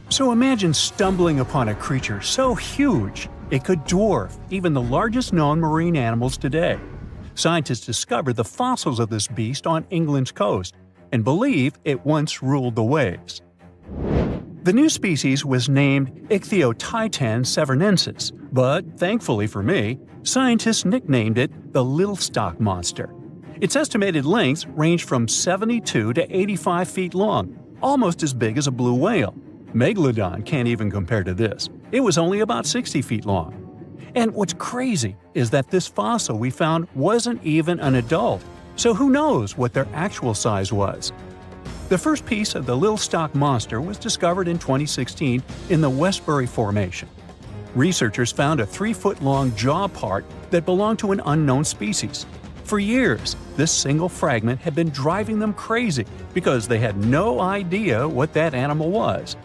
So imagine stumbling upon a creature so huge it could dwarf even the largest known marine animals today. Scientists discovered the fossils of this beast on England's coast and believe it once ruled the waves. The new species was named Ichthyotitan severnensis, but thankfully for me, scientists nicknamed it the Little Stock Monster. Its estimated lengths range from 72 to 85 feet long, almost as big as a blue whale. Megalodon can't even compare to this. It was only about 60 feet long. And what's crazy is that this fossil we found wasn't even an adult, so who knows what their actual size was. The first piece of the Little Stock Monster was discovered in 2016 in the Westbury Formation. Researchers found a 3-foot-long jaw part that belonged to an unknown species. For years, this single fragment had been driving them crazy because they had no idea what that animal was.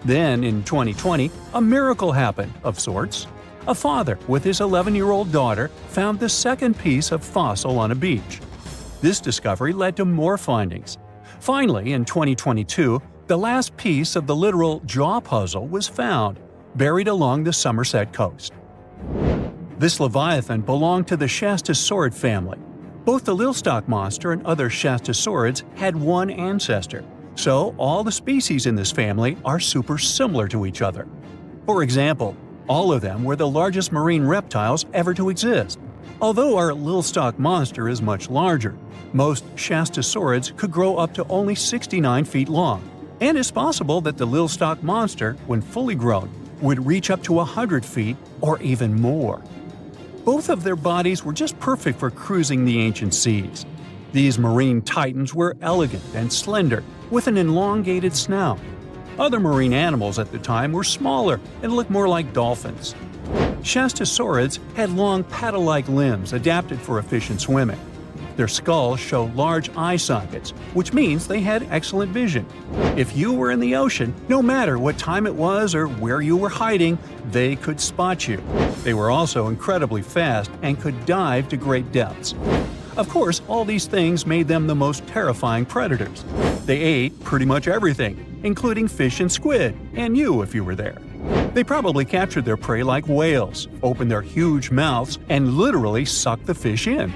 Then, in 2020, a miracle happened, of sorts. A father with his 11-year-old daughter found the second piece of fossil on a beach. This discovery led to more findings. Finally, in 2022, the last piece of the literal jaw puzzle was found, buried along the Somerset coast. This leviathan belonged to the Shastasaurid family. Both the Little Stock Monster and other Shastasaurids had one ancestor, so all the species in this family are super similar to each other. For example, all of them were the largest marine reptiles ever to exist. Although our Little Stock Monster is much larger, most Shastasaurids could grow up to only 69 feet long, and it's possible that the Little Stock Monster, when fully grown, would reach up to 100 feet or even more. Both of their bodies were just perfect for cruising the ancient seas. These marine titans were elegant and slender, with an elongated snout. Other marine animals at the time were smaller and looked more like dolphins. Shastasaurids had long paddle-like limbs adapted for efficient swimming. Their skulls show large eye sockets, which means they had excellent vision. If you were in the ocean, no matter what time it was or where you were hiding, they could spot you. They were also incredibly fast and could dive to great depths. Of course, all these things made them the most terrifying predators. They ate pretty much everything, including fish and squid, and you if you were there. They probably captured their prey like whales, opened their huge mouths, and literally sucked the fish in.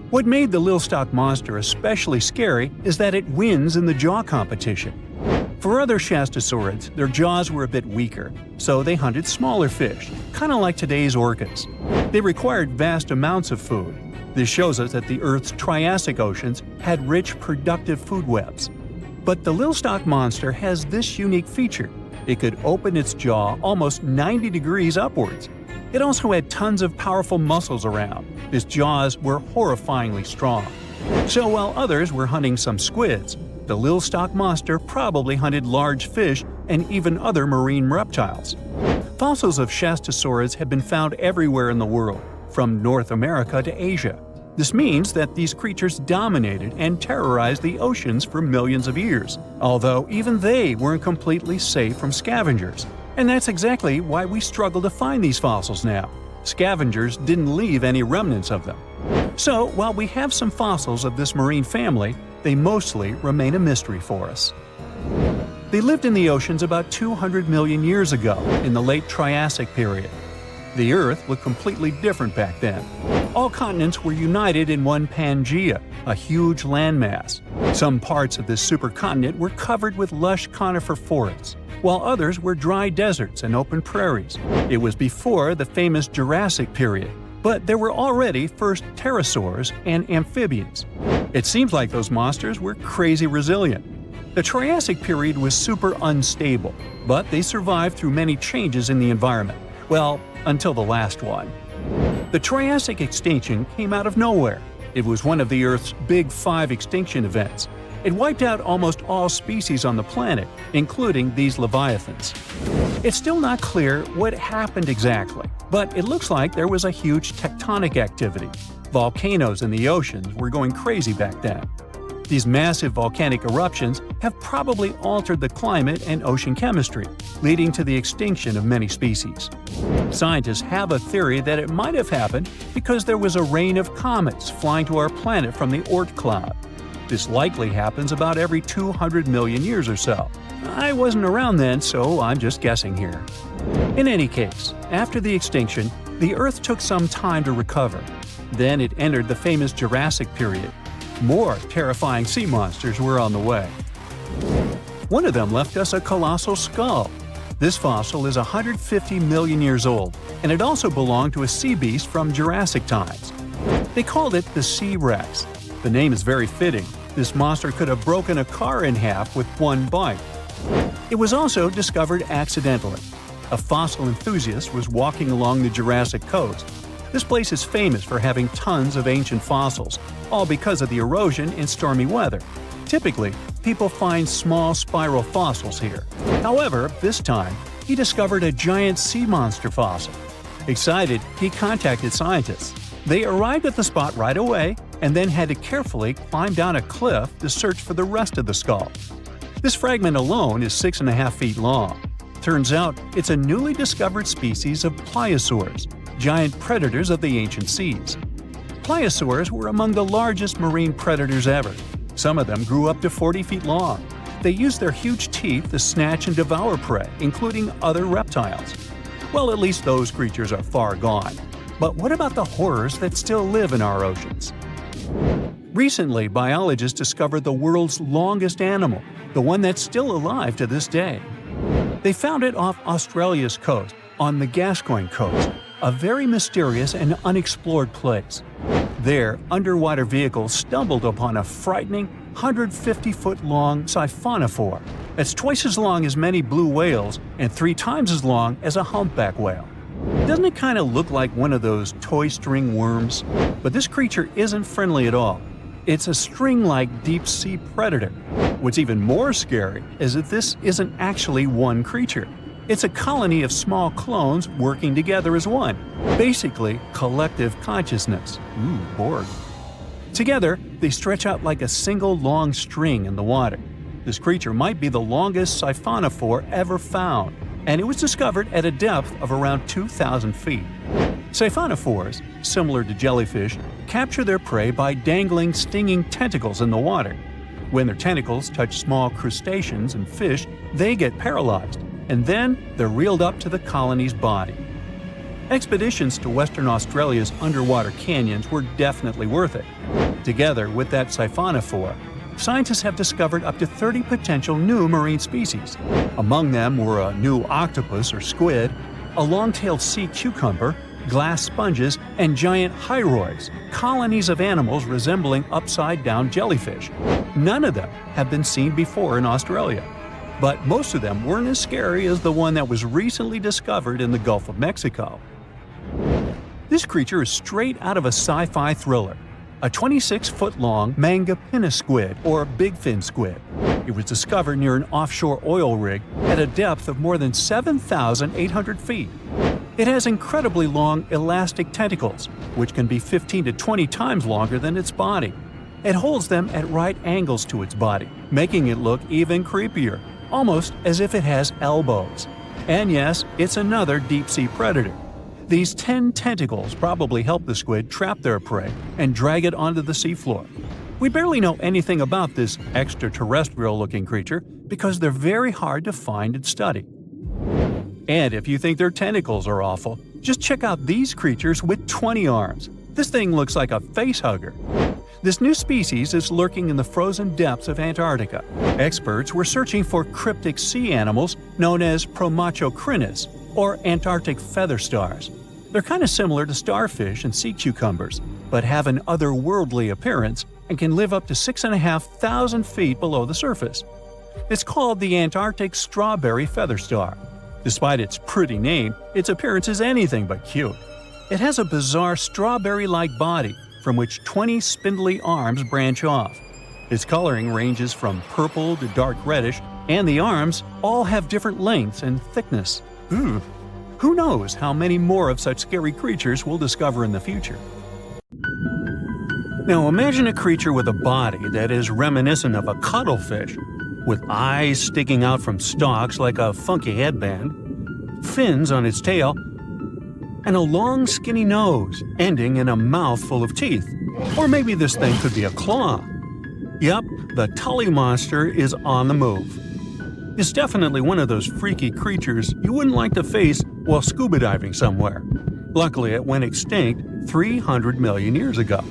What made the Little Stock Monster especially scary is that it wins in the jaw competition. For other Shastasaurids, their jaws were a bit weaker, so they hunted smaller fish, kind of like today's orcas. They required vast amounts of food. This shows us that the Earth's Triassic oceans had rich, productive food webs. But the Little Stock Monster has this unique feature. It could open its jaw almost 90 degrees upwards. It also had tons of powerful muscles around. Its jaws were horrifyingly strong. So while others were hunting some squids, the Little Stock Monster probably hunted large fish and even other marine reptiles. Fossils of Shastasaurids have been found everywhere in the world, from North America to Asia. This means that these creatures dominated and terrorized the oceans for millions of years, although even they weren't completely safe from scavengers. And that's exactly why we struggle to find these fossils now. Scavengers didn't leave any remnants of them. So, while we have some fossils of this marine family, they mostly remain a mystery for us. They lived in the oceans about 200 million years ago, in the late Triassic period. The Earth looked completely different back then. All continents were united in one Pangaea, a huge landmass. Some parts of this supercontinent were covered with lush conifer forests, while others were dry deserts and open prairies. It was before the famous Jurassic period, but there were already first pterosaurs and amphibians. It seems like those monsters were crazy resilient. The Triassic period was super unstable, but they survived through many changes in the environment. Well, until the last one. The Triassic extinction came out of nowhere. It was one of the Earth's big 5 extinction events. It wiped out almost all species on the planet, including these leviathans. It's still not clear what happened exactly, but it looks like there was a huge tectonic activity. Volcanoes in the oceans were going crazy back then. These massive volcanic eruptions have probably altered the climate and ocean chemistry, leading to the extinction of many species. Scientists have a theory that it might have happened because there was a rain of comets flying to our planet from the Oort cloud. This likely happens about every 200 million years or so. I wasn't around then, so I'm just guessing here. In any case, after the extinction, the Earth took some time to recover. Then it entered the famous Jurassic period. More terrifying sea monsters were on the way. One of them left us a colossal skull. This fossil is 150 million years old, and it also belonged to a sea beast from Jurassic times. They called it the shipwrecks. The name is very fitting. This monster could have broken a car in half with one bite. It was also discovered accidentally. A fossil enthusiast was walking along the Jurassic coast. This place is famous for having tons of ancient fossils, all because of the erosion in stormy weather. Typically, people find small spiral fossils here. However, this time, he discovered a giant sea monster fossil. Excited, he contacted scientists. They arrived at the spot right away and then had to carefully climb down a cliff to search for the rest of the skull. This fragment alone is 6.5 feet long. Turns out, it's a newly discovered species of pliosaurs, giant predators of the ancient seas. Pliosaurs were among the largest marine predators ever. Some of them grew up to 40 feet long. They used their huge teeth to snatch and devour prey, including other reptiles. Well, at least those creatures are far gone. But what about the horrors that still live in our oceans? Recently, biologists discovered the world's longest animal, the one that's still alive to this day. They found it off Australia's coast, on the Gascoyne coast, a very mysterious and unexplored place. There, underwater vehicles stumbled upon a frightening 150-foot-long siphonophore. That's twice as long as many blue whales and 3 times as long as a humpback whale. Doesn't it kind of look like one of those toy string worms? But this creature isn't friendly at all. It's a string-like deep-sea predator. What's even more scary is that this isn't actually one creature. It's a colony of small clones working together as one. Basically, collective consciousness. Ooh, Borg. Together, they stretch out like a single long string in the water. This creature might be the longest siphonophore ever found, and it was discovered at a depth of around 2,000 feet. Siphonophores, similar to jellyfish, capture their prey by dangling stinging tentacles in the water. When their tentacles touch small crustaceans and fish, they get paralyzed, and then they're reeled up to the colony's body. Expeditions to Western Australia's underwater canyons were definitely worth it. Together with that siphonophore, scientists have discovered up to 30 potential new marine species. Among them were a new octopus or squid, a long-tailed sea cucumber, glass sponges, and giant hyroids, colonies of animals resembling upside-down jellyfish. None of them have been seen before in Australia. But most of them weren't as scary as the one that was recently discovered in the Gulf of Mexico. This creature is straight out of a sci-fi thriller, a 26-foot-long mangapinna squid or bigfin squid. It was discovered near an offshore oil rig at a depth of more than 7,800 feet. It has incredibly long elastic tentacles, which can be 15 to 20 times longer than its body. It holds them at right angles to its body, making it look even creepier, almost as if it has elbows. And yes, it's another deep-sea predator. These 10 tentacles probably help the squid trap their prey and drag it onto the seafloor. We barely know anything about this extraterrestrial-looking creature because they're very hard to find and study. And if you think their tentacles are awful, just check out these creatures with 20 arms. This thing looks like a facehugger. This new species is lurking in the frozen depths of Antarctica. Experts were searching for cryptic sea animals known as Promachocrinus, or Antarctic feather stars. They're kind of similar to starfish and sea cucumbers, but have an otherworldly appearance and can live up to 6,500 feet below the surface. It's called the Antarctic strawberry feather star. Despite its pretty name, its appearance is anything but cute. It has a bizarre strawberry-like body from which 20 spindly arms branch off. Its coloring ranges from purple to dark reddish, and the arms all have different lengths and thickness. Who knows how many more of such scary creatures we'll discover in the future. Now imagine a creature with a body that is reminiscent of a cuttlefish, with eyes sticking out from stalks like a funky headband, fins on its tail, and a long skinny nose ending in a mouth full of teeth. Or maybe this thing could be a claw. Yep, the tully monster is on the move. is definitely one of those freaky creatures you wouldn't like to face while scuba diving somewhere. Luckily, it went extinct 300 million years ago.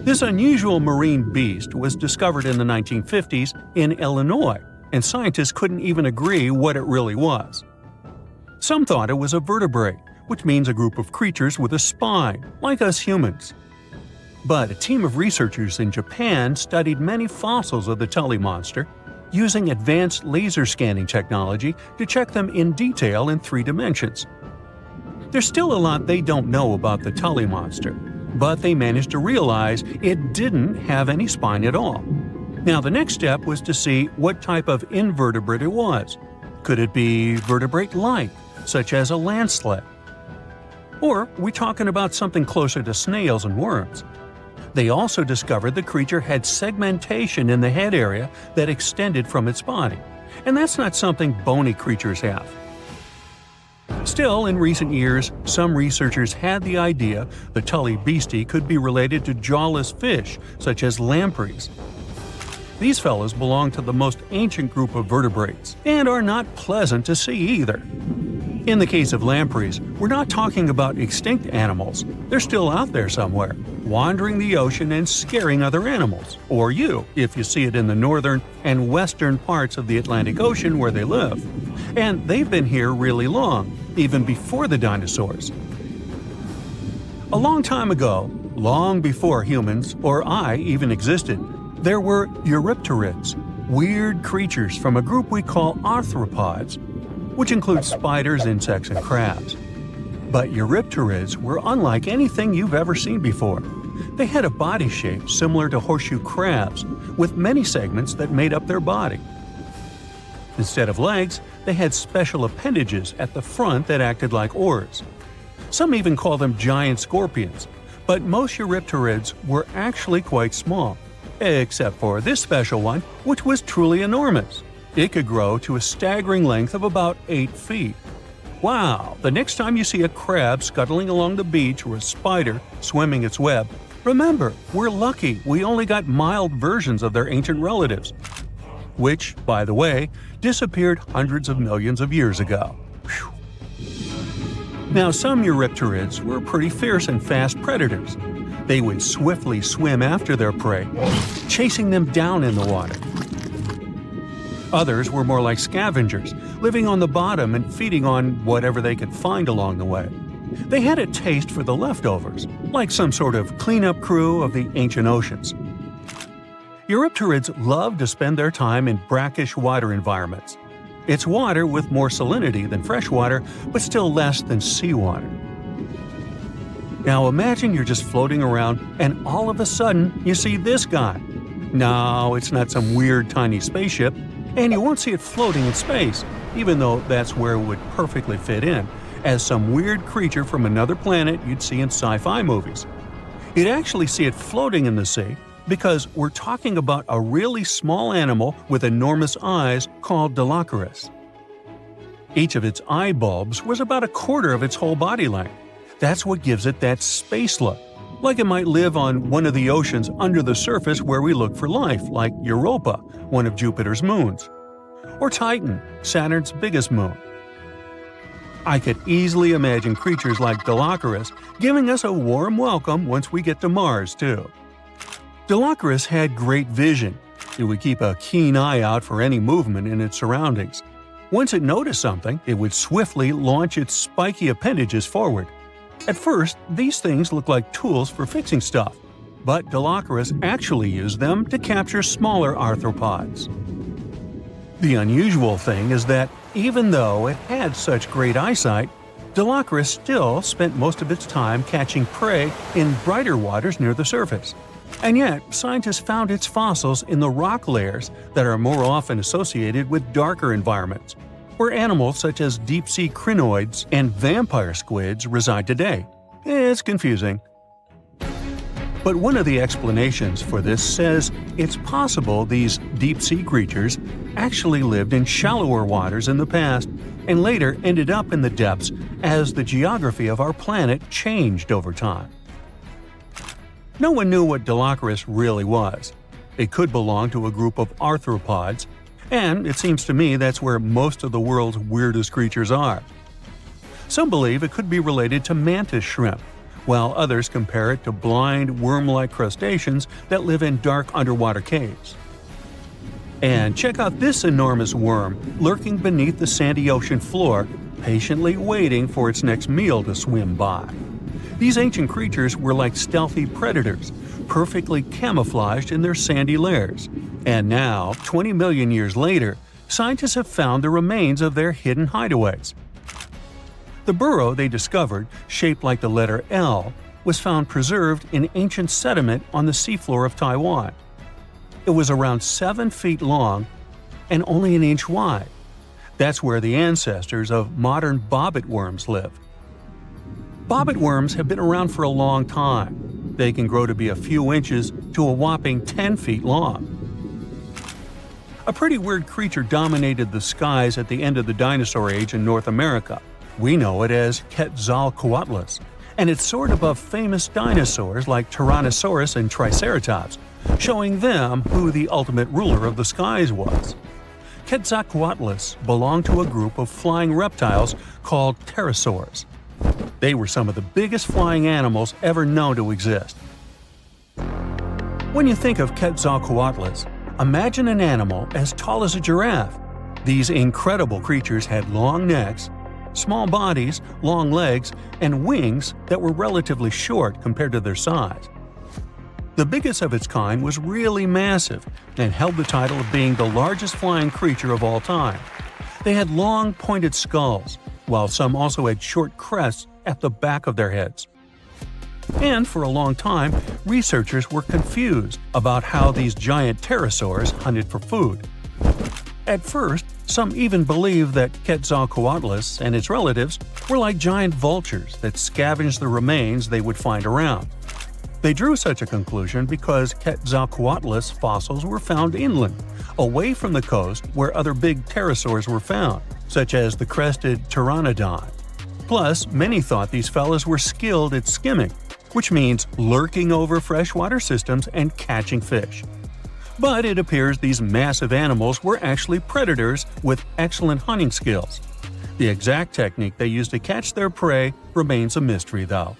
This unusual marine beast was discovered in the 1950s in Illinois, and scientists couldn't even agree what it really was. Some thought it was a vertebrate, which means a group of creatures with a spine, like us humans. But a team of researchers in Japan studied many fossils of the tully monster, using advanced laser scanning technology to check them in detail in 3 dimensions. There's still a lot they don't know about the tully monster, but they managed to realize it didn't have any spine at all. Now the next step was to see what type of invertebrate it was. Could it be vertebrate-like, such as a land sled? Or are we talking about something closer to snails and worms? They also discovered the creature had segmentation in the head area that extended from its body, and that's not something bony creatures have. Still, in recent years, some researchers had the idea the tully beastie could be related to jawless fish, such as lampreys. These fellows belong to the most ancient group of vertebrates, and are not pleasant to see either. In the case of lampreys, we're not talking about extinct animals. They're still out there somewhere, wandering the ocean and scaring other animals, or you, if you see it in the northern and western parts of the Atlantic Ocean where they live. And they've been here really long, even before the dinosaurs. A long time ago, long before humans or I even existed, there were eurypterids, weird creatures from a group we call arthropods, which includes spiders, insects, and crabs. But eurypterids were unlike anything you've ever seen before. They had a body shape similar to horseshoe crabs, with many segments that made up their body. Instead of legs, they had special appendages at the front that acted like oars. Some even call them giant scorpions, but most eurypterids were actually quite small, except for this special one, which was truly enormous. It could grow to a staggering length of about 8 feet. Wow! The next time you see a crab scuttling along the beach or a spider swimming its web, remember, we're lucky we only got mild versions of their ancient relatives, which, by the way, disappeared hundreds of millions of years ago. Whew. Now, some eurypterids were pretty fierce and fast predators. They would swiftly swim after their prey, chasing them down in the water. Others were more like scavengers, living on the bottom and feeding on whatever they could find along the way. They had a taste for the leftovers, like some sort of cleanup crew of the ancient oceans. Eurypterids love to spend their time in brackish water environments. It's water with more salinity than fresh water, but still less than seawater. Now imagine you're just floating around and all of a sudden you see this guy. No, it's not some weird tiny spaceship, and you won't see it floating in space, even though that's where it would perfectly fit in, as some weird creature from another planet you'd see in sci-fi movies. You'd actually see it floating in the sea, because we're talking about a really small animal with enormous eyes called Dolphin. Each of its eye bulbs was about a quarter of its whole body length. That's what gives it that space look, like it might live on one of the oceans under the surface where we look for life, like Europa, one of Jupiter's moons, or Titan, Saturn's biggest moon. I could easily imagine creatures like Dolphin giving us a warm welcome once we get to Mars, too. Dolphin had great vision. It would keep a keen eye out for any movement in its surroundings. Once it noticed something, it would swiftly launch its spiky appendages forward. At first, these things looked like tools for fixing stuff, but Dolphin actually used them to capture smaller arthropods. The unusual thing is that even though it had such great eyesight, Dolphin still spent most of its time catching prey in brighter waters near the surface. And yet, scientists found its fossils in the rock layers that are more often associated with darker environments, where animals such as deep-sea crinoids and vampire squids reside today. It's confusing. But one of the explanations for this says it's possible these deep-sea creatures actually lived in shallower waters in the past and later ended up in the depths as the geography of our planet changed over time. No one knew what Dolphin really was. It could belong to a group of arthropods, And it seems to me that's where most of the world's weirdest creatures are. Some believe it could be related to mantis shrimp, while others compare it to blind, worm-like crustaceans that live in dark underwater caves. And check out this enormous worm lurking beneath the sandy ocean floor, patiently waiting for its next meal to swim by. These ancient creatures were like stealthy predators, perfectly camouflaged in their sandy lairs. And now, 20 million years later, scientists have found the remains of their hidden hideaways. The burrow they discovered, shaped like the letter L, was found preserved in ancient sediment on the seafloor of Taiwan. It was around 7 feet long and only an inch wide. That's where the ancestors of modern bobbit worms live. Bobbit worms have been around for a long time. They can grow to be a few inches to a whopping 10 feet long. A pretty weird creature dominated the skies at the end of the dinosaur age in North America. We know it as Quetzalcoatlus, and it soared above famous dinosaurs like Tyrannosaurus and Triceratops, showing them who the ultimate ruler of the skies was. Quetzalcoatlus belonged to a group of flying reptiles called pterosaurs. They were some of the biggest flying animals ever known to exist. When you think of Quetzalcoatlus, imagine an animal as tall as a giraffe. These incredible creatures had long necks, small bodies, long legs, and wings that were relatively short compared to their size. The biggest of its kind was really massive and held the title of being the largest flying creature of all time. They had long, pointed skulls, while some also had short crests at the back of their heads. And for a long time, researchers were confused about how these giant pterosaurs hunted for food. At first, some even believed that Quetzalcoatlus and its relatives were like giant vultures that scavenged the remains they would find around. They drew such a conclusion because Quetzalcoatlus fossils were found inland, away from the coast where other big pterosaurs were found, such as the crested pteranodon. Plus, many thought these fellas were skilled at skimming, which means lurking over freshwater systems and catching fish. But it appears these massive animals were actually predators with excellent hunting skills. The exact technique they used to catch their prey remains a mystery, though.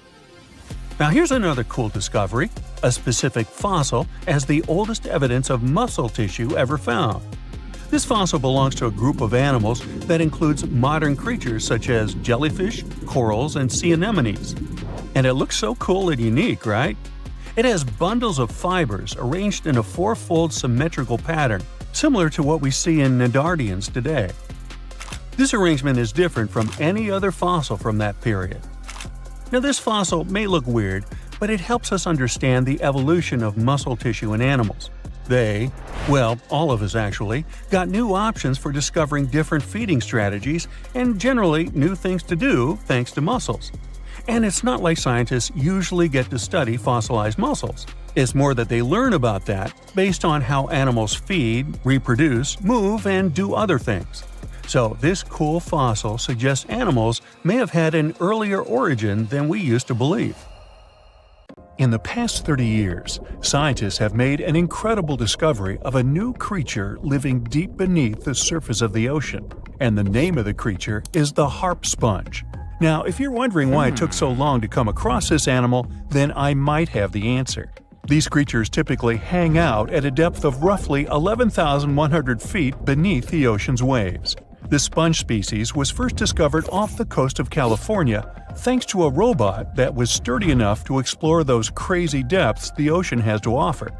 Now here's another cool discovery, a specific fossil as the oldest evidence of muscle tissue ever found. This fossil belongs to a group of animals that includes modern creatures such as jellyfish, corals, and sea anemones. And it looks so cool and unique, right? It has bundles of fibers arranged in a four-fold symmetrical pattern, similar to what we see in Nedardians today. This arrangement is different from any other fossil from that period. Now, this fossil may look weird, but it helps us understand the evolution of muscle tissue in animals. They, well, all of us actually, got new options for discovering different feeding strategies and generally new things to do thanks to muscles. And it's not like scientists usually get to study fossilized muscles. It's more that they learn about that based on how animals feed, reproduce, move, and do other things. So this cool fossil suggests animals may have had an earlier origin than we used to believe. In the past 30 years, scientists have made an incredible discovery of a new creature living deep beneath the surface of the ocean. And the name of the creature is the harp sponge. Now, if you're wondering why it took so long to come across this animal, then I might have the answer. These creatures typically hang out at a depth of roughly 11,100 feet beneath the ocean's waves. This sponge species was first discovered off the coast of California thanks to a robot that was sturdy enough to explore those crazy depths the ocean has to offer.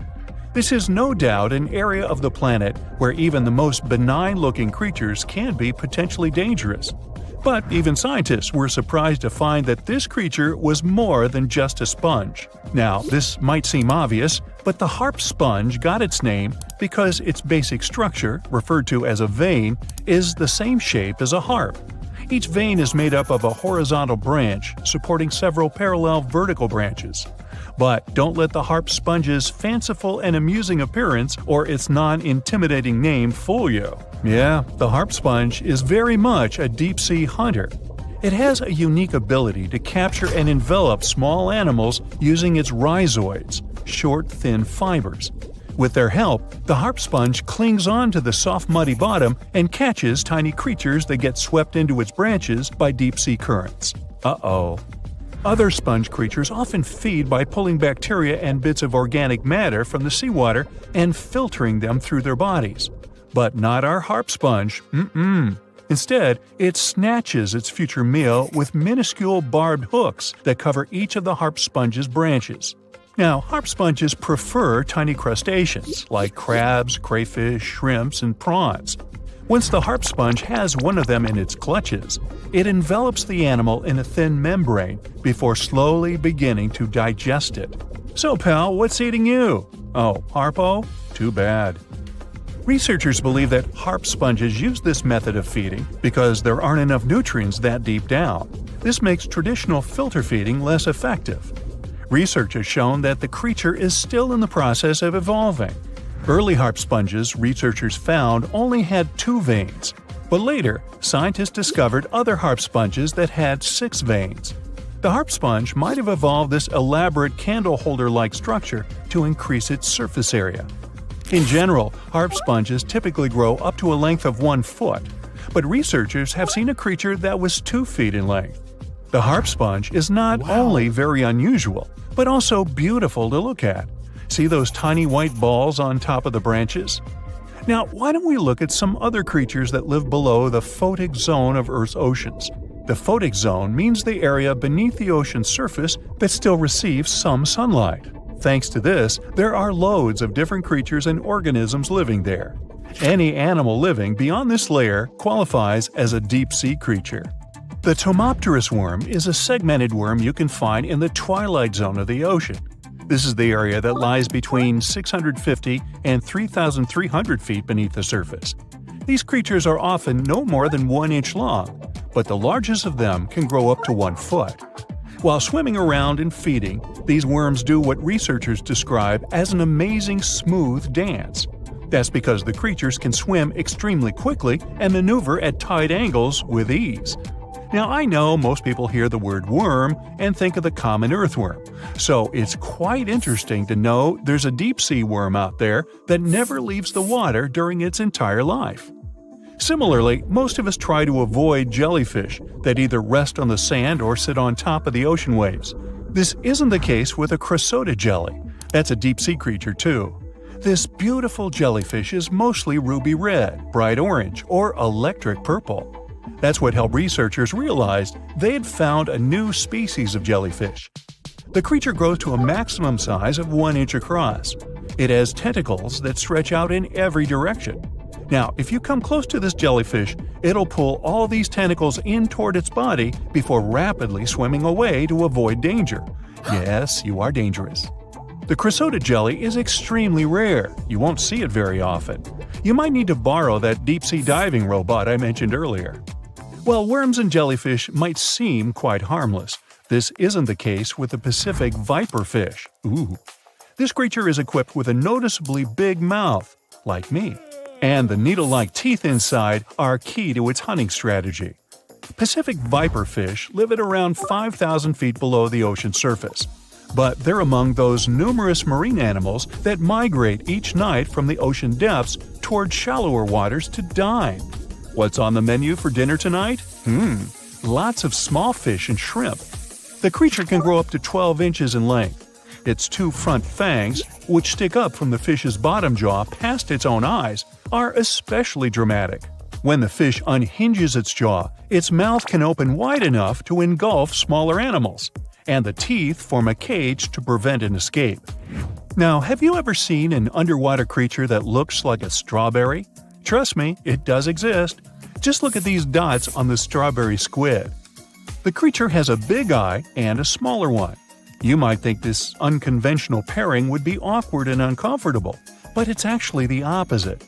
This is no doubt an area of the planet where even the most benign-looking creatures can be potentially dangerous. But even scientists were surprised to find that this creature was more than just a sponge. Now, this might seem obvious, but the harp sponge got its name because its basic structure, referred to as a vein, is the same shape as a harp. Each vein is made up of a horizontal branch supporting several parallel vertical branches. But don't let the harp sponge's fanciful and amusing appearance or its non-intimidating name fool you. Yeah, the harp sponge is very much a deep-sea hunter. It has a unique ability to capture and envelop small animals using its rhizoids, short, thin fibers. With their help, the harp sponge clings on to the soft muddy bottom and catches tiny creatures that get swept into its branches by deep-sea currents. Uh-oh. Other sponge creatures often feed by pulling bacteria and bits of organic matter from the seawater and filtering them through their bodies. But not our harp sponge. Instead, it snatches its future meal with minuscule barbed hooks that cover each of the harp sponge's branches. Now, harp sponges prefer tiny crustaceans like crabs, crayfish, shrimps, and prawns. Once the harp sponge has one of them in its clutches, it envelops the animal in a thin membrane before slowly beginning to digest it. So, pal, what's eating you? Oh, Harpo? Too bad. Researchers believe that harp sponges use this method of feeding because there aren't enough nutrients that deep down. This makes traditional filter feeding less effective. Research has shown that the creature is still in the process of evolving. Early harp sponges researchers found only had 2 veins, but later scientists discovered other harp sponges that had 6 veins. The harp sponge might have evolved this elaborate candle holder-like structure to increase its surface area. In general, harp sponges typically grow up to a length of 1 foot, but researchers have seen a creature that was 2 feet in length. The harp sponge is not only very unusual, but also beautiful to look at. See those tiny white balls on top of the branches? Now, why don't we look at some other creatures that live below the photic zone of Earth's oceans? The photic zone means the area beneath the ocean's surface that still receives some sunlight. Thanks to this, there are loads of different creatures and organisms living there. Any animal living beyond this layer qualifies as a deep-sea creature. The Tomopterus worm is a segmented worm you can find in the twilight zone of the ocean. This is the area that lies between 650 and 3,300 feet beneath the surface. These creatures are often no more than 1 inch long, but the largest of them can grow up to 1 foot. While swimming around and feeding, these worms do what researchers describe as an amazing smooth dance. That's because the creatures can swim extremely quickly and maneuver at tight angles with ease. Now, I know most people hear the word worm and think of the common earthworm, so it's quite interesting to know there's a deep-sea worm out there that never leaves the water during its entire life. Similarly, most of us try to avoid jellyfish that either rest on the sand or sit on top of the ocean waves. This isn't the case with a chrysota jelly. That's a deep-sea creature too. This beautiful jellyfish is mostly ruby red, bright orange, or electric purple. That's what helped researchers realize they had found a new species of jellyfish. The creature grows to a maximum size of 1 inch across. It has tentacles that stretch out in every direction. Now, if you come close to this jellyfish, it'll pull all these tentacles in toward its body before rapidly swimming away to avoid danger. Yes, you are dangerous. The chrysota jelly is extremely rare. You won't see it very often. You might need to borrow that deep-sea diving robot I mentioned earlier. While worms and jellyfish might seem quite harmless, this isn't the case with the Pacific viperfish. Ooh. This creature is equipped with a noticeably big mouth, like me, and the needle-like teeth inside are key to its hunting strategy. Pacific viperfish live at around 5,000 feet below the ocean surface, but they're among those numerous marine animals that migrate each night from the ocean depths toward shallower waters to dine. What's on the menu for dinner tonight? Lots of small fish and shrimp. The creature can grow up to 12 inches in length. Its 2 front fangs, which stick up from the fish's bottom jaw past its own eyes, are especially dramatic. When the fish unhinges its jaw, its mouth can open wide enough to engulf smaller animals, and the teeth form a cage to prevent an escape. Now, have you ever seen an underwater creature that looks like a strawberry? Trust me, it does exist. Just look at these dots on the strawberry squid. The creature has a big eye and a smaller one. You might think this unconventional pairing would be awkward and uncomfortable, but it's actually the opposite.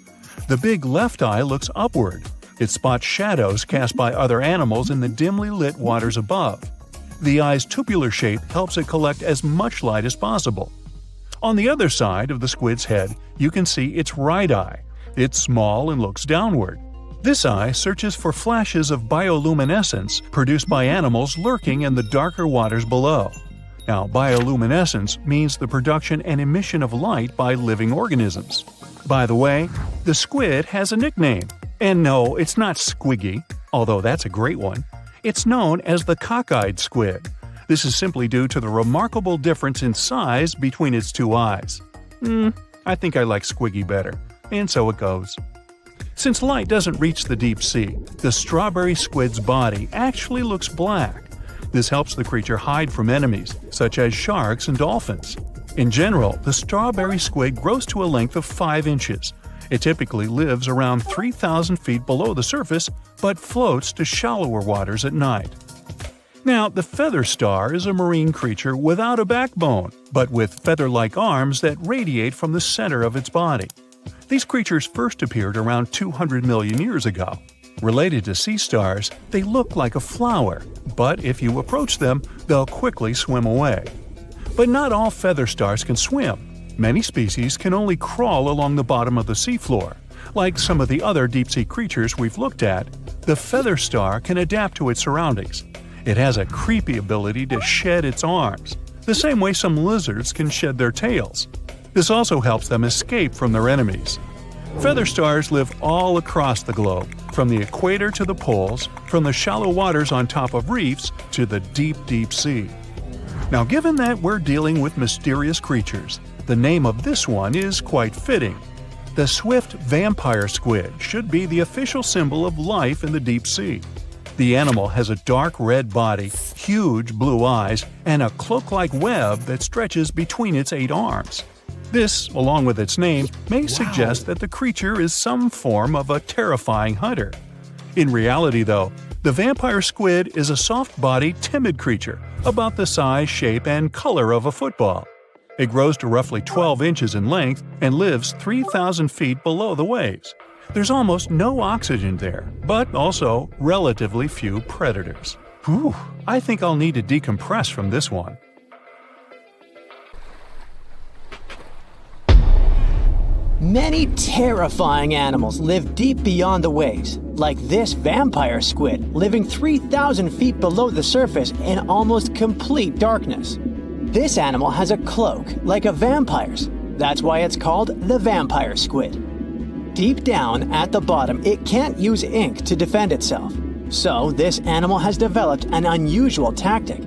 The big left eye looks upward. It spots shadows cast by other animals in the dimly lit waters above. The eye's tubular shape helps it collect as much light as possible. On the other side of the squid's head, you can see its right eye. It's small and looks downward. This eye searches for flashes of bioluminescence produced by animals lurking in the darker waters below. Now, bioluminescence means the production and emission of light by living organisms. By the way, the squid has a nickname. And no, it's not squiggy, although that's a great one. It's known as the cockeyed squid. This is simply due to the remarkable difference in size between its two eyes. I think I like squiggy better, and so it goes. Since light doesn't reach the deep sea, the strawberry squid's body actually looks black. This helps the creature hide from enemies, such as sharks and dolphins. In general, the strawberry squid grows to a length of 5 inches. It typically lives around 3,000 feet below the surface, but floats to shallower waters at night. Now, the feather star is a marine creature without a backbone, but with feather-like arms that radiate from the center of its body. These creatures first appeared around 200 million years ago. Related to sea stars, they look like a flower, but if you approach them, they'll quickly swim away. But not all feather stars can swim. Many species can only crawl along the bottom of the seafloor. Like some of the other deep-sea creatures we've looked at, the feather star can adapt to its surroundings. It has a creepy ability to shed its arms, the same way some lizards can shed their tails. This also helps them escape from their enemies. Feather stars live all across the globe, from the equator to the poles, from the shallow waters on top of reefs to the deep, deep sea. Now, given that we're dealing with mysterious creatures, the name of this one is quite fitting. The swift vampire squid should be the official symbol of life in the deep sea. The animal has a dark red body, huge blue eyes, and a cloak-like web that stretches between its 8 arms. This, along with its name, may suggest that the creature is some form of a terrifying hunter. In reality, though, the vampire squid is a soft-bodied, timid creature, about the size, shape, and color of a football. It grows to roughly 12 inches in length and lives 3,000 feet below the waves. There's almost no oxygen there, but also relatively few predators. Whew, I think I'll need to decompress from this one. Many terrifying animals live deep beyond the waves, like this vampire squid living 3,000 feet below the surface in almost complete darkness. This animal has a cloak, like a vampire's. That's why it's called the vampire squid. Deep down at the bottom, it can't use ink to defend itself. So this animal has developed an unusual tactic.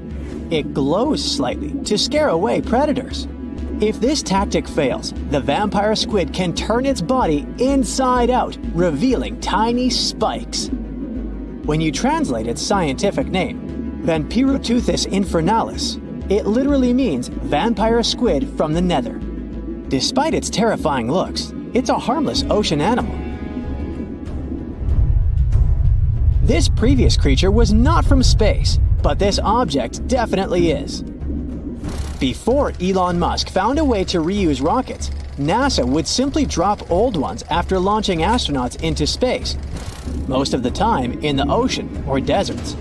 It glows slightly to scare away predators. If this tactic fails, the vampire squid can turn its body inside out, revealing tiny spikes. When you translate its scientific name, Vampiroteuthis infernalis, it literally means vampire squid from the nether. Despite its terrifying looks, it's a harmless ocean animal. This previous creature was not from space, but this object definitely is. Before Elon Musk found a way to reuse rockets, NASA would simply drop old ones after launching astronauts into space, most of the time in the ocean or deserts.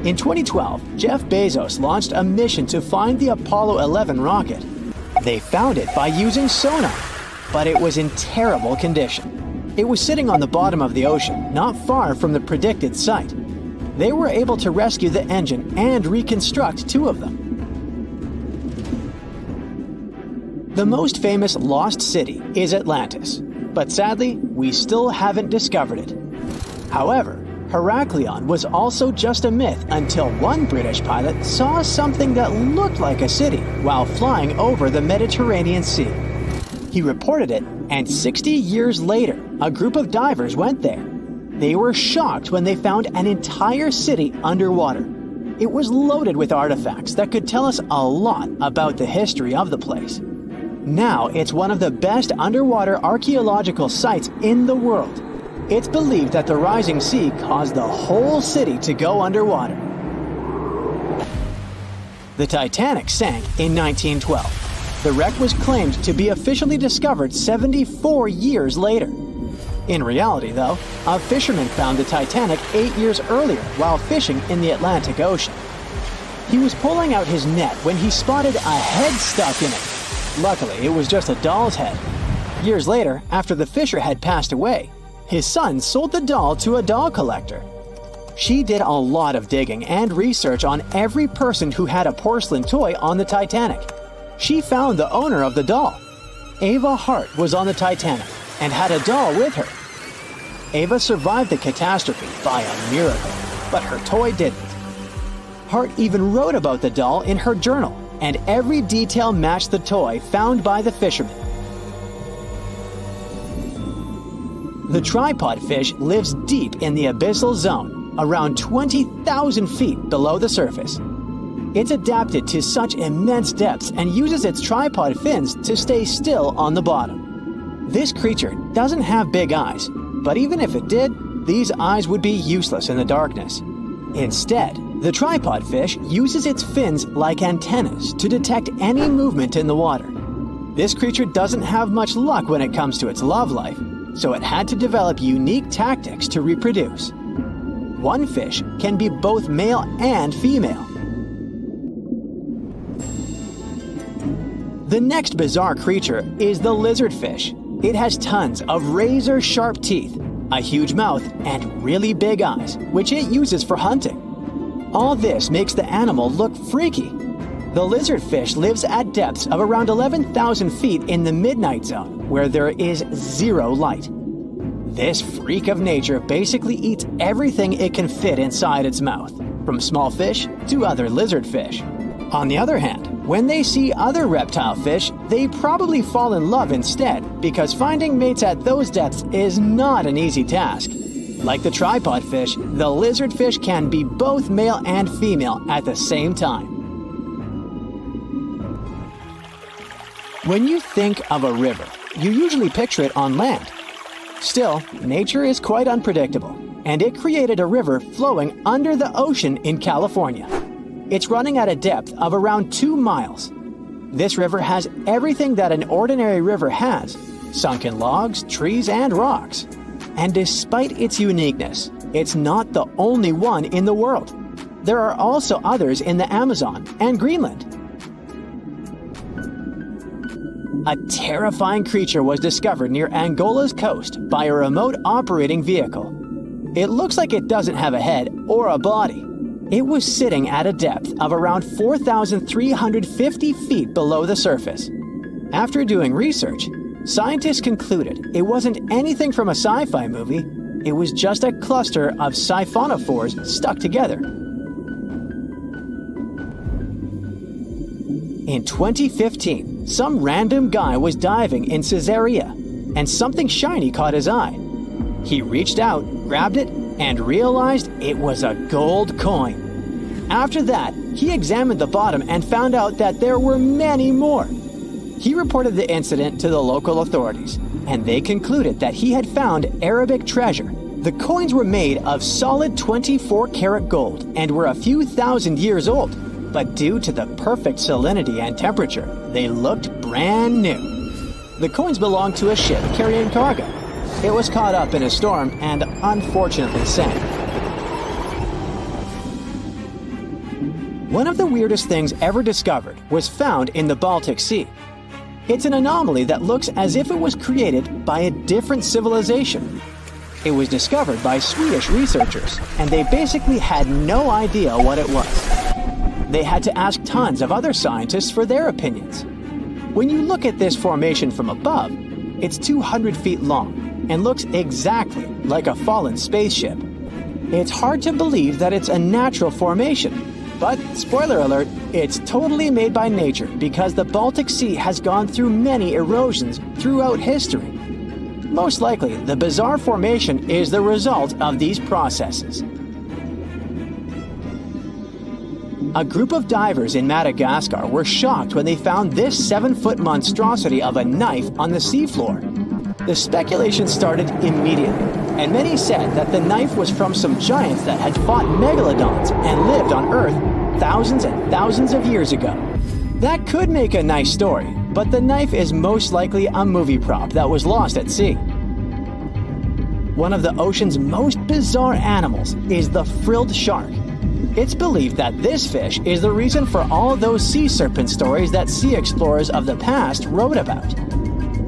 In 2012, Jeff Bezos launched a mission to find the Apollo 11 rocket. They found it by using sonar, but it was in terrible condition. It was sitting on the bottom of the ocean, not far from the predicted site. They were able to rescue the engine and reconstruct 2 of them. The most famous lost city is Atlantis, but sadly, we still haven't discovered it. However, Heraklion was also just a myth until one British pilot saw something that looked like a city while flying over the Mediterranean Sea. He reported it, and 60 years later, a group of divers went there. They were shocked when they found an entire city underwater. It was loaded with artifacts that could tell us a lot about the history of the place. Now it's one of the best underwater archaeological sites in the world. It's believed that the rising sea caused the whole city to go underwater. The Titanic sank in 1912. The wreck was claimed to be officially discovered 74 years later. In reality, though, a fisherman found the Titanic 8 years earlier while fishing in the Atlantic Ocean. He was pulling out his net when he spotted a head stuck in it. Luckily, it was just a doll's head. Years later, after the fisher had passed away, his son sold the doll to a doll collector. She did a lot of digging and research on every person who had a porcelain toy on the Titanic. She found the owner of the doll. Ava Hart was on the Titanic and had a doll with her. Ava survived the catastrophe by a miracle, but her toy didn't. Hart even wrote about the doll in her journal, and every detail matched the toy found by the fisherman. The tripod fish lives deep in the abyssal zone, around 20,000 feet below the surface. It's adapted to such immense depths and uses its tripod fins to stay still on the bottom. This creature doesn't have big eyes, but even if it did, these eyes would be useless in the darkness. Instead, the tripod fish uses its fins like antennas to detect any movement in the water. This creature doesn't have much luck when it comes to its love life, so it had to develop unique tactics to reproduce. One fish can be both male and female. The next bizarre creature is the lizardfish. It has tons of razor-sharp teeth, a huge mouth, and really big eyes, which it uses for hunting. All this makes the animal look freaky. The lizardfish lives at depths of around 11,000 feet in the midnight zone, where there is zero light. This freak of nature basically eats everything it can fit inside its mouth, from small fish to other lizardfish. On the other hand, when they see other reptile fish, they probably fall in love instead, because finding mates at those depths is not an easy task. Like the tripod fish, the lizardfish can be both male and female at the same time. When you think of a river, you usually picture it on land. Still, nature is quite unpredictable, and it created a river flowing under the ocean in California. It's running at a depth of around 2 miles. This river has everything that an ordinary river has: sunken logs, trees, and rocks. And despite its uniqueness, it's not the only one in the world. There are also others in the Amazon and Greenland. A terrifying creature was discovered near Angola's coast by a remote operating vehicle. It looks like it doesn't have a head or a body. It was sitting at a depth of around 4,350 feet below the surface. After doing research, scientists concluded it wasn't anything from a sci-fi movie, it was just a cluster of siphonophores stuck together. In 2015, some random guy was diving in Caesarea, and something shiny caught his eye. He reached out, grabbed it, and realized it was a gold coin. After that, he examined the bottom and found out that there were many more. He reported the incident to the local authorities, and they concluded that he had found Arabic treasure. The coins were made of solid 24-karat gold and were a few thousand years old, but due to the perfect salinity and temperature, they looked brand new. The coins belonged to a ship carrying cargo. It was caught up in a storm and unfortunately sank. One of the weirdest things ever discovered was found in the Baltic Sea. It's an anomaly that looks as if it was created by a different civilization. It was discovered by Swedish researchers, and they basically had no idea what it was. They had to ask tons of other scientists for their opinions. When you look at this formation from above, it's 200 feet long and looks exactly like a fallen spaceship. It's hard to believe that it's a natural formation. But, spoiler alert, it's totally made by nature because the Baltic Sea has gone through many erosions throughout history. Most likely, the bizarre formation is the result of these processes. A group of divers in Madagascar were shocked when they found this 7-foot monstrosity of a knife on the seafloor. The speculation started immediately, and many said that the knife was from some giants that had fought megalodons and lived on Earth thousands and thousands of years ago. That could make a nice story, but the knife is most likely a movie prop that was lost at sea. One of the ocean's most bizarre animals is the frilled shark. It's believed that this fish is the reason for all those sea serpent stories that sea explorers of the past wrote about.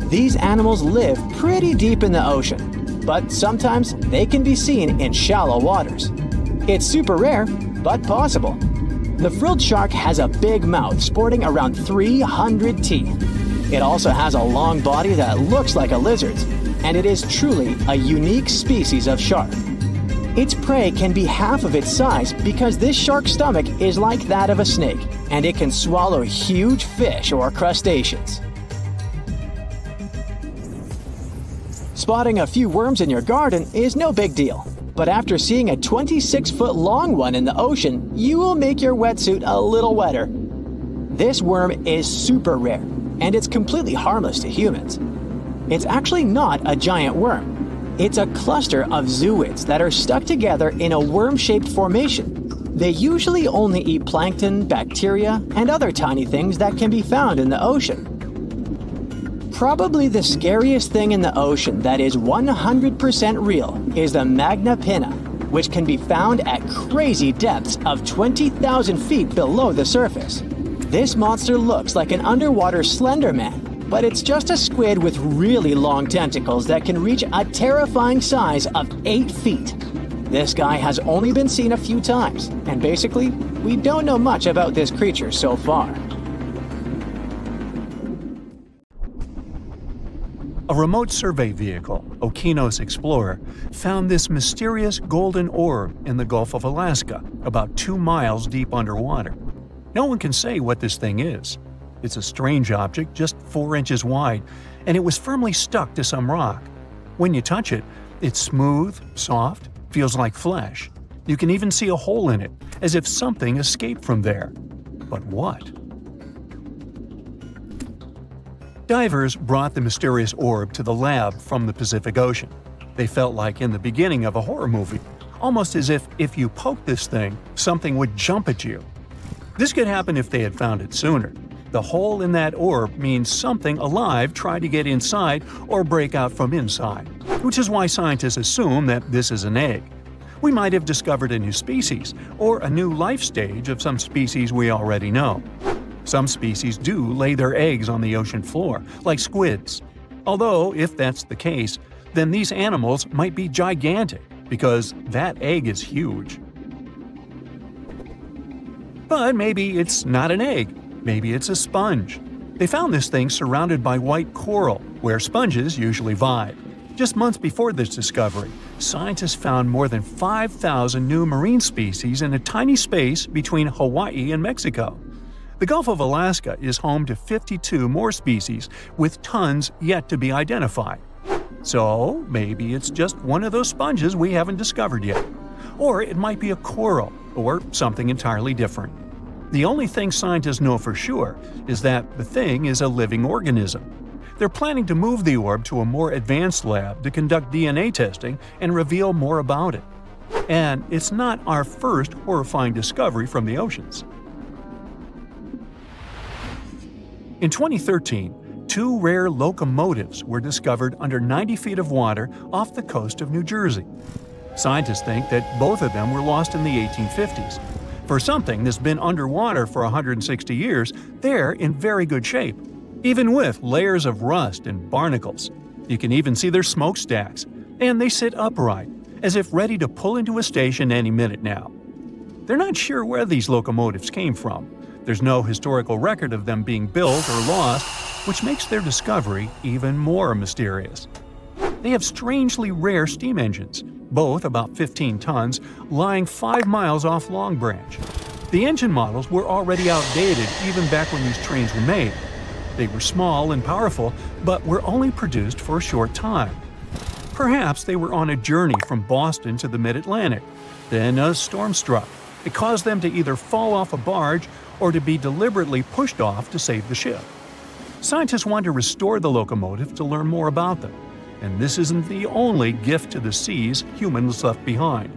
These animals live pretty deep in the ocean, but sometimes they can be seen in shallow waters. It's super rare, but possible. The frilled shark has a big mouth sporting around 300 teeth. It also has a long body that looks like a lizard's, and it is truly a unique species of shark. Its prey can be half of its size because this shark's stomach is like that of a snake, and it can swallow huge fish or crustaceans. Spotting a few worms in your garden is no big deal, but after seeing a 26-foot-long one in the ocean, you will make your wetsuit a little wetter. This worm is super rare, and it's completely harmless to humans. It's actually not a giant worm. It's a cluster of zooids that are stuck together in a worm-shaped formation. They usually only eat plankton, bacteria, and other tiny things that can be found in the ocean. Probably the scariest thing in the ocean that is 100% real is the magna pinna, which can be found at crazy depths of 20,000 feet below the surface. This monster looks like an underwater Slender Man, but it's just a squid with really long tentacles that can reach a terrifying size of 8 feet. This guy has only been seen a few times, and basically, we don't know much about this creature so far. A remote survey vehicle, Okeanos Explorer, found this mysterious golden orb in the Gulf of Alaska, about 2 miles deep underwater. No one can say what this thing is. It's a strange object, just 4 inches wide, and it was firmly stuck to some rock. When you touch it, it's smooth, soft, feels like flesh. You can even see a hole in it, as if something escaped from there. But what? Divers brought the mysterious orb to the lab from the Pacific Ocean. They felt like in the beginning of a horror movie, almost as if you poked this thing, something would jump at you. This could happen if they had found it sooner. The hole in that orb means something alive tried to get inside or break out from inside, which is why scientists assume that this is an egg. We might have discovered a new species, or a new life stage of some species we already know. Some species do lay their eggs on the ocean floor, like squids. Although, if that's the case, then these animals might be gigantic, because that egg is huge. But maybe it's not an egg. Maybe it's a sponge. They found this thing surrounded by white coral, where sponges usually vibe. Just months before this discovery, scientists found more than 5,000 new marine species in a tiny space between Hawaii and Mexico. The Gulf of Alaska is home to 52 more species, with tons yet to be identified. So maybe it's just one of those sponges we haven't discovered yet. Or it might be a coral, or something entirely different. The only thing scientists know for sure is that the thing is a living organism. They're planning to move the orb to a more advanced lab to conduct DNA testing and reveal more about it. And it's not our first horrifying discovery from the oceans. In 2013, 2 rare locomotives were discovered under 90 feet of water off the coast of New Jersey. Scientists think that both of them were lost in the 1850s. For something that's been underwater for 160 years, they're in very good shape, even with layers of rust and barnacles. You can even see their smokestacks, and they sit upright, as if ready to pull into a station any minute now. They're not sure where these locomotives came from. There's no historical record of them being built or lost, which makes their discovery even more mysterious. They have strangely rare steam engines, both about 15 tons, lying 5 miles off Long Branch. The engine models were already outdated even back when these trains were made. They were small and powerful, but were only produced for a short time. Perhaps they were on a journey from Boston to the mid-Atlantic. Then a storm struck. It caused them to either fall off a barge or to be deliberately pushed off to save the ship. Scientists want to restore the locomotive to learn more about them. And this isn't the only gift to the seas humans left behind.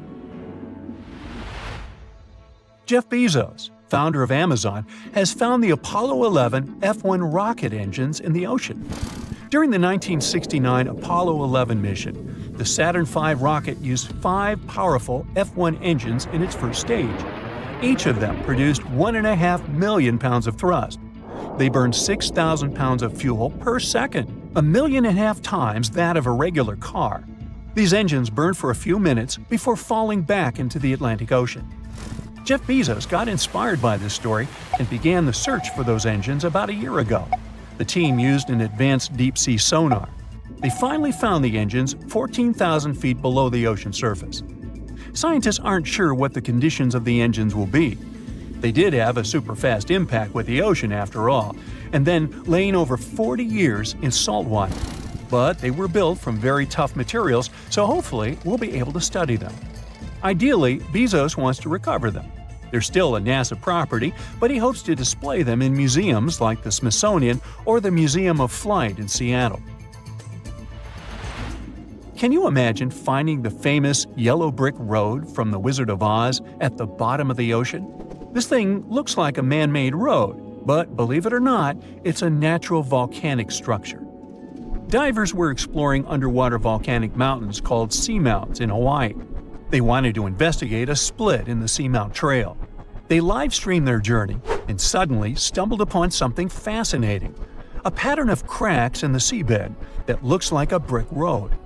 Jeff Bezos, founder of Amazon, has found the Apollo 11 F-1 rocket engines in the ocean. During the 1969 Apollo 11 mission, the Saturn V rocket used 5 powerful F-1 engines in its first stage. Each of them produced 1.5 million pounds of thrust. They burned 6,000 pounds of fuel per second, 1.5 million times that of a regular car. These engines burned for a few minutes before falling back into the Atlantic Ocean. Jeff Bezos got inspired by this story and began the search for those engines about a year ago. The team used an advanced deep-sea sonar. They finally found the engines 14,000 feet below the ocean surface. Scientists aren't sure what the conditions of the engines will be. They did have a super-fast impact with the ocean after all, and then laying over 40 years in salt water. But they were built from very tough materials, so hopefully we'll be able to study them. Ideally, Bezos wants to recover them. They're still a NASA property, but he hopes to display them in museums like the Smithsonian or the Museum of Flight in Seattle. Can you imagine finding the famous yellow brick road from The Wizard of Oz at the bottom of the ocean? This thing looks like a man-made road, but believe it or not, it's a natural volcanic structure. Divers were exploring underwater volcanic mountains called seamounts in Hawaii. They wanted to investigate a split in the Seamount Trail. They live-streamed their journey and suddenly stumbled upon something fascinating, a pattern of cracks in the seabed that looks like a brick road.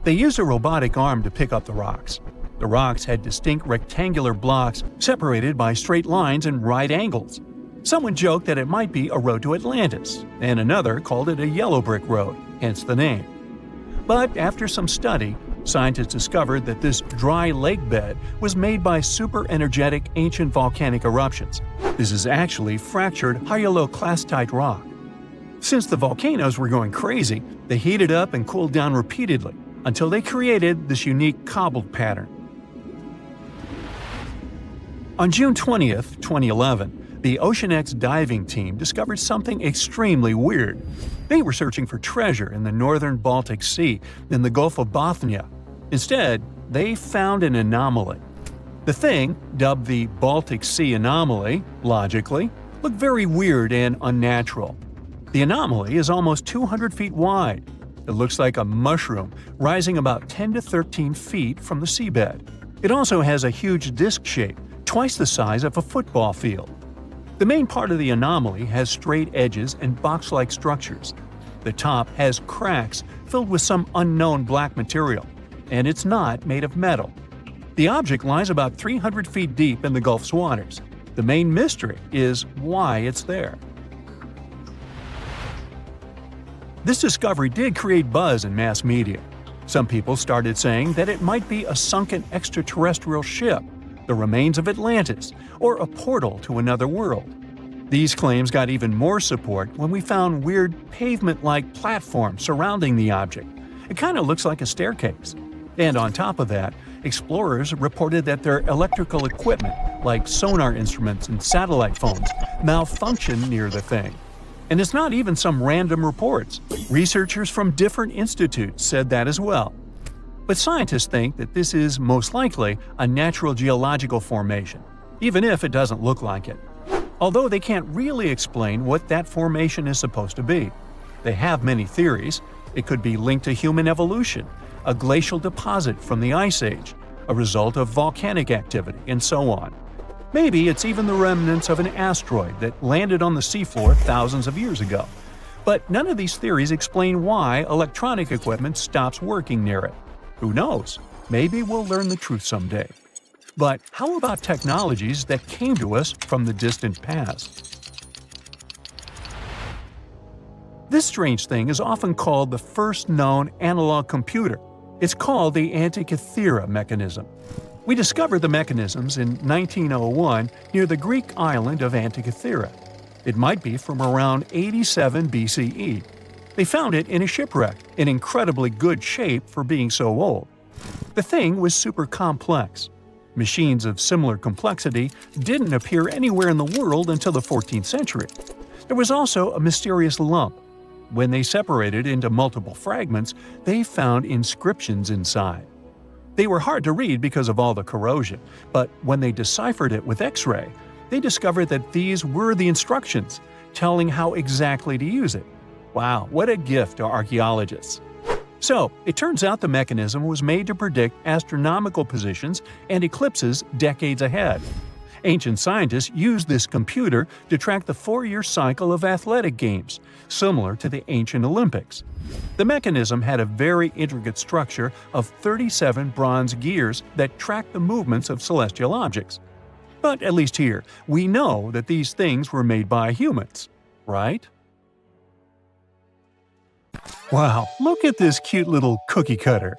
They used a robotic arm to pick up the rocks. The rocks had distinct rectangular blocks separated by straight lines and right angles. Someone joked that it might be a road to Atlantis, and another called it a yellow brick road, hence the name. But after some study, scientists discovered that this dry lake bed was made by super-energetic ancient volcanic eruptions. This is actually fractured hyaloclastite rock. Since the volcanoes were going crazy, they heated up and cooled down repeatedly until they created this unique cobbled pattern. On June 20, 2011, the OceanX diving team discovered something extremely weird. They were searching for treasure in the northern Baltic Sea in the Gulf of Bothnia. Instead, they found an anomaly. The thing, dubbed the Baltic Sea anomaly, logically, looked very weird and unnatural. The anomaly is almost 200 feet wide. It looks like a mushroom, rising about 10 to 13 feet from the seabed. It also has a huge disc shape, twice the size of a football field. The main part of the anomaly has straight edges and box-like structures. The top has cracks filled with some unknown black material, and it's not made of metal. The object lies about 300 feet deep in the Gulf's waters. The main mystery is why it's there. This discovery did create buzz in mass media. Some people started saying that it might be a sunken extraterrestrial ship, the remains of Atlantis, or a portal to another world. These claims got even more support when we found weird pavement-like platforms surrounding the object. It kind of looks like a staircase. And on top of that, explorers reported that their electrical equipment, like sonar instruments and satellite phones, malfunctioned near the thing. And it's not even some random reports. Researchers from different institutes said that as well. But scientists think that this is most likely a natural geological formation, even if it doesn't look like it. Although they can't really explain what that formation is supposed to be. They have many theories. It could be linked to human evolution, a glacial deposit from the Ice Age, a result of volcanic activity, and so on. Maybe it's even the remnants of an asteroid that landed on the seafloor thousands of years ago. But none of these theories explain why electronic equipment stops working near it. Who knows? Maybe we'll learn the truth someday. But how about technologies that came to us from the distant past? This strange thing is often called the first known analog computer. It's called the Antikythera mechanism. We discovered the mechanisms in 1901 near the Greek island of Antikythera. It might be from around 87 BCE. They found it in a shipwreck, in incredibly good shape for being so old. The thing was super complex. Machines of similar complexity didn't appear anywhere in the world until the 14th century. There was also a mysterious lump. When they separated into multiple fragments, they found inscriptions inside. They were hard to read because of all the corrosion, but when they deciphered it with X-ray, they discovered that these were the instructions, telling how exactly to use it. Wow, what a gift to archaeologists! So, it turns out the mechanism was made to predict astronomical positions and eclipses decades ahead. Ancient scientists used this computer to track the 4-year cycle of athletic games, similar to the ancient Olympics. The mechanism had a very intricate structure of 37 bronze gears that tracked the movements of celestial objects. But at least here, we know that these things were made by humans, right? Wow, look at this cute little cookie cutter.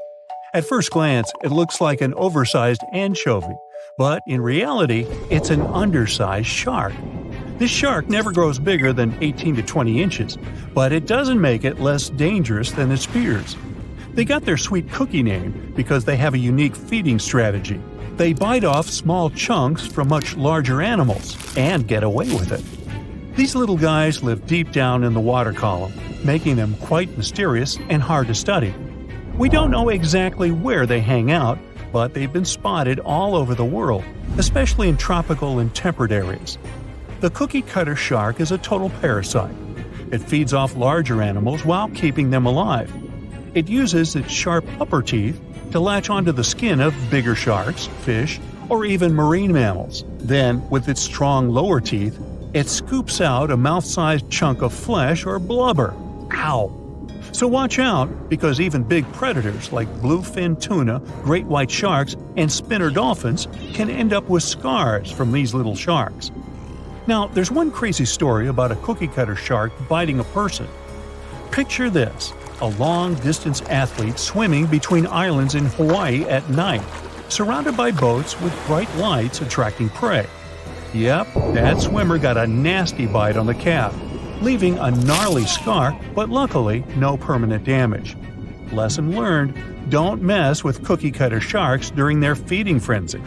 At first glance, it looks like an oversized anchovy, but in reality, it's an undersized shark. This shark never grows bigger than 18 to 20 inches, but it doesn't make it less dangerous than its peers. They got their sweet cookie name because they have a unique feeding strategy. They bite off small chunks from much larger animals and get away with it. These little guys live deep down in the water column, making them quite mysterious and hard to study. We don't know exactly where they hang out, but they've been spotted all over the world, especially in tropical and temperate areas. The cookie cutter shark is a total parasite. It feeds off larger animals while keeping them alive. It uses its sharp upper teeth to latch onto the skin of bigger sharks, fish, or even marine mammals. Then, with its strong lower teeth, it scoops out a mouth-sized chunk of flesh or blubber. Ow! So watch out, because even big predators like bluefin tuna, great white sharks, and spinner dolphins can end up with scars from these little sharks. Now, there's one crazy story about a cookie cutter shark biting a person. Picture this: a long-distance athlete swimming between islands in Hawaii at night, surrounded by boats with bright lights attracting prey. Yep, that swimmer got a nasty bite on the calf, leaving a gnarly scar, but luckily no permanent damage. Lesson learned: don't mess with cookie cutter sharks during their feeding frenzy.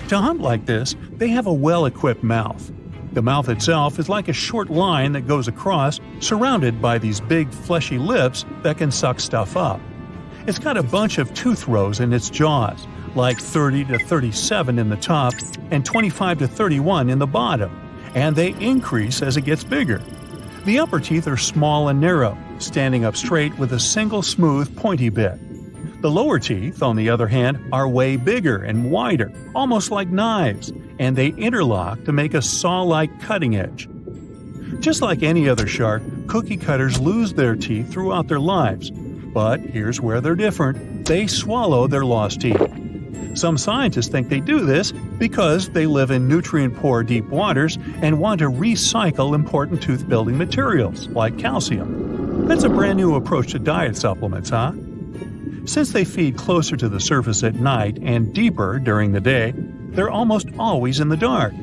To hunt like this, they have a well-equipped mouth. The mouth itself is like a short line that goes across, surrounded by these big fleshy lips that can suck stuff up. It's got a bunch of tooth rows in its jaws, like 30 to 37 in the top and 25 to 31 in the bottom, and they increase as it gets bigger. The upper teeth are small and narrow, standing up straight with a single smooth, pointy bit. The lower teeth, on the other hand, are way bigger and wider, almost like knives, and they interlock to make a saw-like cutting edge. Just like any other shark, cookie cutters lose their teeth throughout their lives. But here's where they're different: they swallow their lost teeth. Some scientists think they do this because they live in nutrient-poor deep waters and want to recycle important tooth-building materials, like calcium. That's a brand new approach to diet supplements, huh? Since they feed closer to the surface at night and deeper during the day, they're almost always in the dark.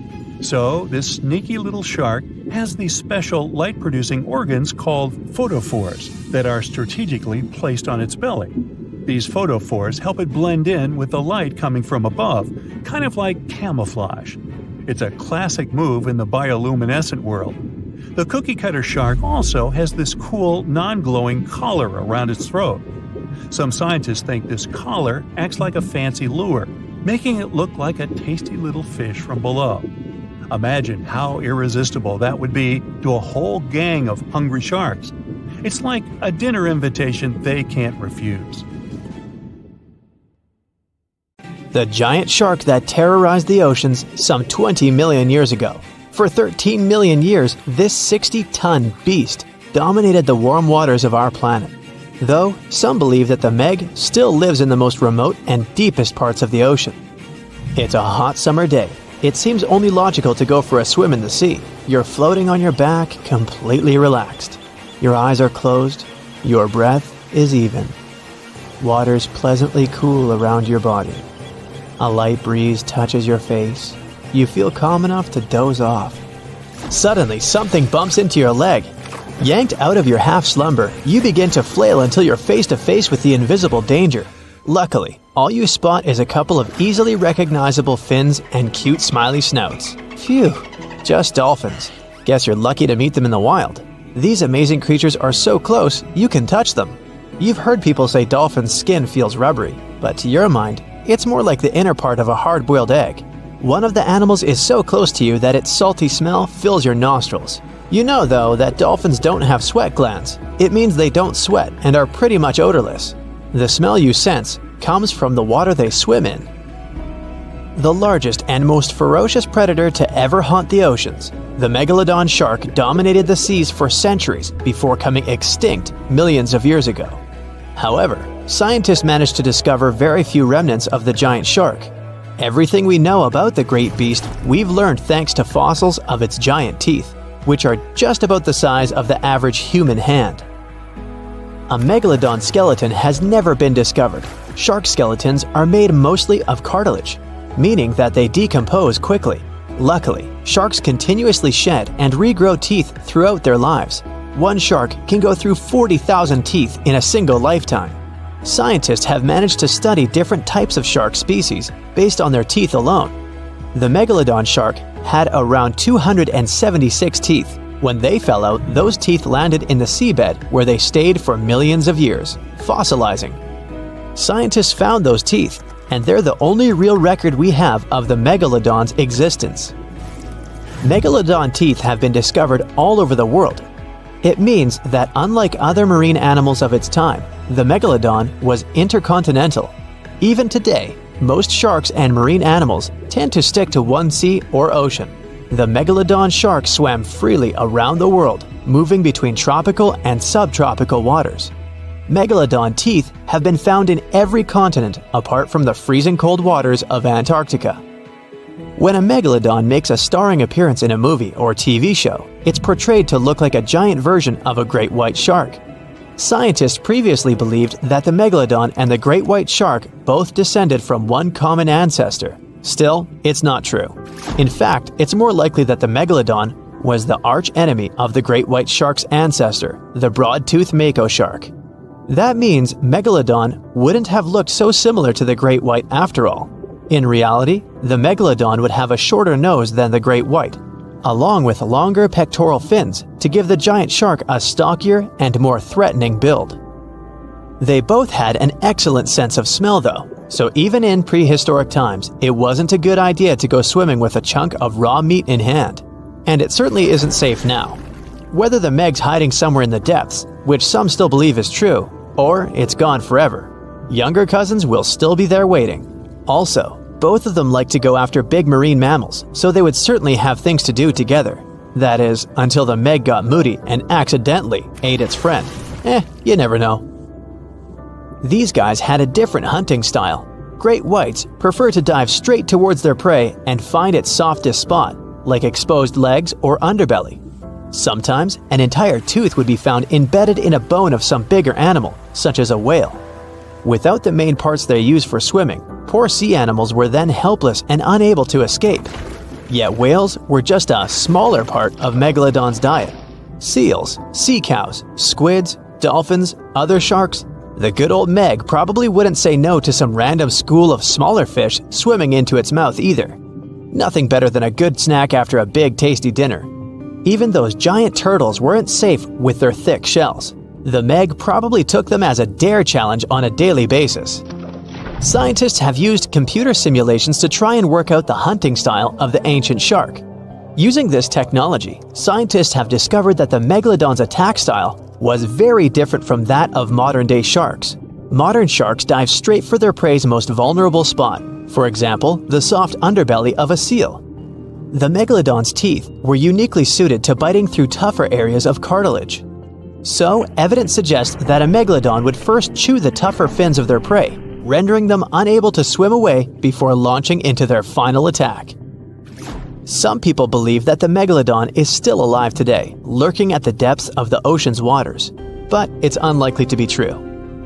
So, this sneaky little shark has these special light-producing organs called photophores that are strategically placed on its belly. These photophores help it blend in with the light coming from above, kind of like camouflage. It's a classic move in the bioluminescent world. The cookie cutter shark also has this cool, non-glowing collar around its throat. Some scientists think this collar acts like a fancy lure, making it look like a tasty little fish from below. Imagine how irresistible that would be to a whole gang of hungry sharks. It's like a dinner invitation they can't refuse. The giant shark that terrorized the oceans some 20 million years ago. For 13 million years, this 60-ton beast dominated the warm waters of our planet. Though, some believe that the Meg still lives in the most remote and deepest parts of the ocean. It's a hot summer day. It seems only logical to go for a swim in the sea. You're floating on your back, completely relaxed. Your eyes are closed. Your breath is even. Water's pleasantly cool around your body. A light breeze touches your face. You feel calm enough to doze off. Suddenly, something bumps into your leg. Yanked out of your half-slumber, you begin to flail until you're face-to-face with the invisible danger. Luckily, all you spot is a couple of easily recognizable fins and cute smiley snouts. Phew, just dolphins. Guess you're lucky to meet them in the wild. These amazing creatures are so close, you can touch them. You've heard people say dolphins' skin feels rubbery, but to your mind, it's more like the inner part of a hard-boiled egg. One of the animals is so close to you that its salty smell fills your nostrils. You know, though, that dolphins don't have sweat glands. It means they don't sweat and are pretty much odorless. The smell you sense comes from the water they swim in. the largest and most ferocious predator to ever haunt the oceans, the megalodon shark dominated the seas for centuries before coming extinct millions of years ago. However, scientists managed to discover very few remnants of the giant shark. Everything we know about the great beast we've learned thanks to fossils of its giant teeth, which are just about the size of the average human hand. A megalodon skeleton has never been discovered. Shark skeletons are made mostly of cartilage, meaning that they decompose quickly. Luckily, sharks continuously shed and regrow teeth throughout their lives. One shark can go through 40,000 teeth in a single lifetime. Scientists have managed to study different types of shark species based on their teeth alone. The megalodon shark had around 276 teeth. When they fell out, those teeth landed in the seabed where they stayed for millions of years, fossilizing. Scientists found those teeth, and they're the only real record we have of the megalodon's existence. Megalodon teeth have been discovered all over the world. It means that unlike other marine animals of its time, the megalodon was intercontinental. Even today, most sharks and marine animals tend to stick to one sea or ocean. The megalodon shark swam freely around the world, moving between tropical and subtropical waters. Megalodon teeth have been found in every continent apart from the freezing cold waters of Antarctica. When a megalodon makes a starring appearance in a movie or TV show, it's portrayed to look like a giant version of a great white shark. Scientists previously believed that the megalodon and the great white shark both descended from one common ancestor. Still, it's not true. In fact, it's more likely that the megalodon was the arch-enemy of the great white shark's ancestor, the broad-toothed mako shark. That means megalodon wouldn't have looked so similar to the great white after all. In reality, the megalodon would have a shorter nose than the great white, along with longer pectoral fins to give the giant shark a stockier and more threatening build. They both had an excellent sense of smell though, so even in prehistoric times, it wasn't a good idea to go swimming with a chunk of raw meat in hand. And it certainly isn't safe now. Whether the Meg's hiding somewhere in the depths, which some still believe is true, or it's gone forever, younger cousins will still be there waiting. Also, both of them like to go after big marine mammals, so they would certainly have things to do together. That is, until the Meg got moody and accidentally ate its friend. You never know. These guys had a different hunting style. Great whites prefer to dive straight towards their prey and find its softest spot, like exposed legs or underbelly. Sometimes, an entire tooth would be found embedded in a bone of some bigger animal, such as a whale. Without the main parts they use for swimming, poor sea animals were then helpless and unable to escape. Yet whales were just a smaller part of megalodon's diet. Seals, sea cows, squids, dolphins, other sharks. The good old Meg probably wouldn't say no to some random school of smaller fish swimming into its mouth either. Nothing better than a good snack after a big tasty dinner. Even those giant turtles weren't safe with their thick shells. The Meg probably took them as a dare challenge on a daily basis. Scientists have used computer simulations to try and work out the hunting style of the ancient shark. Using this technology, scientists have discovered that the megalodon's attack style was very different from that of modern-day sharks. Modern sharks dive straight for their prey's most vulnerable spot, for example, the soft underbelly of a seal. The megalodon's teeth were uniquely suited to biting through tougher areas of cartilage. So, evidence suggests that a megalodon would first chew the tougher fins of their prey, rendering them unable to swim away before launching into their final attack. Some people believe that the megalodon is still alive today, lurking at the depths of the ocean's waters. But it's unlikely to be true.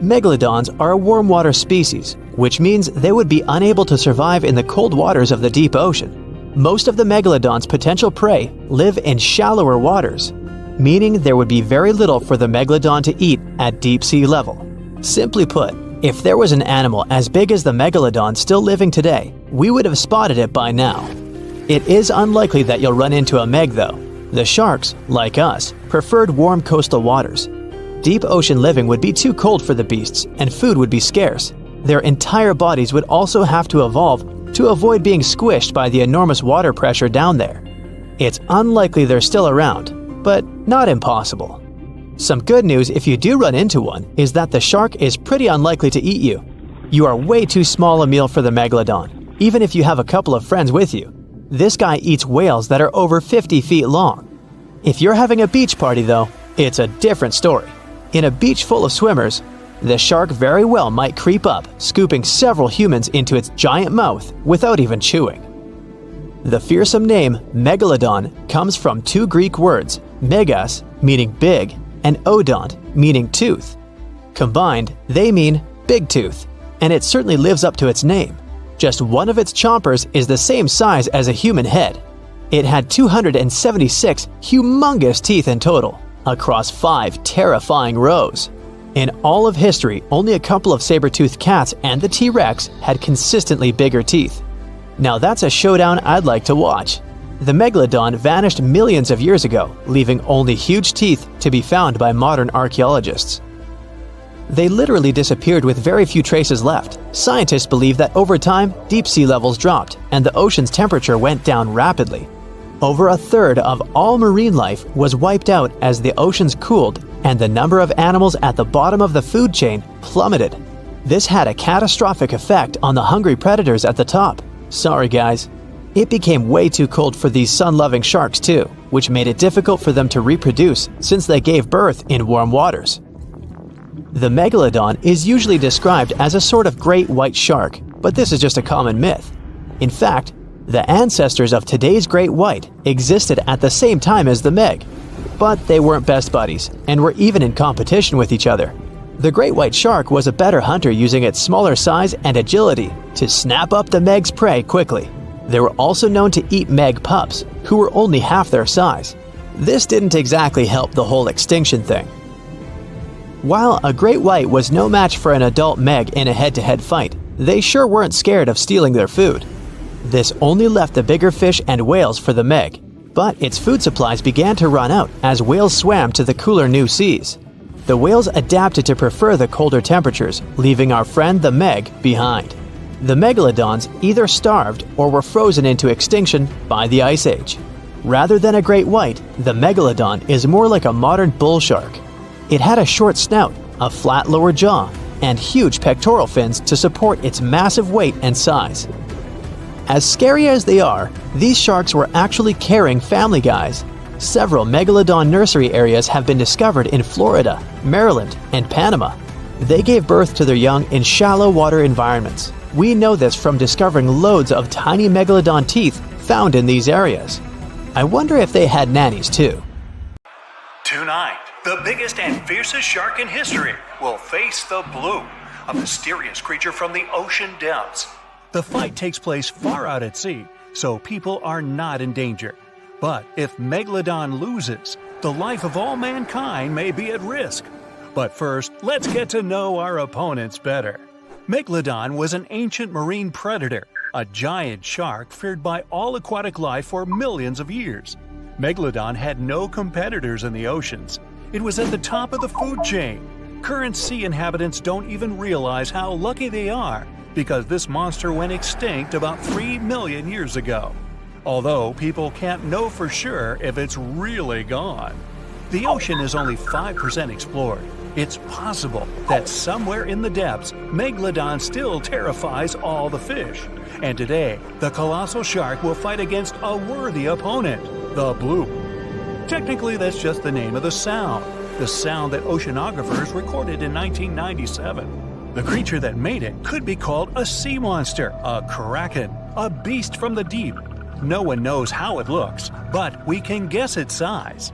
Megalodons are a warm water species, which means they would be unable to survive in the cold waters of the deep ocean. Most of the megalodon's potential prey live in shallower waters, meaning there would be very little for the megalodon to eat at deep sea level. Simply put, if there was an animal as big as the megalodon still living today, we would have spotted it by now. It is unlikely that you'll run into a Meg though. The sharks, like us, preferred warm coastal waters. Deep ocean living would be too cold for the beasts, and food would be scarce. Their entire bodies would also have to evolve to avoid being squished by the enormous water pressure down there. It's unlikely they're still around, but not impossible. Some good news if you do run into one is that the shark is pretty unlikely to eat you. You are way too small a meal for the megalodon. even if you have a couple of friends with you. This guy eats whales that are over 50 feet long. If you're having a beach party though, it's a different story. In a beach full of swimmers, the shark very well might creep up, scooping several humans into its giant mouth without even chewing. The fearsome name megalodon comes from two Greek words, megas, meaning big, and odont, meaning tooth. Combined, they mean big tooth, and it certainly lives up to its name. Just one of its chompers is the same size as a human head. It had 276 humongous teeth in total, across 5 terrifying rows. In all of history, only a couple of saber-toothed cats and the T-Rex had consistently bigger teeth. Now that's a showdown I'd like to watch. The megalodon vanished millions of years ago, leaving only huge teeth to be found by modern archaeologists. They literally disappeared with very few traces left. Scientists believe that over time, deep sea levels dropped and the ocean's temperature went down rapidly. Over a third of all marine life was wiped out as the oceans cooled and the number of animals at the bottom of the food chain plummeted. This had a catastrophic effect on the hungry predators at the top. Sorry guys. It became way too cold for these sun-loving sharks too, which made it difficult for them to reproduce since they gave birth in warm waters. The megalodon is usually described as a sort of great white shark, but this is just a common myth. In fact, the ancestors of today's great white existed at the same time as the meg, but they weren't best buddies and were even in competition with each other. The great white shark was a better hunter using its smaller size and agility to snap up the meg's prey quickly. They were also known to eat meg pups, who were only half their size. This didn't exactly help the whole extinction thing. While a great white was no match for an adult meg in a head-to-head fight, they sure weren't scared of stealing their food. This only left the bigger fish and whales for the meg, but its food supplies began to run out as whales swam to the cooler new seas. The whales adapted to prefer the colder temperatures, leaving our friend the meg behind. The megalodons either starved or were frozen into extinction by the Ice Age. Rather than a great white, the megalodon is more like a modern bull shark. It had a short snout, a flat lower jaw, and huge pectoral fins to support its massive weight and size. As scary as they are, these sharks were actually caring family guys. Several megalodon nursery areas have been discovered in Florida, Maryland, and Panama. They gave birth to their young in shallow water environments. We know this from discovering loads of tiny megalodon teeth found in these areas. I wonder if they had nannies too. Tonight, the biggest and fiercest shark in history will face the blue, a mysterious creature from the ocean depths. The fight takes place far out at sea, so people are not in danger. But if Megalodon loses, the life of all mankind may be at risk. But first, let's get to know our opponents better. Megalodon was an ancient marine predator, a giant shark feared by all aquatic life for millions of years. Megalodon had no competitors in the oceans. It was at the top of the food chain. Current sea inhabitants don't even realize how lucky they are because this monster went extinct about 3 million years ago. Although people can't know for sure if it's really gone. The ocean is only 5% explored. It's possible that somewhere in the depths, Megalodon still terrifies all the fish. And today, the colossal shark will fight against a worthy opponent, the blue. Technically, that's just the name of the sound that oceanographers recorded in 1997. The creature that made it could be called a sea monster, a kraken, a beast from the deep. No one knows how it looks, but we can guess its size.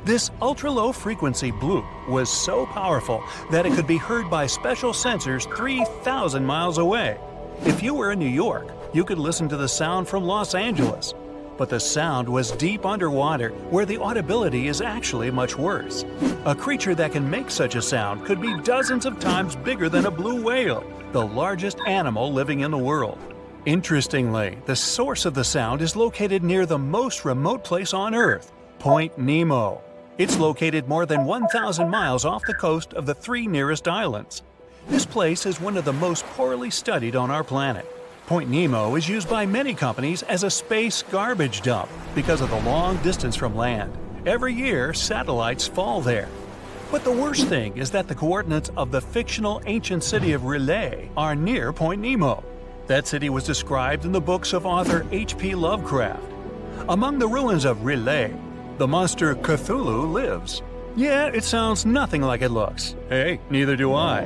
This ultra-low frequency blue was so powerful that it could be heard by special sensors 3,000 miles away. If you were in New York, you could listen to the sound from Los Angeles. But the sound was deep underwater, where the audibility is actually much worse. A creature that can make such a sound could be dozens of times bigger than a blue whale, the largest animal living in the world. Interestingly, the source of the sound is located near the most remote place on Earth, Point Nemo. It's located more than 1,000 miles off the coast of the 3 nearest islands. This place is one of the most poorly studied on our planet. Point Nemo is used by many companies as a space garbage dump because of the long distance from land. Every year, satellites fall there. But the worst thing is that the coordinates of the fictional ancient city of R'lyeh are near Point Nemo. That city was described in the books of author H.P. Lovecraft. Among the ruins of R'lyeh, the monster Cthulhu lives. Yeah, it sounds nothing like it looks. Hey, neither do I.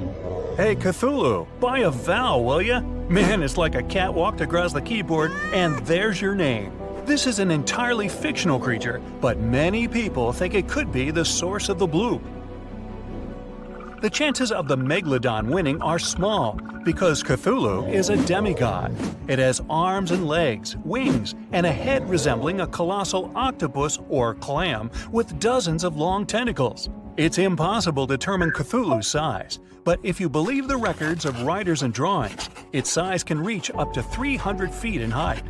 Hey Cthulhu, buy a vowel, will ya? Man, it's like a cat walked across the keyboard and there's your name. This is an entirely fictional creature, but many people think it could be the source of the bloop. The chances of the megalodon winning are small because Cthulhu is a demigod. It has arms and legs, wings, and a head resembling a colossal octopus or clam with dozens of long tentacles. It's impossible to determine Cthulhu's size, but if you believe the records of writers and drawings, its size can reach up to 300 feet in height.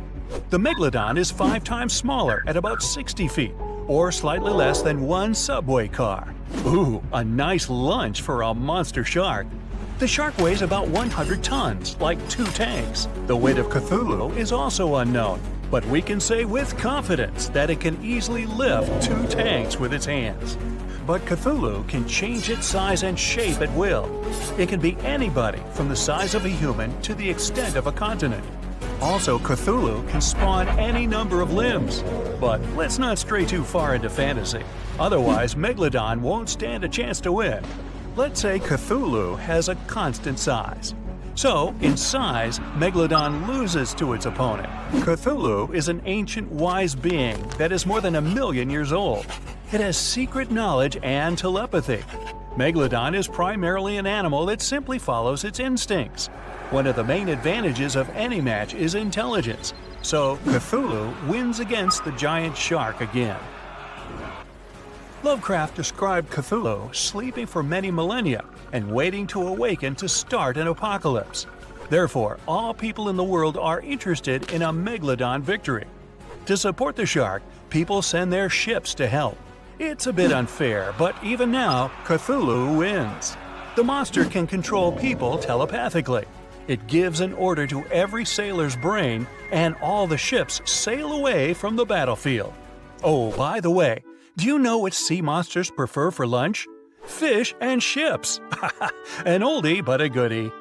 The megalodon is 5 times smaller at about 60 feet, or slightly less than one subway car. Ooh, a nice lunch for a monster shark. The shark weighs about 100 tons, like 2 tanks. The weight of Cthulhu is also unknown, but we can say with confidence that it can easily lift 2 tanks with its hands. But Cthulhu can change its size and shape at will. It can be anybody from the size of a human to the extent of a continent. Also, Cthulhu can spawn any number of limbs. But let's not stray too far into fantasy. Otherwise, Megalodon won't stand a chance to win. Let's say Cthulhu has a constant size. So, in size, Megalodon loses to its opponent. Cthulhu is an ancient wise being that is more than 1 million years old. It has secret knowledge and telepathy. Megalodon is primarily an animal that simply follows its instincts. One of the main advantages of any match is intelligence, so Cthulhu wins against the giant shark again. Lovecraft described Cthulhu sleeping for many millennia and waiting to awaken to start an apocalypse. Therefore, all people in the world are interested in a Megalodon victory. To support the shark, people send their ships to help. It's a bit unfair, but even now, Cthulhu wins. The monster can control people telepathically. It gives an order to every sailor's brain, and all the ships sail away from the battlefield. Oh, by the way, do you know what sea monsters prefer for lunch? Fish and ships! An oldie but a goodie.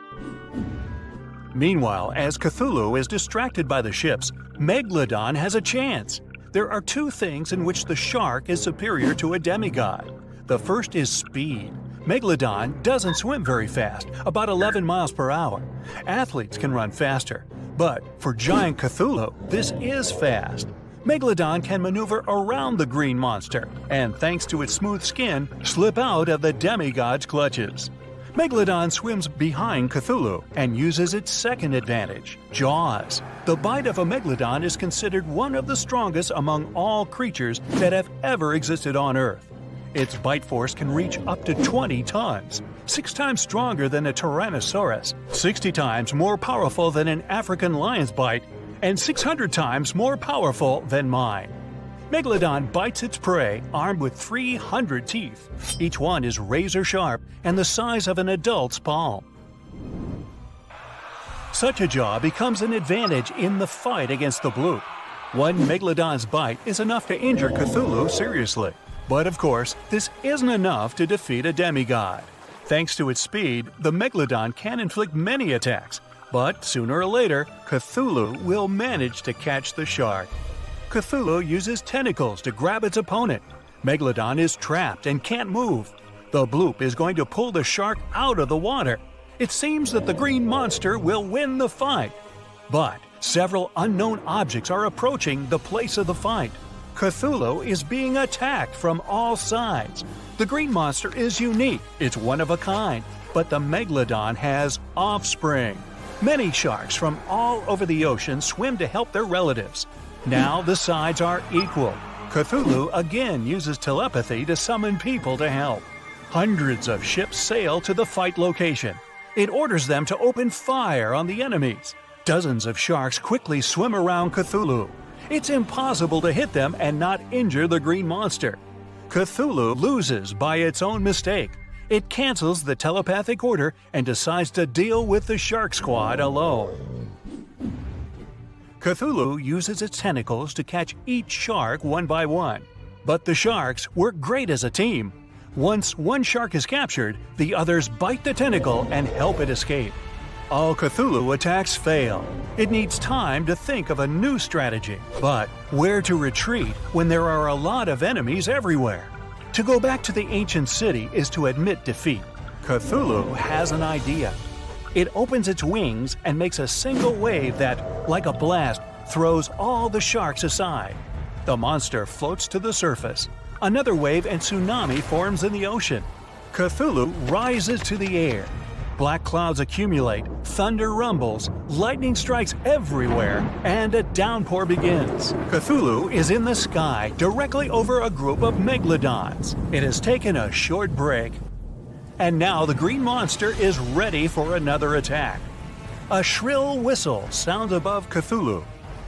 Meanwhile, as Cthulhu is distracted by the ships, Megalodon has a chance. There are 2 things in which the shark is superior to a demigod. The first is speed. Megalodon doesn't swim very fast, about 11 miles per hour. Athletes can run faster, but for giant Cthulhu, this is fast. Megalodon can maneuver around the green monster, and thanks to its smooth skin, slip out of the demigod's clutches. Megalodon swims behind Cthulhu and uses its second advantage, jaws. The bite of a megalodon is considered one of the strongest among all creatures that have ever existed on Earth. Its bite force can reach up to 20 tons, 6 times stronger than a Tyrannosaurus, 60 times more powerful than an African lion's bite, and 600 times more powerful than mine. Megalodon bites its prey armed with 300 teeth. Each one is razor sharp and the size of an adult's palm. Such a jaw becomes an advantage in the fight against the bloop. One Megalodon's bite is enough to injure Cthulhu seriously. But of course, this isn't enough to defeat a demigod. Thanks to its speed, the Megalodon can inflict many attacks, but sooner or later, Cthulhu will manage to catch the shark. Cthulhu uses tentacles to grab its opponent. Megalodon is trapped and can't move. The bloop is going to pull the shark out of the water. It seems that the green monster will win the fight. But several unknown objects are approaching the place of the fight. Cthulhu is being attacked from all sides. The green monster is unique, it's one of a kind, but the Megalodon has offspring. Many sharks from all over the ocean swim to help their relatives. Now the sides are equal. Cthulhu again uses telepathy to summon people to help. Hundreds of ships sail to the fight location. It orders them to open fire on the enemies. Dozens of sharks quickly swim around Cthulhu. It's impossible to hit them and not injure the green monster. Cthulhu loses by its own mistake. It cancels the telepathic order and decides to deal with the shark squad alone. Cthulhu uses its tentacles to catch each shark one by one. But the sharks work great as a team. Once one shark is captured, the others bite the tentacle and help it escape. All Cthulhu attacks fail. It needs time to think of a new strategy. But where to retreat when there are a lot of enemies everywhere? To go back to the ancient city is to admit defeat. Cthulhu has an idea. It opens its wings and makes a single wave that, like a blast, throws all the sharks aside. The monster floats to the surface. Another wave and tsunami forms in the ocean. Cthulhu rises to the air. Black clouds accumulate, thunder rumbles, lightning strikes everywhere, and a downpour begins. Cthulhu is in the sky, directly over a group of megalodons. It has taken a short break. And now the green monster is ready for another attack. A shrill whistle sounds above Cthulhu.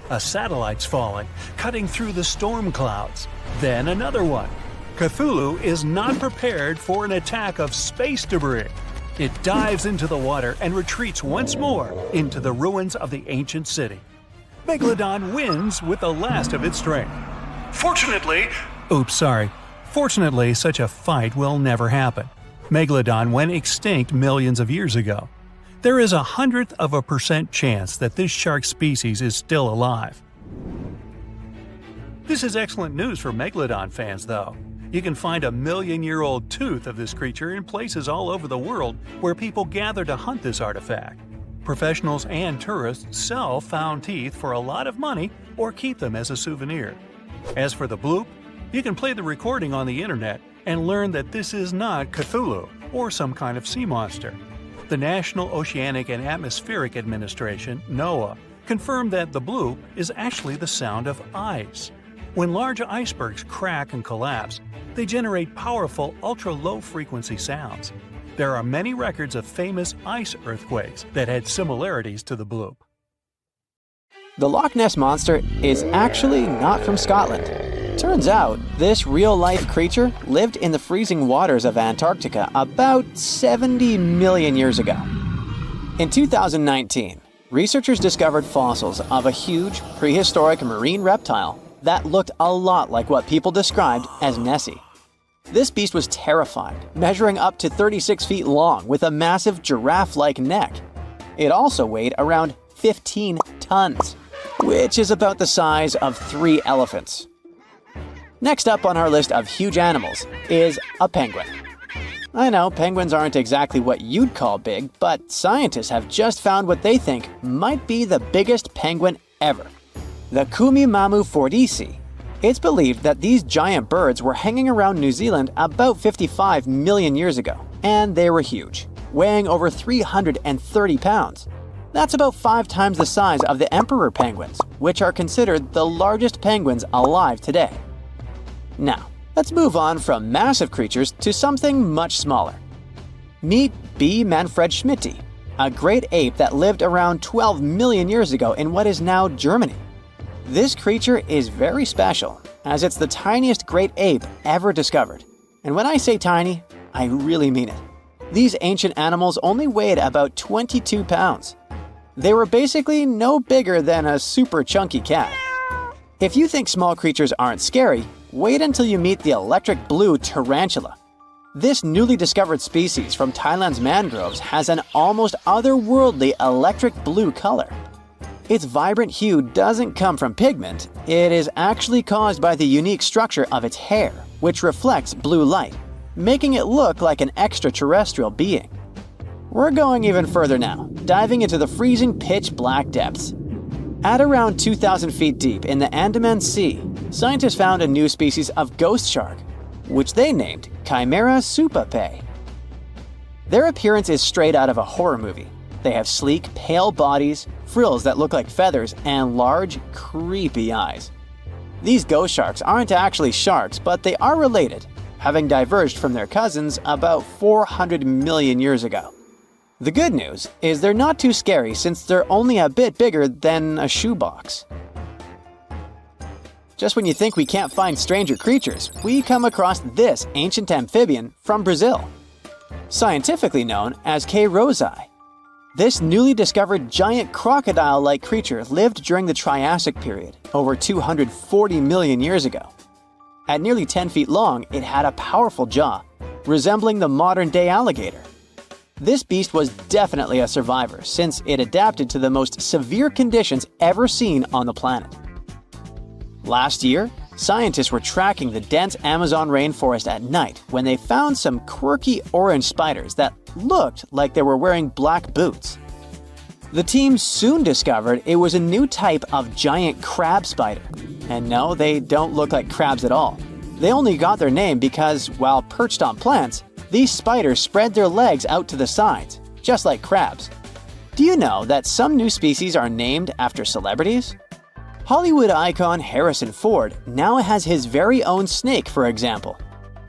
A satellite's falling, cutting through the storm clouds. Then another one. Cthulhu is not prepared for an attack of space debris. It dives into the water and retreats once more into the ruins of the ancient city. Megalodon wins with the last of its strength. Fortunately, such a fight will never happen. Megalodon went extinct millions of years ago. There is 0.01% chance that this shark species is still alive. This is excellent news for Megalodon fans, though. You can find a million-year-old tooth of this creature in places all over the world where people gather to hunt this artifact. Professionals and tourists sell found teeth for a lot of money or keep them as a souvenir. As for the bloop, you can play the recording on the internet and learn that this is not Cthulhu or some kind of sea monster. The National Oceanic and Atmospheric Administration, NOAA, confirmed that the bloop is actually the sound of ice. When large icebergs crack and collapse, they generate powerful ultra-low frequency sounds. There are many records of famous ice earthquakes that had similarities to the bloop. The Loch Ness Monster is actually not from Scotland. Turns out, this real-life creature lived in the freezing waters of Antarctica about 70 million years ago. In 2019, researchers discovered fossils of a huge, prehistoric marine reptile that looked a lot like what people described as Nessie. This beast was terrifying, measuring up to 36 feet long with a massive giraffe-like neck. It also weighed around 15 tons, which is about the size of 3 elephants. Next up on our list of huge animals is a penguin. I know penguins aren't exactly what you'd call big, but scientists have just found what they think might be the biggest penguin ever. The Kumimamu fordyce. It's believed that these giant birds were hanging around New Zealand about 55 million years ago, and they were huge, weighing over 330 pounds. That's about 5 times the size of the emperor penguins, which are considered the largest penguins alive today. Now, let's move on from massive creatures to something much smaller. Meet B. Manfred Schmitti, a great ape that lived around 12 million years ago in what is now Germany. This creature is very special, as it's the tiniest great ape ever discovered. And when I say tiny, I really mean it. These ancient animals only weighed about 22 pounds. They were basically no bigger than a super chunky cat. If you think small creatures aren't scary, wait until you meet the electric blue tarantula. This newly discovered species from Thailand's mangroves has an almost otherworldly electric blue color. Its vibrant hue doesn't come from pigment, it is actually caused by the unique structure of its hair, which reflects blue light, making it look like an extraterrestrial being. We're going even further now, diving into the freezing pitch-black depths. At around 2,000 feet deep in the Andaman Sea, scientists found a new species of ghost shark, which they named Chimera supape. Their appearance is straight out of a horror movie. They have sleek, pale bodies, frills that look like feathers, and large, creepy eyes. These ghost sharks aren't actually sharks, but they are related, having diverged from their cousins about 400 million years ago. The good news is they're not too scary since they're only a bit bigger than a shoebox. Just when you think we can't find stranger creatures, we come across this ancient amphibian from Brazil. Scientifically known as K. rosei. This newly discovered giant crocodile-like creature lived during the Triassic period, over 240 million years ago. At nearly 10 feet long, it had a powerful jaw, resembling the modern-day alligator. This beast was definitely a survivor since it adapted to the most severe conditions ever seen on the planet. Last year, scientists were tracking the dense Amazon rainforest at night when they found some quirky orange spiders that looked like they were wearing black boots. The team soon discovered it was a new type of giant crab spider. And no, they don't look like crabs at all. They only got their name because, while perched on plants, these spiders spread their legs out to the sides, just like crabs. Do you know that some new species are named after celebrities? Hollywood icon Harrison Ford now has his very own snake, for example.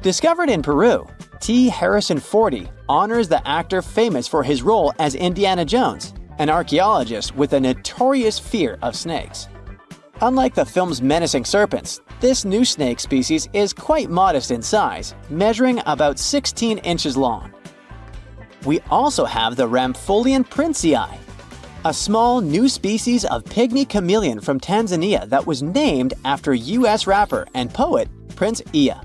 Discovered in Peru, T. Harrison Fordy honors the actor famous for his role as Indiana Jones, an archaeologist with a notorious fear of snakes. Unlike the film's menacing serpents, this new snake species is quite modest in size, measuring about 16 inches long. We also have the Rampholion princei, a small new species of pygmy chameleon from Tanzania that was named after US rapper and poet Prince Iya.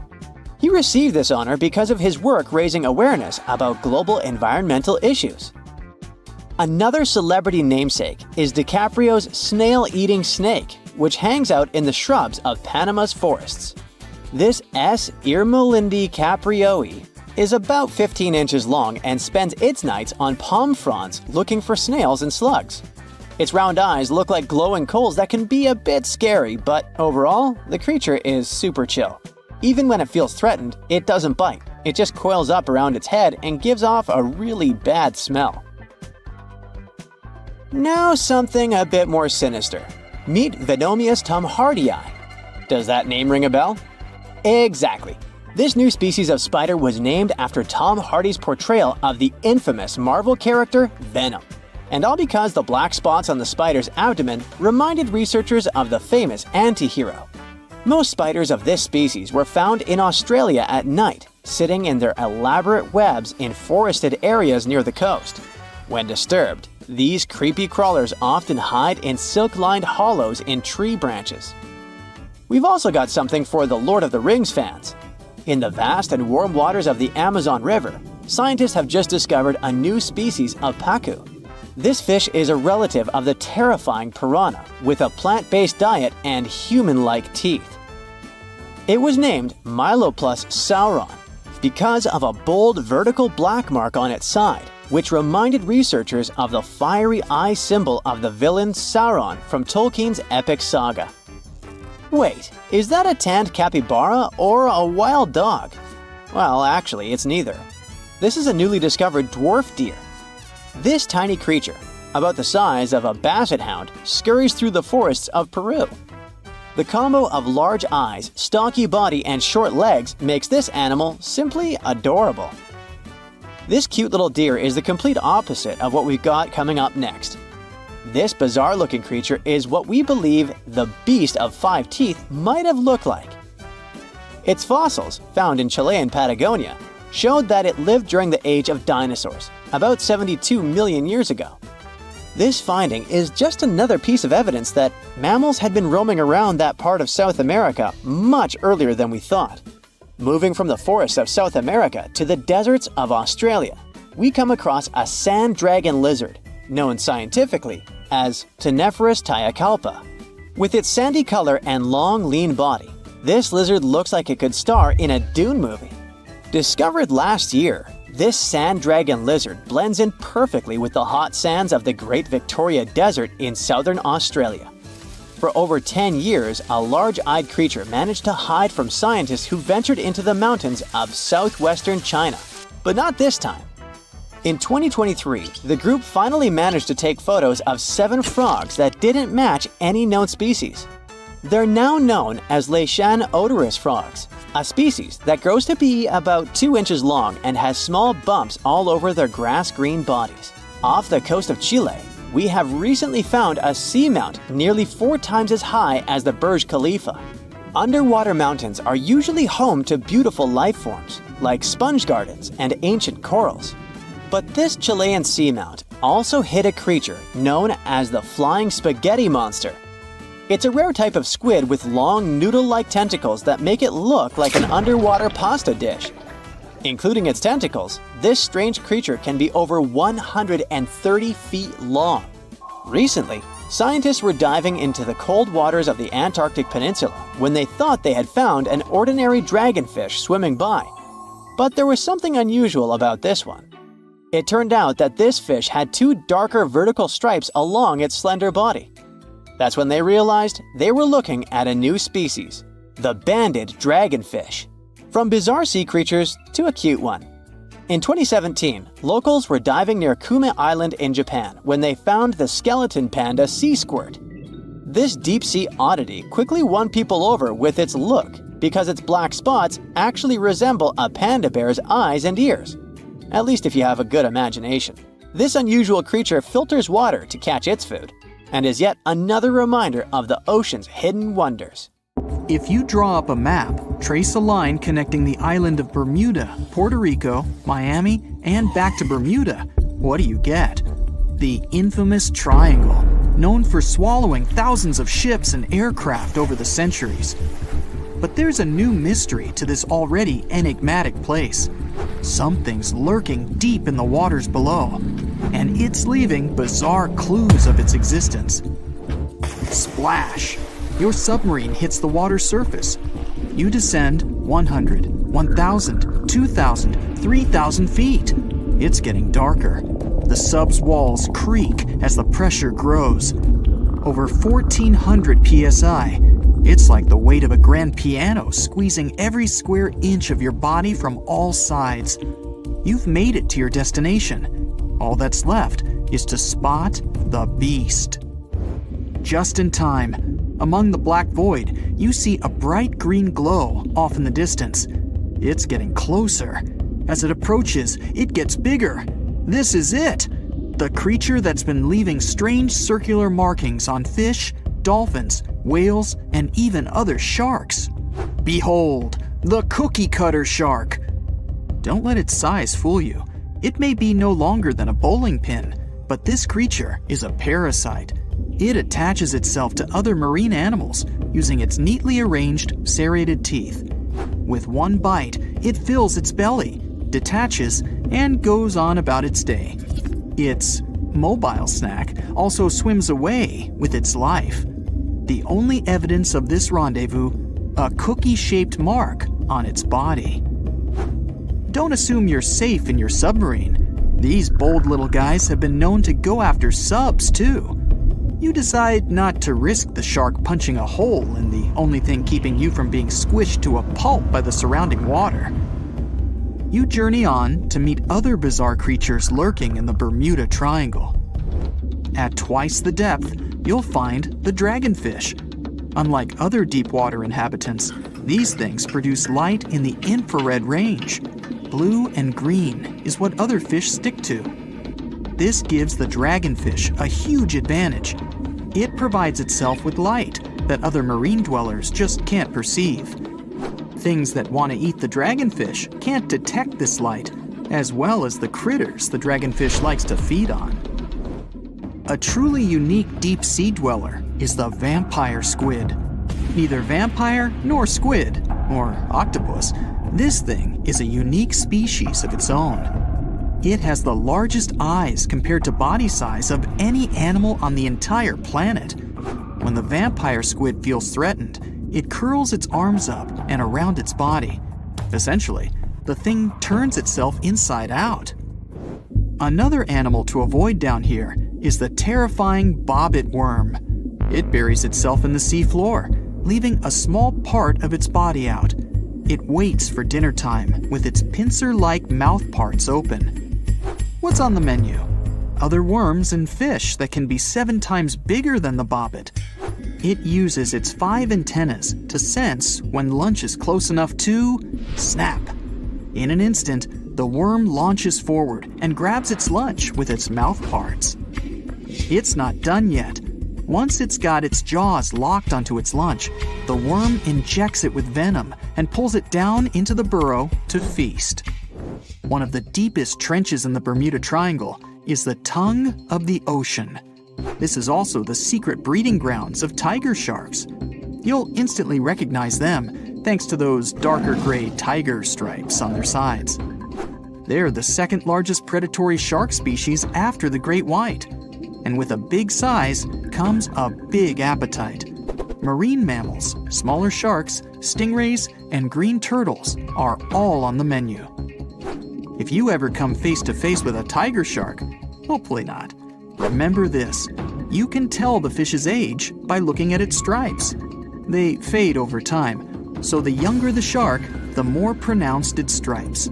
He received this honor because of his work raising awareness about global environmental issues. Another celebrity namesake is DiCaprio's snail-eating snake, which hangs out in the shrubs of Panama's forests. This S. irmelindi caprioi is about 15 inches long and spends its nights on palm fronds looking for snails and slugs. Its round eyes look like glowing coals that can be a bit scary, but overall, the creature is super chill. Even when it feels threatened, it doesn't bite. It just coils up around its head and gives off a really bad smell. Now something a bit more sinister. Meet Venomous tomhardii. Does that name ring a bell? Exactly. This new species of spider was named after Tom Hardy's portrayal of the infamous Marvel character Venom. And all because the black spots on the spider's abdomen reminded researchers of the famous anti-hero. Most spiders of this species were found in Australia at night, sitting in their elaborate webs in forested areas near the coast. When disturbed, these creepy crawlers often hide in silk-lined hollows in tree branches. We've also got something for the Lord of the Rings fans. In the vast and warm waters of the Amazon River, scientists have just discovered a new species of pacu. This fish is a relative of the terrifying piranha, with a plant-based diet and human-like teeth. It was named Myloplus sauron because of a bold vertical black mark on its side, which reminded researchers of the fiery eye symbol of the villain Sauron from Tolkien's epic saga. Wait, is that a tanned capybara or a wild dog? Well, actually, it's neither. This is a newly discovered dwarf deer. This tiny creature, about the size of a basset hound, scurries through the forests of Peru. The combo of large eyes, stocky body, and short legs makes this animal simply adorable. This cute little deer is the complete opposite of what we've got coming up next. This bizarre-looking creature is what we believe the beast of 5 teeth might have looked like. Its fossils, found in Chilean Patagonia, showed that it lived during the age of dinosaurs, about 72 million years ago. This finding is just another piece of evidence that mammals had been roaming around that part of South America much earlier than we thought. Moving from the forests of South America to the deserts of Australia, we come across a sand dragon lizard, known scientifically as Tenephorus tayacalpa. With its sandy color and long, lean body, this lizard looks like it could star in a Dune movie. Discovered last year, this sand dragon lizard blends in perfectly with the hot sands of the Great Victoria Desert in southern Australia. For over 10 years, a large-eyed creature managed to hide from scientists who ventured into the mountains of southwestern China. But not this time. In 2023, the group finally managed to take photos of 7 frogs that didn't match any known species. They're now known as Leishan odorous frogs, a species that grows to be about 2 inches long and has small bumps all over their grass-green bodies. Off the coast of Chile, we have recently found a seamount nearly 4 times as high as the Burj Khalifa. Underwater mountains are usually home to beautiful life forms, like sponge gardens and ancient corals. But this Chilean seamount also hid a creature known as the flying spaghetti monster. It's a rare type of squid with long noodle-like tentacles that make it look like an underwater pasta dish. Including its tentacles, this strange creature can be over 130 feet long. Recently, scientists were diving into the cold waters of the Antarctic Peninsula when they thought they had found an ordinary dragonfish swimming by. But there was something unusual about this one. It turned out that this fish had two darker vertical stripes along its slender body. That's when they realized they were looking at a new species, the banded dragonfish. From bizarre sea creatures to a cute one. In 2017, locals were diving near Kume Island in Japan when they found the skeleton panda sea squirt. This deep-sea oddity quickly won people over with its look because its black spots actually resemble a panda bear's eyes and ears. At least if you have a good imagination. This unusual creature filters water to catch its food, and is yet another reminder of the ocean's hidden wonders. If you draw up a map, trace a line connecting the island of Bermuda, Puerto Rico, Miami, and back to Bermuda, what do you get? The infamous triangle, known for swallowing thousands of ships and aircraft over the centuries. But there's a new mystery to this already enigmatic place. Something's lurking deep in the waters below, and it's leaving bizarre clues of its existence. Splash! Your submarine hits the water surface. You descend 100, 1,000, 2,000, 3,000 feet. It's getting darker. The sub's walls creak as the pressure grows. Over 1,400 psi. It's like the weight of a grand piano squeezing every square inch of your body from all sides. You've made it to your destination. All that's left is to spot the beast. Just in time. Among the black void, you see a bright green glow off in the distance. It's getting closer. As it approaches, it gets bigger. This is it! The creature that's been leaving strange circular markings on fish, dolphins, whales, and even other sharks. Behold, the cookie cutter shark! Don't let its size fool you. It may be no longer than a bowling pin, but this creature is a parasite. It attaches itself to other marine animals using its neatly arranged, serrated teeth. With one bite, it fills its belly, detaches, and goes on about its day. Its mobile snack also swims away with its life. The only evidence of this rendezvous, a cookie-shaped mark on its body. Don't assume you're safe in your submarine. These bold little guys have been known to go after subs too. You decide not to risk the shark punching a hole in the only thing keeping you from being squished to a pulp by the surrounding water. You journey on to meet other bizarre creatures lurking in the Bermuda Triangle. At twice the depth, you'll find the dragonfish. Unlike other deep water inhabitants, these things produce light in the infrared range. Blue and green is what other fish stick to. This gives the dragonfish a huge advantage. It provides itself with light that other marine dwellers just can't perceive. Things that want to eat the dragonfish can't detect this light, as well as the critters the dragonfish likes to feed on. A truly unique deep-sea dweller is the vampire squid. Neither vampire nor squid, or octopus, this thing is a unique species of its own. It has the largest eyes compared to body size of any animal on the entire planet. When the vampire squid feels threatened, it curls its arms up and around its body. Essentially, the thing turns itself inside out. Another animal to avoid down here is the terrifying bobbit worm. It buries itself in the seafloor, leaving a small part of its body out. It waits for dinner time with its pincer-like mouth parts open. What's on the menu? Other worms and fish that can be 7 times bigger than the bobbit. It uses its 5 antennas to sense when lunch is close enough to snap. In an instant, the worm launches forward and grabs its lunch with its mouth parts. It's not done yet. Once it's got its jaws locked onto its lunch, the worm injects it with venom and pulls it down into the burrow to feast. One of the deepest trenches in the Bermuda Triangle is the tongue of the ocean. This is also the secret breeding grounds of tiger sharks. You'll instantly recognize them thanks to those darker gray tiger stripes on their sides. They're the second largest predatory shark species after the great white. And with a big size comes a big appetite. Marine mammals, smaller sharks, stingrays, and green turtles are all on the menu. If you ever come face to face with a tiger shark, hopefully not, remember this: you can tell the fish's age by looking at its stripes. They fade over time, so the younger the shark, the more pronounced its stripes.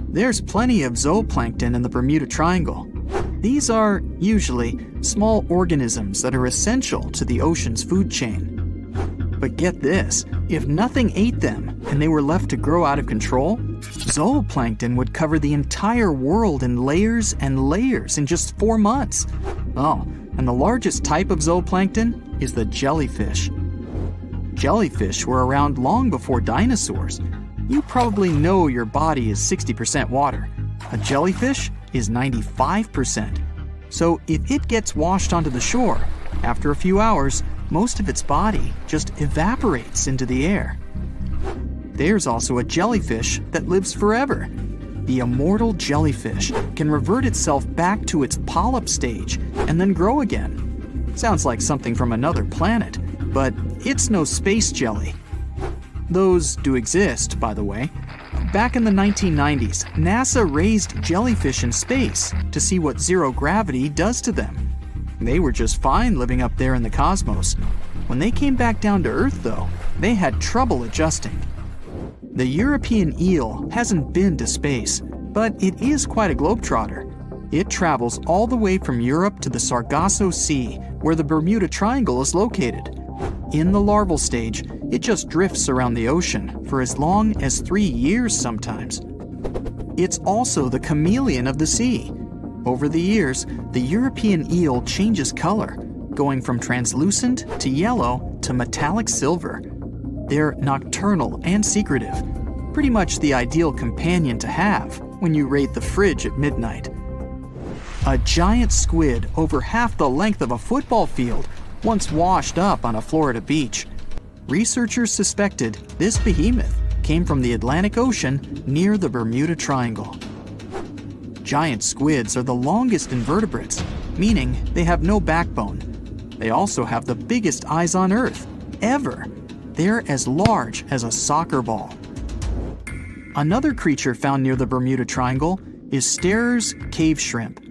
There's plenty of zooplankton in the Bermuda Triangle. These are, usually, small organisms that are essential to the ocean's food chain. But get this, if nothing ate them and they were left to grow out of control, zooplankton would cover the entire world in layers and layers in just 4 months. Oh, and the largest type of zooplankton is the jellyfish. Jellyfish were around long before dinosaurs. You probably know your body is 60% water. A jellyfish is 95%. So if it gets washed onto the shore, after a few hours, most of its body just evaporates into the air. There's also a jellyfish that lives forever. The immortal jellyfish can revert itself back to its polyp stage and then grow again. Sounds like something from another planet, but it's no space jelly. Those do exist, by the way. Back in the 1990s, NASA raised jellyfish in space to see what zero gravity does to them. They were just fine living up there in the cosmos. When they came back down to Earth, though, they had trouble adjusting. The European eel hasn't been to space, but it is quite a globetrotter. It travels all the way from Europe to the Sargasso Sea, where the Bermuda Triangle is located. In the larval stage, it just drifts around the ocean for as long as 3 years sometimes. It's also the chameleon of the sea. Over the years, the European eel changes color, going from translucent to yellow to metallic silver. They're nocturnal and secretive, pretty much the ideal companion to have when you raid the fridge at midnight. A giant squid over half the length of a football field once washed up on a Florida beach. Researchers suspected this behemoth came from the Atlantic Ocean near the Bermuda Triangle. Giant squids are the longest invertebrates, meaning they have no backbone. They also have the biggest eyes on Earth, ever. They're as large as a soccer ball. Another creature found near the Bermuda Triangle is Sterer's cave shrimp.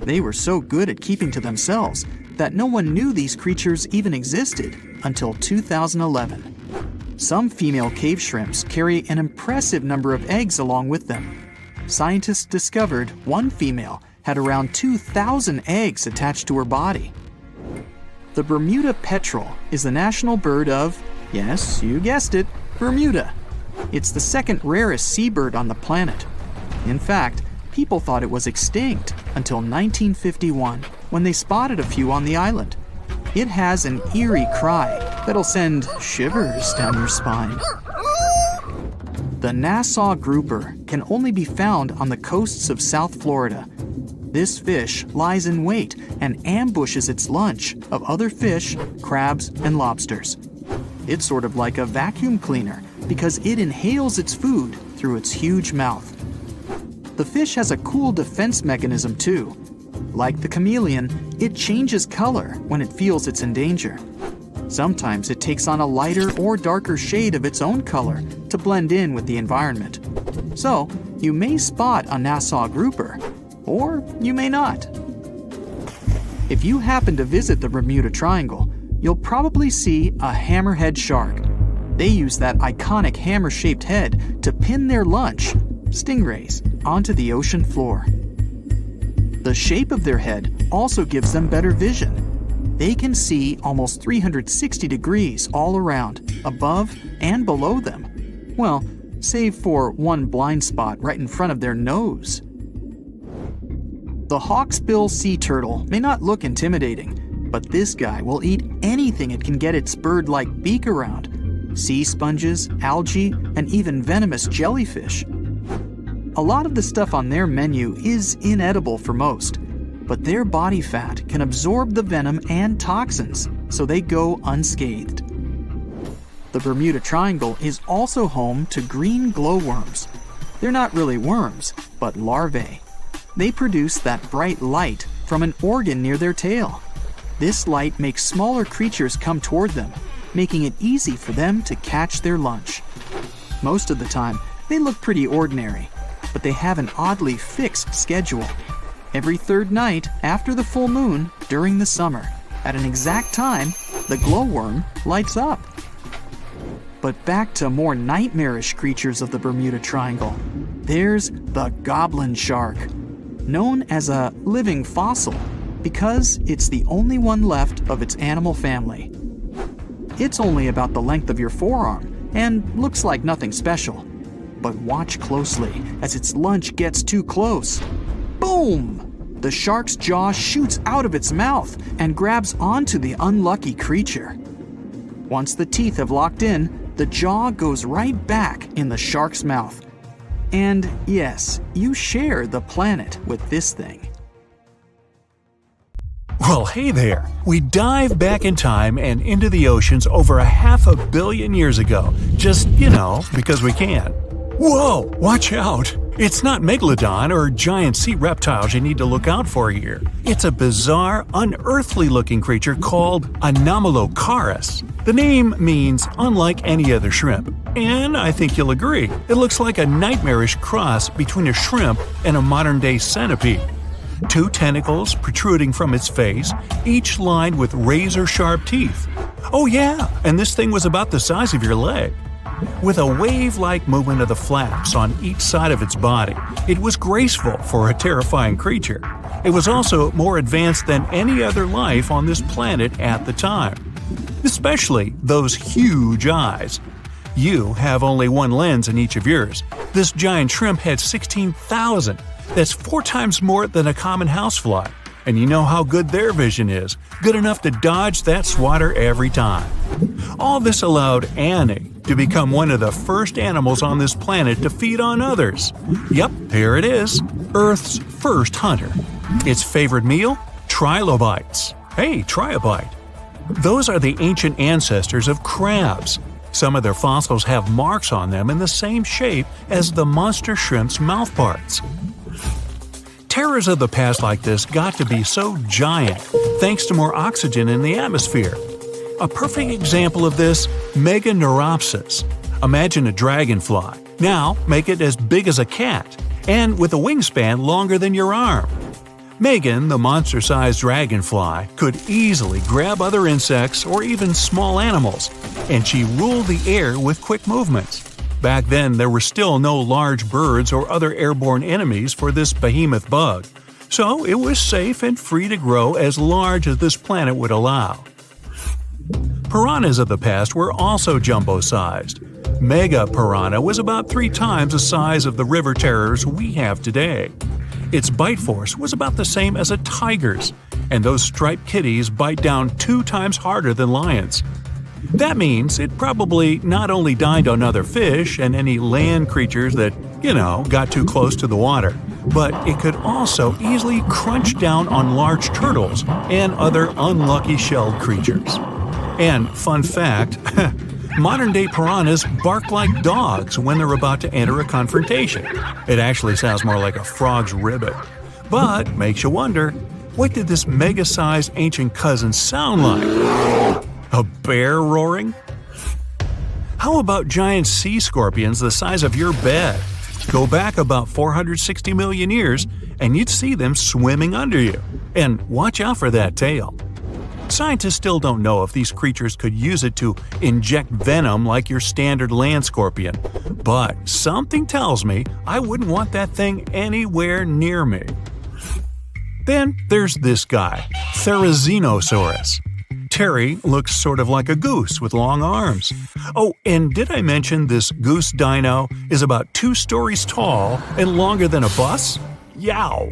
They were so good at keeping to themselves that no one knew these creatures even existed until 2011. Some female cave shrimps carry an impressive number of eggs along with them. Scientists discovered one female had around 2,000 eggs attached to her body. The Bermuda petrel is the national bird of, yes, you guessed it, Bermuda. It's the second rarest seabird on the planet. In fact, people thought it was extinct until 1951, when they spotted a few on the island. It has an eerie cry that'll send shivers down your spine. The Nassau grouper can only be found on the coasts of South Florida. This fish lies in wait and ambushes its lunch of other fish, crabs, and lobsters. It's sort of like a vacuum cleaner because it inhales its food through its huge mouth. The fish has a cool defense mechanism too. Like the chameleon, it changes color when it feels it's in danger. Sometimes it takes on a lighter or darker shade of its own color to blend in with the environment. So, you may spot a Nassau grouper, or you may not. If you happen to visit the Bermuda Triangle, you'll probably see a hammerhead shark. They use that iconic hammer-shaped head to pin their lunch, stingrays, onto the ocean floor. The shape of their head also gives them better vision. They can see almost 360 degrees all around, above and below them. Well, save for one blind spot right in front of their nose. The hawksbill sea turtle may not look intimidating, but this guy will eat anything it can get its bird-like beak around. Sea sponges, algae, and even venomous jellyfish. A lot of the stuff on their menu is inedible for most, but their body fat can absorb the venom and toxins, so they go unscathed. The Bermuda Triangle is also home to green glowworms. They're not really worms, but larvae. They produce that bright light from an organ near their tail. This light makes smaller creatures come toward them, making it easy for them to catch their lunch. Most of the time, they look pretty ordinary, but they have an oddly fixed schedule. Every third night after the full moon during the summer, at an exact time, the glowworm lights up. But back to more nightmarish creatures of the Bermuda Triangle. There's the goblin shark, known as a living fossil because it's the only one left of its animal family. It's only about the length of your forearm and looks like nothing special. But watch closely as its lunch gets too close. Boom! The shark's jaw shoots out of its mouth and grabs onto the unlucky creature. Once the teeth have locked in, the jaw goes right back in the shark's mouth. And yes, you share the planet with this thing. Well, hey there. We dive back in time and into the oceans over 500 million years ago. Just, because we can. Whoa, watch out. It's not megalodon or giant sea reptiles you need to look out for here. It's a bizarre, unearthly-looking creature called Anomalocaris. The name means unlike any other shrimp, and I think you'll agree, it looks like a nightmarish cross between a shrimp and a modern-day centipede. 2 tentacles protruding from its face, each lined with razor-sharp teeth. Oh yeah, and this thing was about the size of your leg. With a wave-like movement of the flaps on each side of its body, it was graceful for a terrifying creature. It was also more advanced than any other life on this planet at the time. Especially those huge eyes. You have only one lens in each of yours. This giant shrimp had 16,000. That's 4 times more than a common housefly. And you know how good their vision is. Good enough to dodge that swatter every time. All this allowed Annie to become one of the first animals on this planet to feed on others. Yep, here it is. Earth's first hunter. Its favorite meal? Trilobites. Hey, try a bite. Those are the ancient ancestors of crabs. Some of their fossils have marks on them in the same shape as the monster shrimp's mouthparts. Terrors of the past like this got to be so giant thanks to more oxygen in the atmosphere. A perfect example of this, Meganeuropsis. Imagine a dragonfly. Now make it as big as a cat, and with a wingspan longer than your arm. Megan, the monster-sized dragonfly, could easily grab other insects or even small animals, and she ruled the air with quick movements. Back then, there were still no large birds or other airborne enemies for this behemoth bug, so it was safe and free to grow as large as this planet would allow. Piranhas of the past were also jumbo-sized. Mega piranha was about 3 times the size of the river terrors we have today. Its bite force was about the same as a tiger's, and those striped kitties bite down 2 times harder than lions. That means it probably not only dined on other fish and any land creatures that, got too close to the water, but it could also easily crunch down on large turtles and other unlucky shelled creatures. And fun fact, modern-day piranhas bark like dogs when they're about to enter a confrontation. It actually sounds more like a frog's ribbit. But makes you wonder, what did this mega-sized ancient cousin sound like? A bear roaring? How about giant sea scorpions the size of your bed? Go back about 460 million years, and you'd see them swimming under you. And watch out for that tail. Scientists still don't know if these creatures could use it to inject venom like your standard land scorpion, but something tells me I wouldn't want that thing anywhere near me. Then there's this guy, Therizinosaurus. Terry looks sort of like a goose with long arms. Oh, and did I mention this goose dino is about 2 stories tall and longer than a bus? Yow!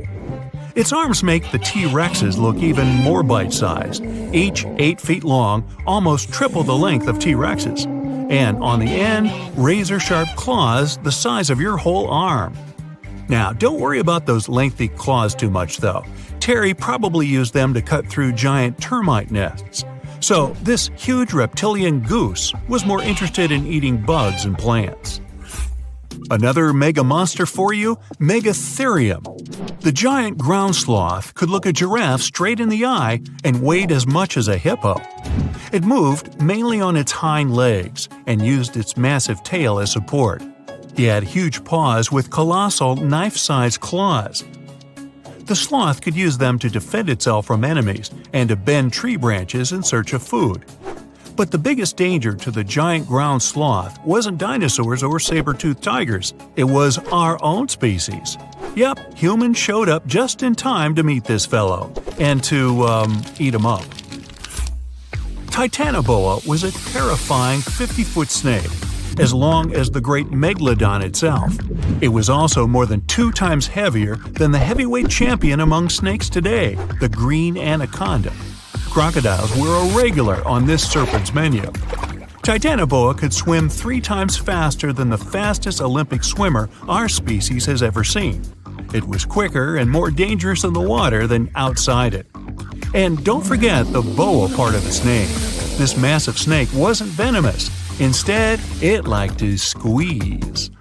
Its arms make the T-Rexes look even more bite-sized, each 8 feet long, almost triple the length of T-Rexes. And on the end, razor-sharp claws the size of your whole arm. Now, don't worry about those lengthy claws too much, though. Terry probably used them to cut through giant termite nests. So this huge reptilian goose was more interested in eating bugs and plants. Another mega monster for you, Megatherium. The giant ground sloth could look a giraffe straight in the eye and weighed as much as a hippo. It moved mainly on its hind legs and used its massive tail as support. He had huge paws with colossal knife-sized claws. The sloth could use them to defend itself from enemies and to bend tree branches in search of food. But the biggest danger to the giant ground sloth wasn't dinosaurs or saber-toothed tigers, it was our own species. Yep, humans showed up just in time to meet this fellow, and to, eat him up. Titanoboa was a terrifying 50-foot snake, as long as the great megalodon itself. It was also more than 2 times heavier than the heavyweight champion among snakes today, the green anaconda. Crocodiles were a regular on this serpent's menu. Titanoboa could swim 3 times faster than the fastest Olympic swimmer our species has ever seen. It was quicker and more dangerous in the water than outside it. And don't forget the boa part of its name. This massive snake wasn't venomous. Instead, it liked to squeeze.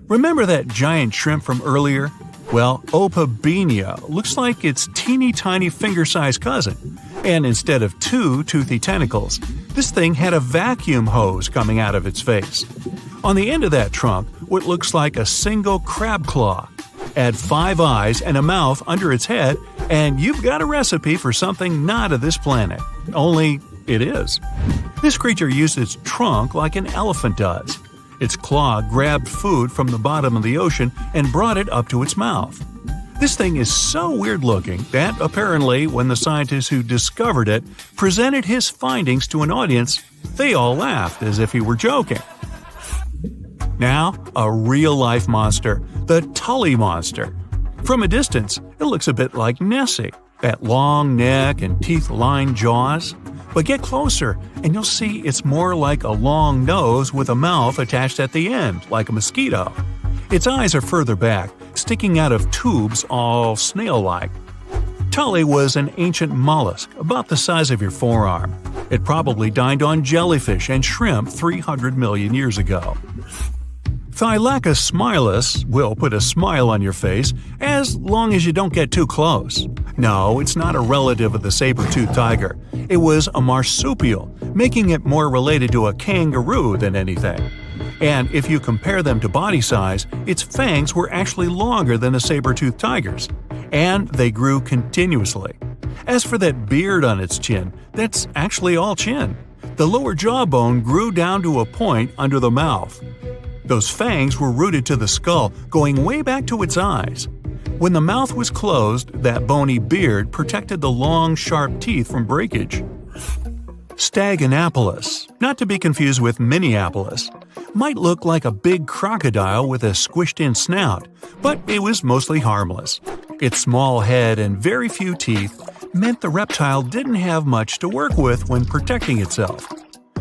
Remember that giant shrimp from earlier? Well, Opabenia looks like its teeny-tiny finger-sized cousin. And instead of 2 toothy tentacles, this thing had a vacuum hose coming out of its face. On the end of that trunk, what looks like a single crab claw. Add 5 eyes and a mouth under its head, and you've got a recipe for something not of this planet. Only it is. This creature used its trunk like an elephant does. Its claw grabbed food from the bottom of the ocean and brought it up to its mouth. This thing is so weird-looking that, apparently, when the scientists who discovered it presented his findings to an audience, they all laughed as if he were joking. Now, a real-life monster, the tully monster. From a distance, it looks a bit like Nessie, that long neck and teeth-lined jaws. But get closer, and you'll see it's more like a long nose with a mouth attached at the end, like a mosquito. Its eyes are further back, sticking out of tubes all snail-like. Tully was an ancient mollusk, about the size of your forearm. It probably dined on jellyfish and shrimp 300 million years ago. Thylacosmilus will put a smile on your face as long as you don't get too close. No, it's not a relative of the saber-toothed tiger. It was a marsupial, making it more related to a kangaroo than anything. And if you compare them to body size, its fangs were actually longer than a saber-toothed tiger's. And they grew continuously. As for that beard on its chin, that's actually all chin. The lower jawbone grew down to a point under the mouth. Those fangs were rooted to the skull, going way back to its eyes. When the mouth was closed, that bony beard protected the long, sharp teeth from breakage. Staganapolis, not to be confused with Minneapolis, might look like a big crocodile with a squished-in snout, but it was mostly harmless. Its small head and very few teeth meant the reptile didn't have much to work with when protecting itself.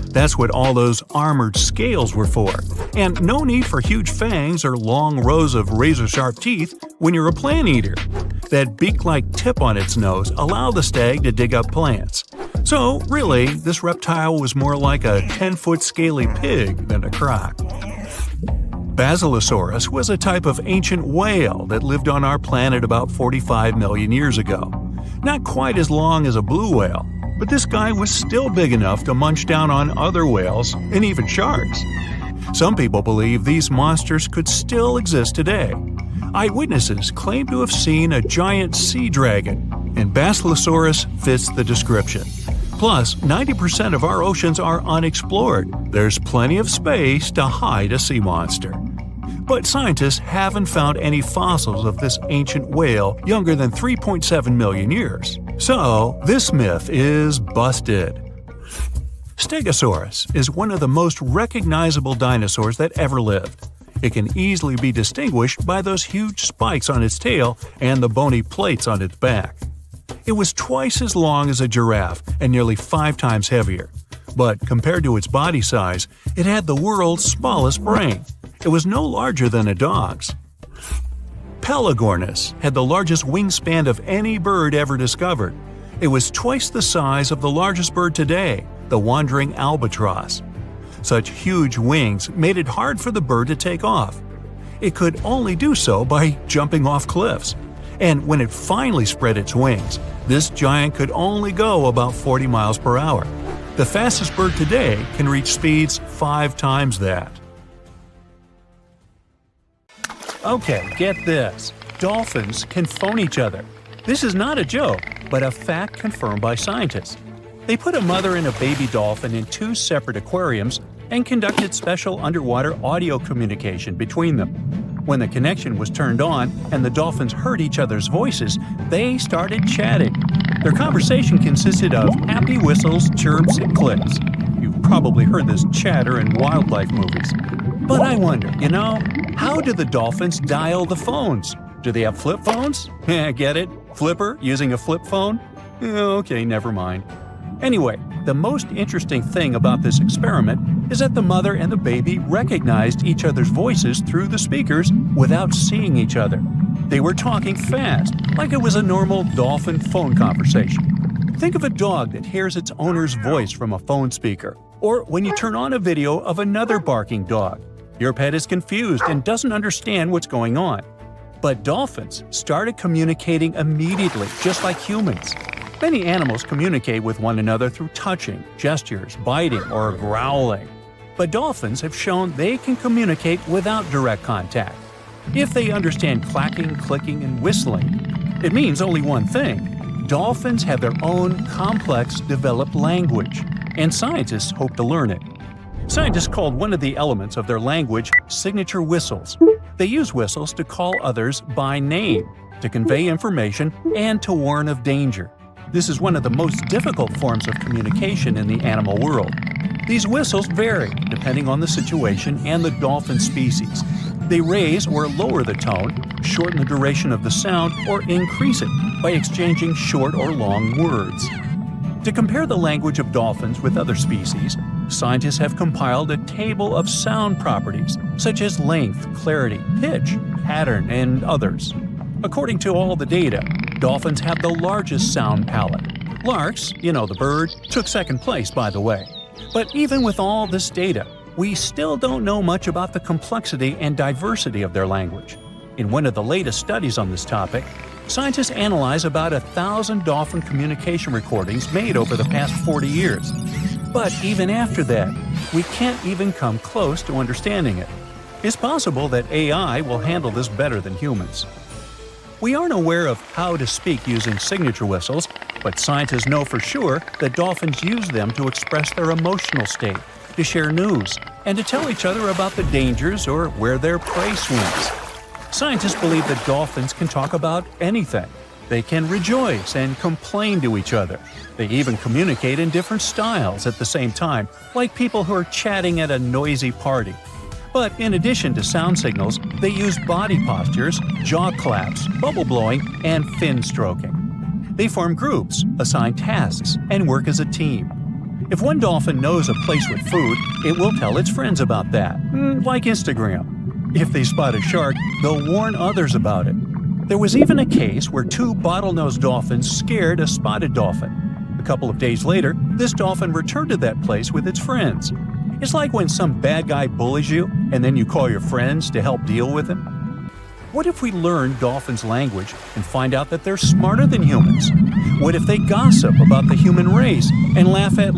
That's what all those armored scales were for, and no need for huge fangs or long rows of razor-sharp teeth when you're a plant eater. That beak-like tip on its nose allowed the stag to dig up plants. So, really, this reptile was more like a 10-foot scaly pig than a croc. Basilosaurus was a type of ancient whale that lived on our planet about 45 million years ago. Not quite as long as a blue whale, but this guy was still big enough to munch down on other whales and even sharks. Some people believe these monsters could still exist today. Eyewitnesses claim to have seen a giant sea dragon, and Basilosaurus fits the description. Plus, 90% of our oceans are unexplored. There's plenty of space to hide a sea monster. But scientists haven't found any fossils of this ancient whale younger than 3.7 million years. So, this myth is busted. Stegosaurus is one of the most recognizable dinosaurs that ever lived. It can easily be distinguished by those huge spikes on its tail and the bony plates on its back. It was twice as long as a giraffe and nearly 5 times heavier. But compared to its body size, it had the world's smallest brain. It was no larger than a dog's. Pelagornis had the largest wingspan of any bird ever discovered. It was twice the size of the largest bird today, the wandering albatross. Such huge wings made it hard for the bird to take off. It could only do so by jumping off cliffs. And when it finally spread its wings, this giant could only go about 40 miles per hour. The fastest bird today can reach speeds 5 times that. Okay, get this. Dolphins can phone each other. This is not a joke, but a fact confirmed by scientists. They put a mother and a baby dolphin in 2 separate aquariums and conducted special underwater audio communication between them. When the connection was turned on and the dolphins heard each other's voices, they started chatting. Their conversation consisted of happy whistles, chirps, and clicks. You've probably heard this chatter in wildlife movies. But I wonder, how do the dolphins dial the phones? Do they have flip phones? Get it? Flipper using a flip phone? Okay, never mind. Anyway, the most interesting thing about this experiment is that the mother and the baby recognized each other's voices through the speakers without seeing each other. They were talking fast, like it was a normal dolphin phone conversation. Think of a dog that hears its owner's voice from a phone speaker, or when you turn on a video of another barking dog. Your pet is confused and doesn't understand what's going on. But dolphins started communicating immediately, just like humans. Many animals communicate with one another through touching, gestures, biting, or growling. But dolphins have shown they can communicate without direct contact. If they understand clacking, clicking, and whistling, it means only one thing. Dolphins have their own complex, developed language, and scientists hope to learn it. Scientists called one of the elements of their language signature whistles. They use whistles to call others by name, to convey information, and to warn of danger. This is one of the most difficult forms of communication in the animal world. These whistles vary depending on the situation and the dolphin species. They raise or lower the tone, shorten the duration of the sound, or increase it by exchanging short or long words. To compare the language of dolphins with other species, scientists have compiled a table of sound properties such as length, clarity, pitch, pattern, and others. According to all the data, dolphins have the largest sound palette. Larks, the bird, took second place, by the way. But even with all this data, we still don't know much about the complexity and diversity of their language. In one of the latest studies on this topic, scientists analyze about 1,000 dolphin communication recordings made over the past 40 years. But even after that, we can't even come close to understanding it. It's possible that AI will handle this better than humans. We aren't aware of how to speak using signature whistles, but scientists know for sure that dolphins use them to express their emotional state, to share news, and to tell each other about the dangers or where their prey swims. Scientists believe that dolphins can talk about anything. They can rejoice and complain to each other. They even communicate in different styles at the same time, like people who are chatting at a noisy party. But in addition to sound signals, they use body postures, jaw claps, bubble blowing, and fin stroking. They form groups, assign tasks, and work as a team. If one dolphin knows a place with food, it will tell its friends about that, like Instagram. If they spot a shark, they'll warn others about it. There was even a case where 2 bottlenose dolphins scared a spotted dolphin. A couple of days later, this dolphin returned to that place with its friends. It's like when some bad guy bullies you and then you call your friends to help deal with him. What if we learn dolphins' language and find out that they're smarter than humans? What if they gossip about the human race and laugh at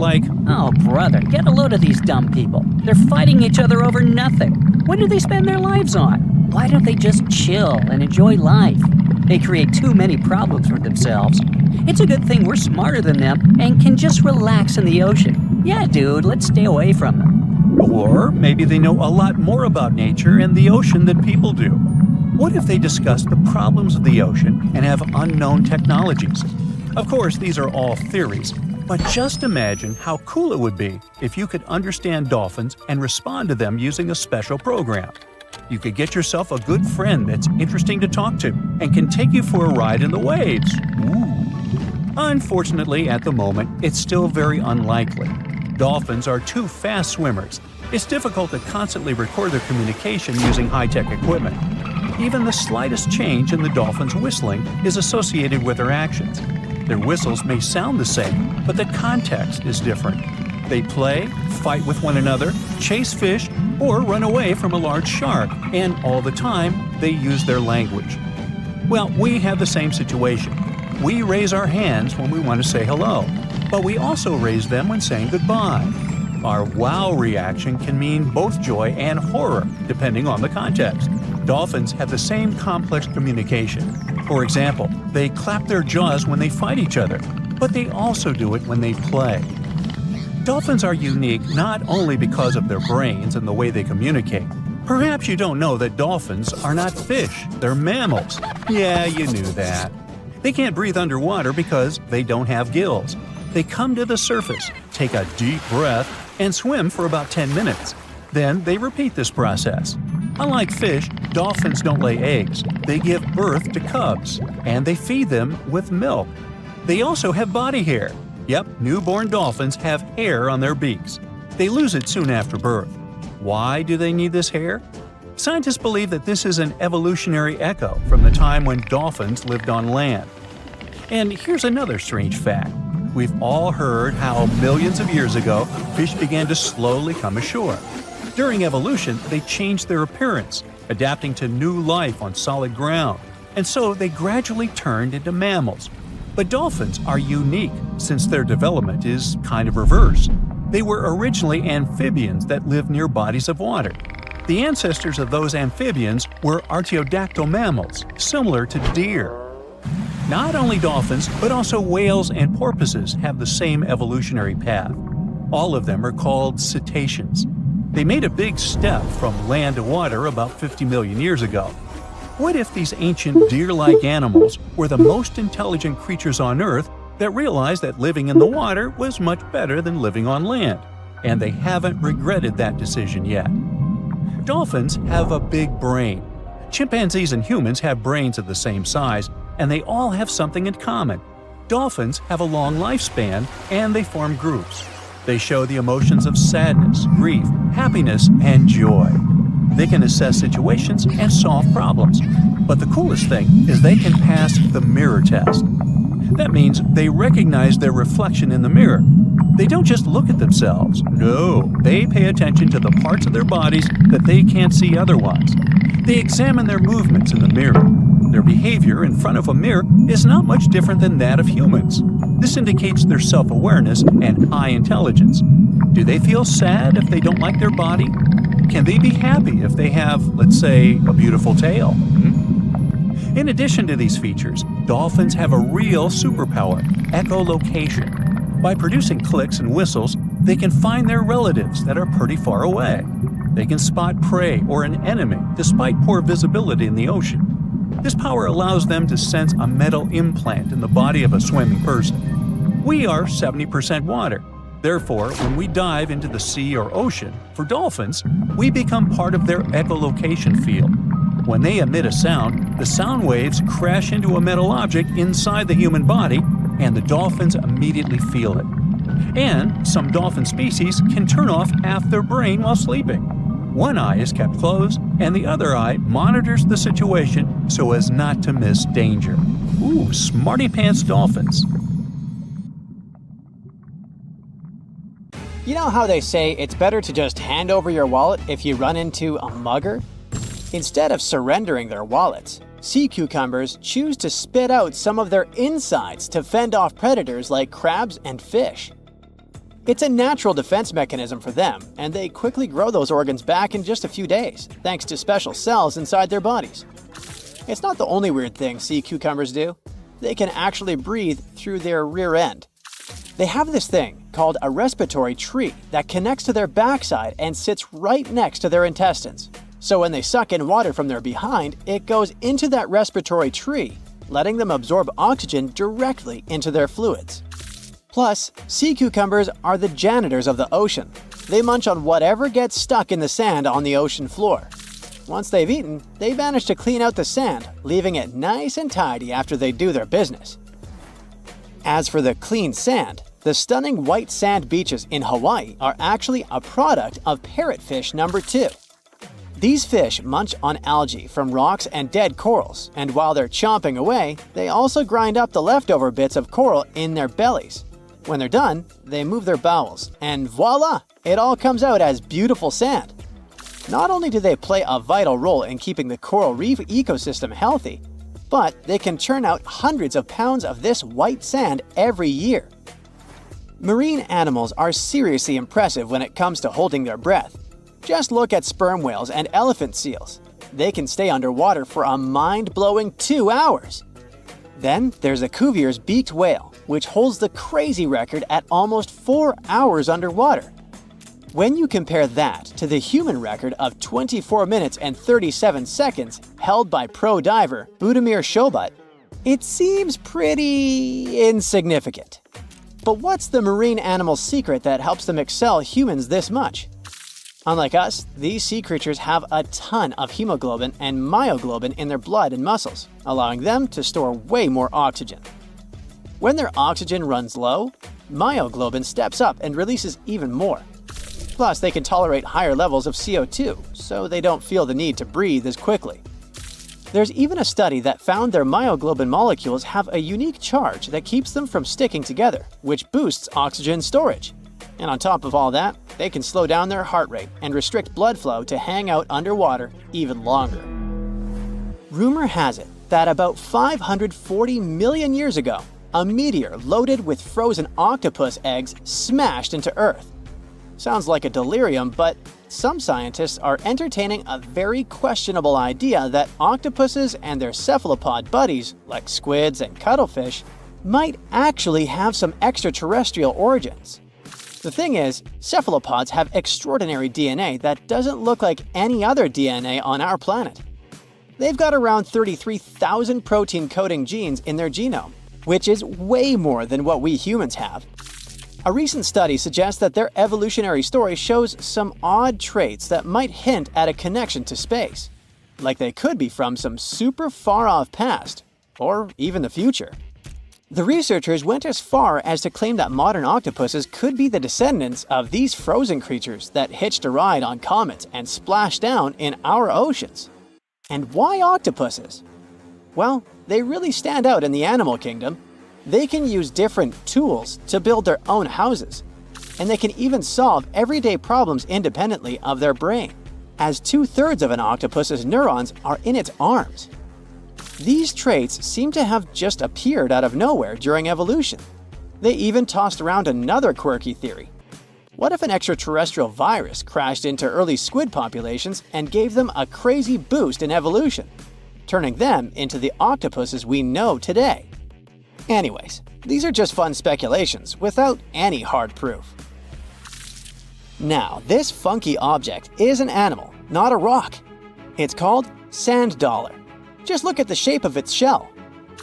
"Oh, brother, get a load of these dumb people. They're fighting each other over nothing. What do they spend their lives on? Why don't they just chill and enjoy life? They create too many problems for themselves. It's a good thing we're smarter than them and can just relax in the ocean. Yeah, dude, let's stay away from them." Or maybe they know a lot more about nature and the ocean than people do. What if they discuss the problems of the ocean and have unknown technologies? Of course, these are all theories, but just imagine how cool it would be if you could understand dolphins and respond to them using a special program. You could get yourself a good friend that's interesting to talk to and can take you for a ride in the waves. Ooh. Unfortunately, at the moment, it's still very unlikely. Dolphins are too fast swimmers. It's difficult to constantly record their communication using high-tech equipment. Even the slightest change in the dolphin's whistling is associated with their actions. Their whistles may sound the same, but the context is different. They play, fight with one another, chase fish, or run away from a large shark, and all the time, they use their language. Well, we have the same situation. We raise our hands when we want to say hello, but we also raise them when saying goodbye. Our wow reaction can mean both joy and horror, depending on the context. Dolphins have the same complex communication. For example, they clap their jaws when they fight each other, but they also do it when they play. Dolphins are unique not only because of their brains and the way they communicate. Perhaps you don't know that dolphins are not fish, they're mammals. Yeah, you knew that. They can't breathe underwater because they don't have gills. They come to the surface, take a deep breath, and swim for about 10 minutes. Then they repeat this process. Unlike fish, dolphins don't lay eggs. They give birth to cubs, and they feed them with milk. They also have body hair. Yep, newborn dolphins have hair on their beaks. They lose it soon after birth. Why do they need this hair? Scientists believe that this is an evolutionary echo from the time when dolphins lived on land. And here's another strange fact. We've all heard how millions of years ago, fish began to slowly come ashore. During evolution, they changed their appearance, adapting to new life on solid ground, and so they gradually turned into mammals. But dolphins are unique since their development is kind of reversed. They were originally amphibians that lived near bodies of water. The ancestors of those amphibians were artiodactyl mammals, similar to deer. Not only dolphins, but also whales and porpoises have the same evolutionary path. All of them are called cetaceans. They made a big step from land to water about 50 million years ago. What if these ancient deer-like animals were the most intelligent creatures on Earth that realized that living in the water was much better than living on land, and they haven't regretted that decision yet? Dolphins have a big brain. Chimpanzees and humans have brains of the same size, and they all have something in common. Dolphins have a long lifespan, and they form groups. They show the emotions of sadness, grief, happiness, and joy. They can assess situations and solve problems. But the coolest thing is they can pass the mirror test. That means they recognize their reflection in the mirror. They don't just look at themselves. No, they pay attention to the parts of their bodies that they can't see otherwise. They examine their movements in the mirror. Their behavior in front of a mirror is not much different than that of humans. This indicates their self-awareness and high intelligence. Do they feel sad if they don't like their body? Can they be happy if they have, let's say, a beautiful tail? In addition to these features, dolphins have a real superpower, echolocation. By producing clicks and whistles, they can find their relatives that are pretty far away. They can spot prey or an enemy despite poor visibility in the ocean. This power allows them to sense a metal implant in the body of a swimming person. We are 70% water. Therefore, when we dive into the sea or ocean, for dolphins, we become part of their echolocation field. When they emit a sound, the sound waves crash into a metal object inside the human body, and the dolphins immediately feel it. And some dolphin species can turn off half their brain while sleeping. One eye is kept closed, and the other eye monitors the situation so as not to miss danger. Ooh, smarty pants dolphins. You know how they say it's better to just hand over your wallet if you run into a mugger? Instead of surrendering their wallets, sea cucumbers choose to spit out some of their insides to fend off predators like crabs and fish. It's a natural defense mechanism for them, and they quickly grow those organs back in just a few days, thanks to special cells inside their bodies. It's not the only weird thing sea cucumbers do. They can actually breathe through their rear end. They have this thing called a respiratory tree that connects to their backside and sits right next to their intestines. So when they suck in water from their behind, it goes into that respiratory tree, letting them absorb oxygen directly into their fluids. Plus, sea cucumbers are the janitors of the ocean. They munch on whatever gets stuck in the sand on the ocean floor. Once they've eaten, they manage to clean out the sand, leaving it nice and tidy after they do their business. As for the clean sand, the stunning white sand beaches in Hawaii are actually a product of parrotfish number 2. These fish munch on algae from rocks and dead corals, and while they're chomping away, they also grind up the leftover bits of coral in their bellies. When they're done, they move their bowels, and voila! It all comes out as beautiful sand. Not only do they play a vital role in keeping the coral reef ecosystem healthy, but they can churn out hundreds of pounds of this white sand every year. Marine animals are seriously impressive when it comes to holding their breath. Just look at sperm whales and elephant seals. They can stay underwater for a mind-blowing 2 hours. Then there's the Cuvier's beaked whale, which holds the crazy record at almost 4 hours underwater. When you compare that to the human record of 24 minutes and 37 seconds held by pro diver Budimir Shobut, it seems pretty insignificant. But what's the marine animal's secret that helps them excel humans this much? Unlike us, these sea creatures have a ton of hemoglobin and myoglobin in their blood and muscles, allowing them to store way more oxygen. When their oxygen runs low, myoglobin steps up and releases even more. Plus, they can tolerate higher levels of CO2, so they don't feel the need to breathe as quickly. There's even a study that found their myoglobin molecules have a unique charge that keeps them from sticking together, which boosts oxygen storage. And on top of all that, they can slow down their heart rate and restrict blood flow to hang out underwater even longer. Rumor has it that about 540 million years ago, a meteor loaded with frozen octopus eggs smashed into Earth. Sounds like a delirium, but some scientists are entertaining a very questionable idea that octopuses and their cephalopod buddies, like squids and cuttlefish, might actually have some extraterrestrial origins. The thing is, cephalopods have extraordinary DNA that doesn't look like any other DNA on our planet. They've got around 33,000 protein-coding genes in their genome, which is way more than what we humans have. A recent study suggests that their evolutionary story shows some odd traits that might hint at a connection to space, like they could be from some super far-off past, or even the future. The researchers went as far as to claim that modern octopuses could be the descendants of these frozen creatures that hitched a ride on comets and splashed down in our oceans. And why octopuses? Well, they really stand out in the animal kingdom. They can use different tools to build their own houses, and they can even solve everyday problems independently of their brain, as 2/3 of an octopus's neurons are in its arms. These traits seem to have just appeared out of nowhere during evolution. They even tossed around another quirky theory. What if an extraterrestrial virus crashed into early squid populations and gave them a crazy boost in evolution, turning them into the octopuses we know today? Anyways, these are just fun speculations without any hard proof. Now, this funky object is an animal, not a rock. It's called sand dollar. Just look at the shape of its shell.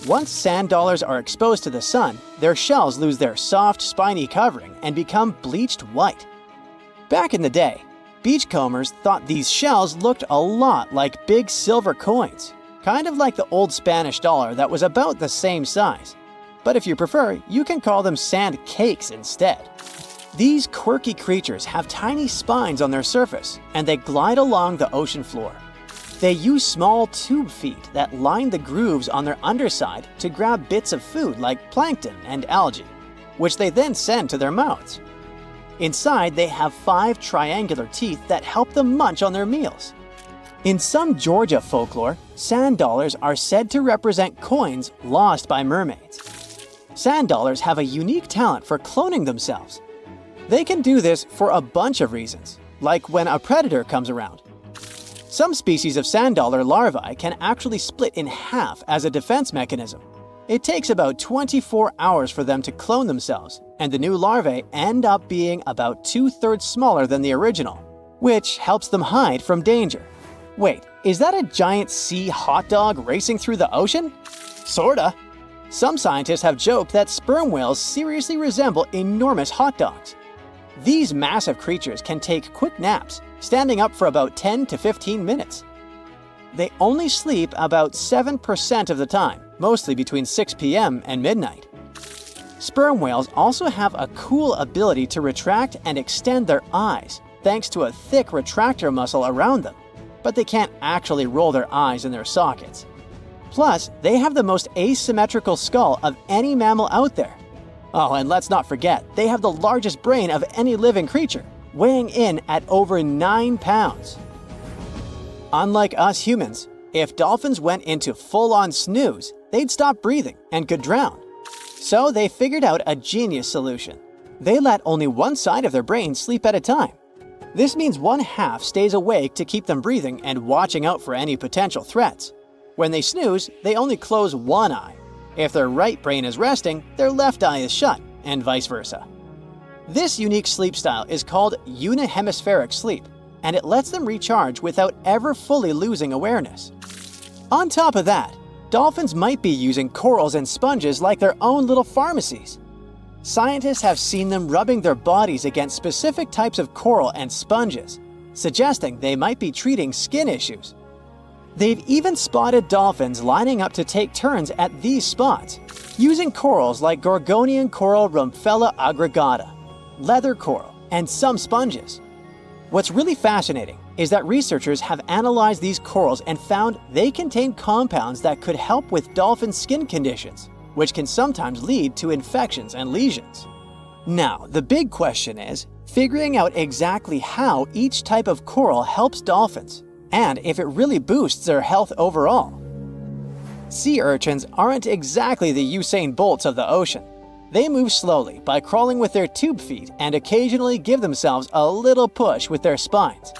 Once sand dollars are exposed to the sun, their shells lose their soft, spiny covering and become bleached white. Back in the day, beachcombers thought these shells looked a lot like big silver coins, kind of like the old Spanish dollar that was about the same size. But if you prefer, you can call them sand cakes instead. These quirky creatures have tiny spines on their surface, and they glide along the ocean floor. They use small tube feet that line the grooves on their underside to grab bits of food like plankton and algae, which they then send to their mouths. Inside, they have 5 triangular teeth that help them munch on their meals. In some Georgia folklore, sand dollars are said to represent coins lost by mermaids. Sand dollars have a unique talent for cloning themselves. They can do this for a bunch of reasons, like when a predator comes around. Some species of sand dollar larvae can actually split in half as a defense mechanism. It takes about 24 hours for them to clone themselves, and the new larvae end up being about 2/3 smaller than the original, which helps them hide from danger. Wait, is that a giant sea hot dog racing through the ocean? Sorta. Some scientists have joked that sperm whales seriously resemble enormous hot dogs. These massive creatures can take quick naps, standing up for about 10 to 15 minutes. They only sleep about 7% of the time, mostly between 6 p.m. and midnight. Sperm whales also have a cool ability to retract and extend their eyes, thanks to a thick retractor muscle around them. but they can't actually roll their eyes in their sockets. Plus, they have the most asymmetrical skull of any mammal out there. Oh, and let's not forget, they have the largest brain of any living creature, weighing in at over 9 pounds. Unlike us humans, if dolphins went into full-on snooze, they'd stop breathing and could drown. So they figured out a genius solution. They let only one side of their brain sleep at a time. This means one half stays awake to keep them breathing and watching out for any potential threats. When they snooze, they only close one eye. If their right brain is resting, their left eye is shut, and vice versa. This unique sleep style is called unihemispheric sleep, and it lets them recharge without ever fully losing awareness. On top of that, dolphins might be using corals and sponges like their own little pharmacies. Scientists have seen them rubbing their bodies against specific types of coral and sponges, suggesting they might be treating skin issues. They've even spotted dolphins lining up to take turns at these spots, using corals like Gorgonian coral Rumpella aggregata, leather coral, and some sponges. What's really fascinating is that researchers have analyzed these corals and found they contain compounds that could help with dolphin skin conditions, which can sometimes lead to infections and lesions. Now, the big question is figuring out exactly how each type of coral helps dolphins, and if it really boosts their health overall. Sea urchins aren't exactly the Usain Bolts of the ocean. They move slowly by crawling with their tube feet and occasionally give themselves a little push with their spines.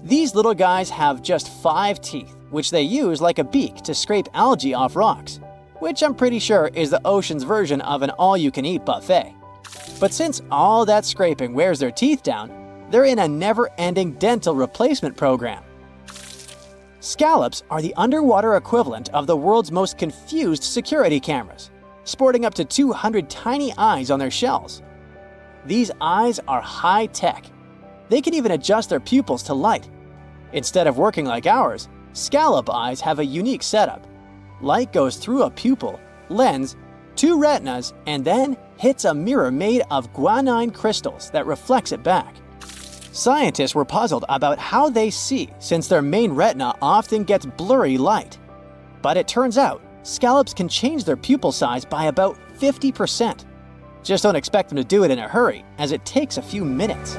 These little guys have just 5 teeth, which they use like a beak to scrape algae off rocks, which I'm pretty sure is the ocean's version of an all-you-can-eat buffet. But since all that scraping wears their teeth down, they're in a never-ending dental replacement program. Scallops are the underwater equivalent of the world's most confused security cameras, sporting up to 200 tiny eyes on their shells. These eyes are high-tech. They can even adjust their pupils to light. Instead of working like ours, scallop eyes have a unique setup. Light goes through a pupil, lens, 2 retinas, and then hits a mirror made of guanine crystals that reflects it back. Scientists were puzzled about how they see since their main retina often gets blurry light. But it turns out, scallops can change their pupil size by about 50%. Just don't expect them to do it in a hurry, as it takes a few minutes.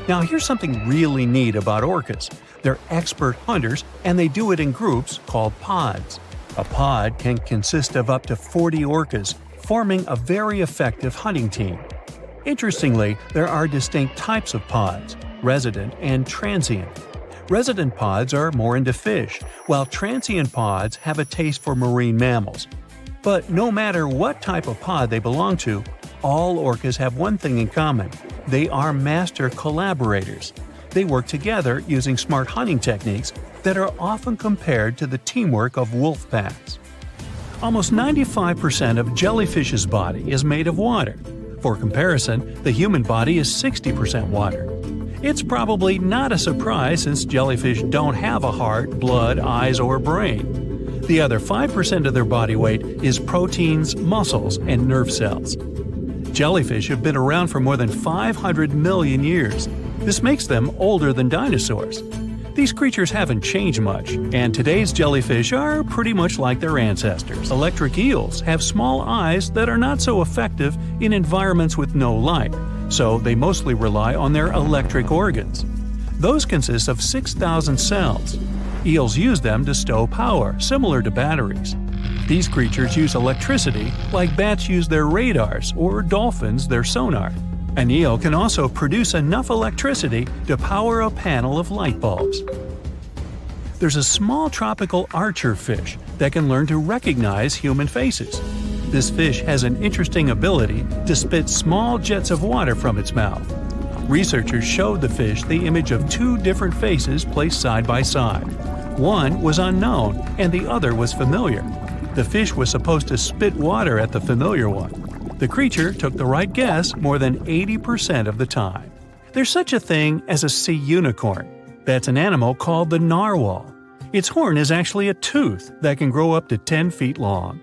Now here's something really neat about orcas. They're expert hunters, and they do it in groups called pods. A pod can consist of up to 40 orcas, forming a very effective hunting team. Interestingly, there are distinct types of pods: resident and transient. Resident pods are more into fish, while transient pods have a taste for marine mammals. But no matter what type of pod they belong to, all orcas have one thing in common: they are master collaborators. They work together using smart hunting techniques that are often compared to the teamwork of wolf packs. Almost 95% of jellyfish's body is made of water. For comparison, the human body is 60% water. It's probably not a surprise since jellyfish don't have a heart, blood, eyes, or brain. The other 5% of their body weight is proteins, muscles, and nerve cells. Jellyfish have been around for more than 500 million years. This makes them older than dinosaurs. These creatures haven't changed much, and today's jellyfish are pretty much like their ancestors. Electric eels have small eyes that are not so effective in environments with no light, so they mostly rely on their electric organs. Those consist of 6,000 cells. Eels use them to stow power, similar to batteries. These creatures use electricity like bats use their radars or dolphins their sonar. An eel can also produce enough electricity to power a panel of light bulbs. There's a small tropical archer fish that can learn to recognize human faces. This fish has an interesting ability to spit small jets of water from its mouth. Researchers showed the fish the image of 2 different faces placed side by side. One was unknown and the other was familiar. The fish was supposed to spit water at the familiar one. The creature took the right guess more than 80% of the time. There's such a thing as a sea unicorn. That's an animal called the narwhal. Its horn is actually a tooth that can grow up to 10 feet long.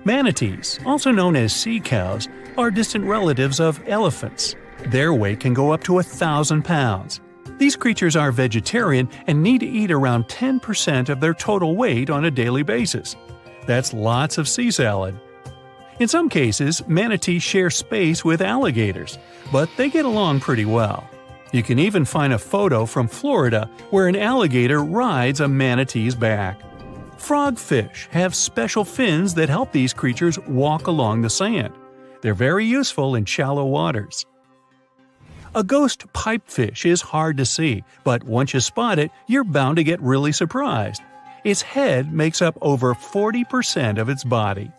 Manatees, also known as sea cows, are distant relatives of elephants. Their weight can go up to 1,000 pounds. These creatures are vegetarian and need to eat around 10% of their total weight on a daily basis. That's lots of sea salad. In some cases, manatees share space with alligators, but they get along pretty well. You can even find a photo from Florida where an alligator rides a manatee's back. Frogfish have special fins that help these creatures walk along the sand. They're very useful in shallow waters. A ghost pipefish is hard to see, but once you spot it, you're bound to get really surprised. Its head makes up over 40% of its body.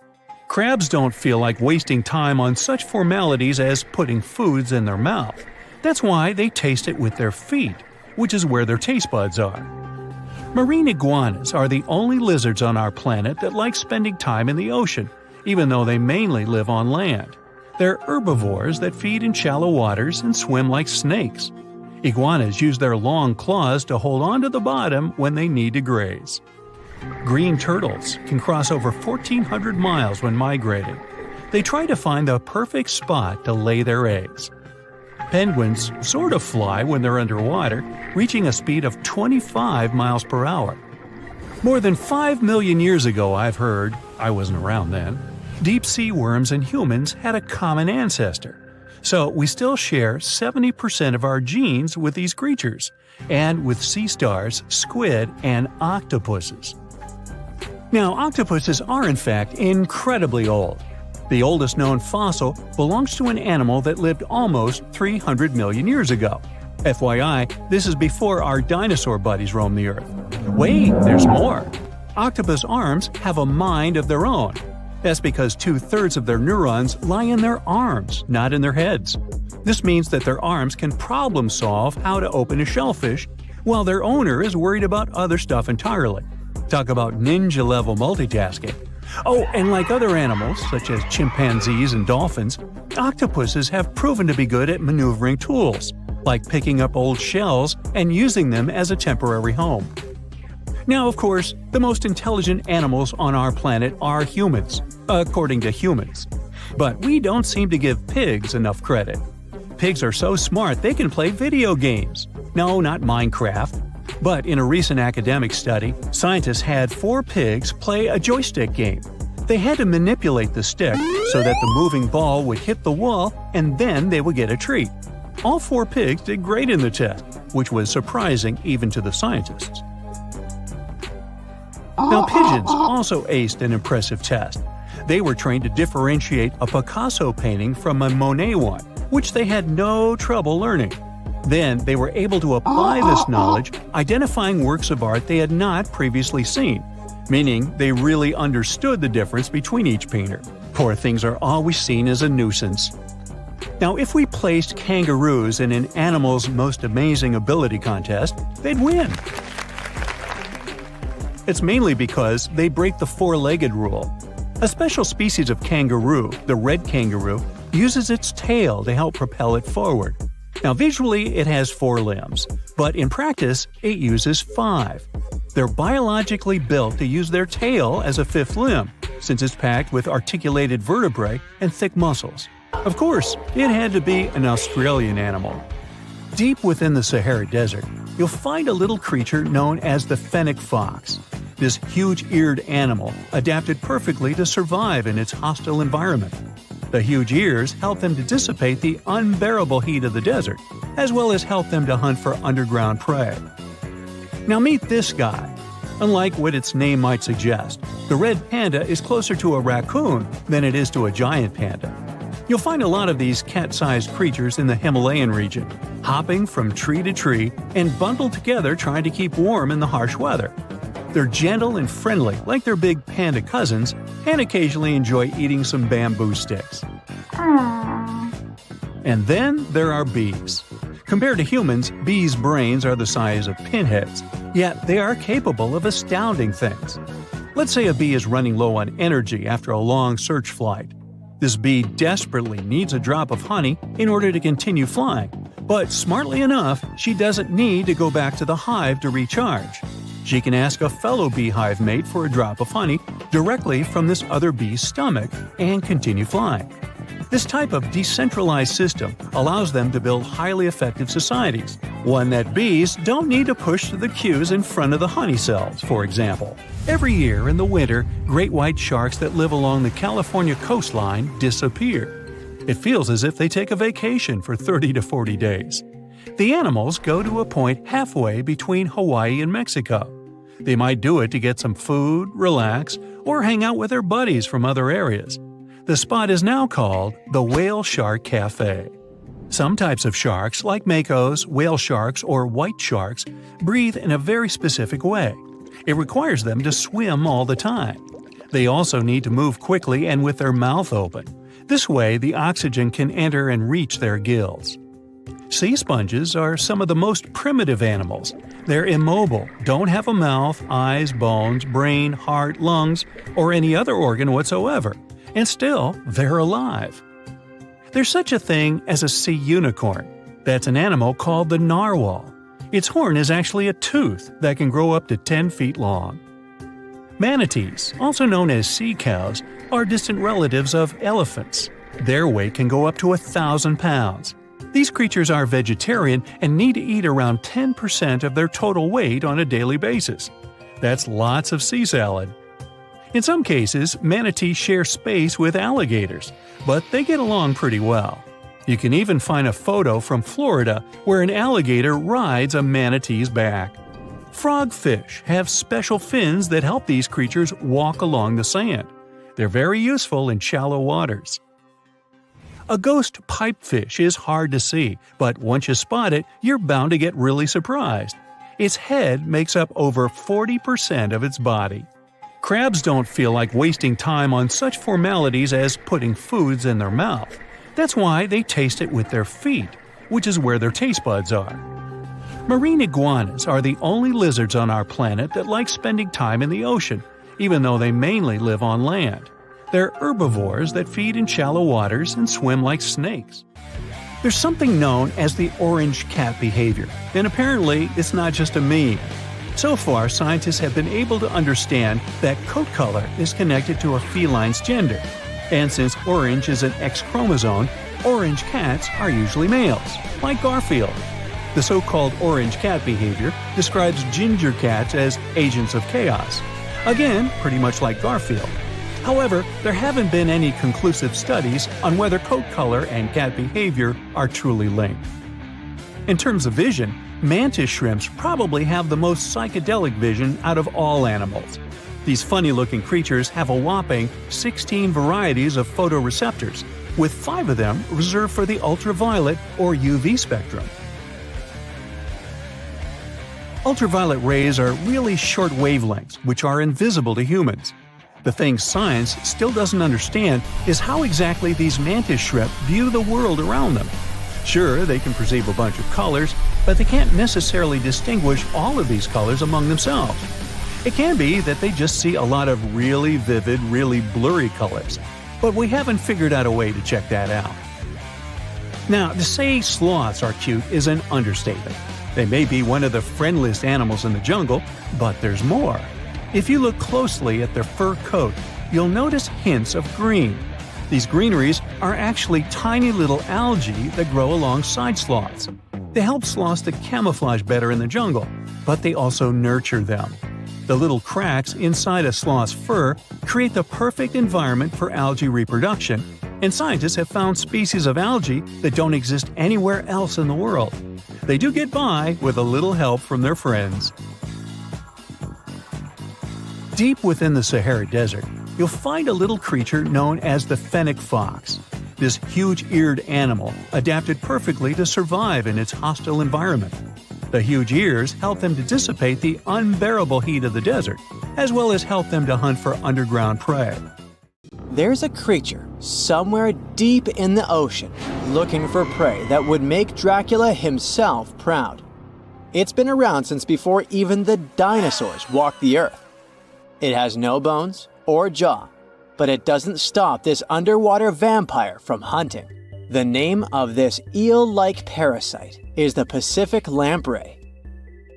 Crabs don't feel like wasting time on such formalities as putting foods in their mouth. That's why they taste it with their feet, which is where their taste buds are. Marine iguanas are the only lizards on our planet that like spending time in the ocean, even though they mainly live on land. They're herbivores that feed in shallow waters and swim like snakes. Iguanas use their long claws to hold onto the bottom when they need to graze. Green turtles can cross over 1,400 miles when migrating. They try to find the perfect spot to lay their eggs. Penguins sort of fly when they're underwater, reaching a speed of 25 miles per hour. More than 5 million years ago, I've heard, I wasn't around then, deep-sea worms and humans had a common ancestor. So we still share 70% of our genes with these creatures, and with sea stars, squid, and octopuses. Now, octopuses are in fact incredibly old. The oldest known fossil belongs to an animal that lived almost 300 million years ago. FYI, this is before our dinosaur buddies roamed the Earth. Wait, there's more! Octopus arms have a mind of their own. That's because 2/3 of their neurons lie in their arms, not in their heads. This means that their arms can problem solve how to open a shellfish, while their owner is worried about other stuff entirely. Talk about ninja-level multitasking. Oh, and like other animals, such as chimpanzees and dolphins, octopuses have proven to be good at maneuvering tools, like picking up old shells and using them as a temporary home. Now, of course, the most intelligent animals on our planet are humans, according to humans. But we don't seem to give pigs enough credit. Pigs are so smart they can play video games. No, not Minecraft. But in a recent academic study, scientists had 4 pigs play a joystick game. They had to manipulate the stick so that the moving ball would hit the wall and then they would get a treat. All 4 pigs did great in the test, which was surprising even to the scientists. Now, pigeons also aced an impressive test. They were trained to differentiate a Picasso painting from a Monet one, which they had no trouble learning. Then they were able to apply this knowledge, identifying works of art they had not previously seen, meaning they really understood the difference between each painter. Poor things are always seen as a nuisance. Now, if we placed kangaroos in an Animal's Most Amazing Ability contest, they'd win. It's mainly because they break the four-legged rule. A special species of kangaroo, the red kangaroo, uses its tail to help propel it forward. Now, visually, it has 4 limbs, but in practice, it uses 5. They're biologically built to use their tail as a 5th limb, since it's packed with articulated vertebrae and thick muscles. Of course, it had to be an Australian animal. Deep within the Sahara Desert, you'll find a little creature known as the fennec fox. This huge-eared animal adapted perfectly to survive in its hostile environment. The huge ears help them to dissipate the unbearable heat of the desert, as well as help them to hunt for underground prey. Now meet this guy. Unlike what its name might suggest, the red panda is closer to a raccoon than it is to a giant panda. You'll find a lot of these cat-sized creatures in the Himalayan region, hopping from tree to tree and bundled together trying to keep warm in the harsh weather. They're gentle and friendly like their big panda cousins, and occasionally enjoy eating some bamboo sticks. And then there are bees. Compared to humans, bees' brains are the size of pinheads, yet they are capable of astounding things. Let's say a bee is running low on energy after a long search flight. This bee desperately needs a drop of honey in order to continue flying, but smartly enough, she doesn't need to go back to the hive to recharge. She can ask a fellow beehive mate for a drop of honey directly from this other bee's stomach and continue flying. This type of decentralized system allows them to build highly effective societies, one that bees don't need to push to the queues in front of the honey cells, for example. Every year in the winter, great white sharks that live along the California coastline disappear. It feels as if they take a vacation for 30 to 40 days. The animals go to a point halfway between Hawaii and Mexico. They might do it to get some food, relax, or hang out with their buddies from other areas. The spot is now called the Whale Shark Cafe. Some types of sharks, like makos, whale sharks, or white sharks, breathe in a very specific way. It requires them to swim all the time. They also need to move quickly and with their mouth open. This way, the oxygen can enter and reach their gills. Sea sponges are some of the most primitive animals. They're immobile, don't have a mouth, eyes, bones, brain, heart, lungs, or any other organ whatsoever. And still, they're alive. There's such a thing as a sea unicorn. That's an animal called the narwhal. Its horn is actually a tooth that can grow up to 10 feet long. Manatees, also known as sea cows, are distant relatives of elephants. Their weight can go up to 1,000 pounds. These creatures are vegetarian and need to eat around 10% of their total weight on a daily basis. That's lots of sea salad. In some cases, manatees share space with alligators, but they get along pretty well. You can even find a photo from Florida where an alligator rides a manatee's back. Frogfish have special fins that help these creatures walk along the sand. They're very useful in shallow waters. A ghost pipefish is hard to see, but once you spot it, you're bound to get really surprised. Its head makes up over 40% of its body. Crabs don't feel like wasting time on such formalities as putting foods in their mouth. That's why they taste it with their feet, which is where their taste buds are. Marine iguanas are the only lizards on our planet that like spending time in the ocean, even though they mainly live on land. They're herbivores that feed in shallow waters and swim like snakes. There's something known as the orange cat behavior, and apparently it's not just a meme. So far, scientists have been able to understand that coat color is connected to a feline's gender. And since orange is an X chromosome, orange cats are usually males, like Garfield. The so-called orange cat behavior describes ginger cats as agents of chaos. Again, pretty much like Garfield. However, there haven't been any conclusive studies on whether coat color and cat behavior are truly linked. In terms of vision, mantis shrimps probably have the most psychedelic vision out of all animals. These funny-looking creatures have a whopping 16 varieties of photoreceptors, with 5 of them reserved for the ultraviolet or UV spectrum. Ultraviolet rays are really short wavelengths, which are invisible to humans. The thing science still doesn't understand is how exactly these mantis shrimp view the world around them. Sure, they can perceive a bunch of colors, but they can't necessarily distinguish all of these colors among themselves. It can be that they just see a lot of really vivid, really blurry colors, but we haven't figured out a way to check that out. Now, to say sloths are cute is an understatement. They may be one of the friendliest animals in the jungle, but there's more. If you look closely at their fur coat, you'll notice hints of green. These greeneries are actually tiny little algae that grow alongside sloths. They help sloths to camouflage better in the jungle, but they also nurture them. The little cracks inside a sloth's fur create the perfect environment for algae reproduction, and scientists have found species of algae that don't exist anywhere else in the world. They do get by with a little help from their friends. Deep within the Sahara Desert, you'll find a little creature known as the fennec fox. This huge-eared animal adapted perfectly to survive in its hostile environment. The huge ears help them to dissipate the unbearable heat of the desert, as well as help them to hunt for underground prey. There's a creature somewhere deep in the ocean looking for prey that would make Dracula himself proud. It's been around since before even the dinosaurs walked the earth. It has no bones or jaw, but it doesn't stop this underwater vampire from hunting. The name of this eel-like parasite is the Pacific lamprey.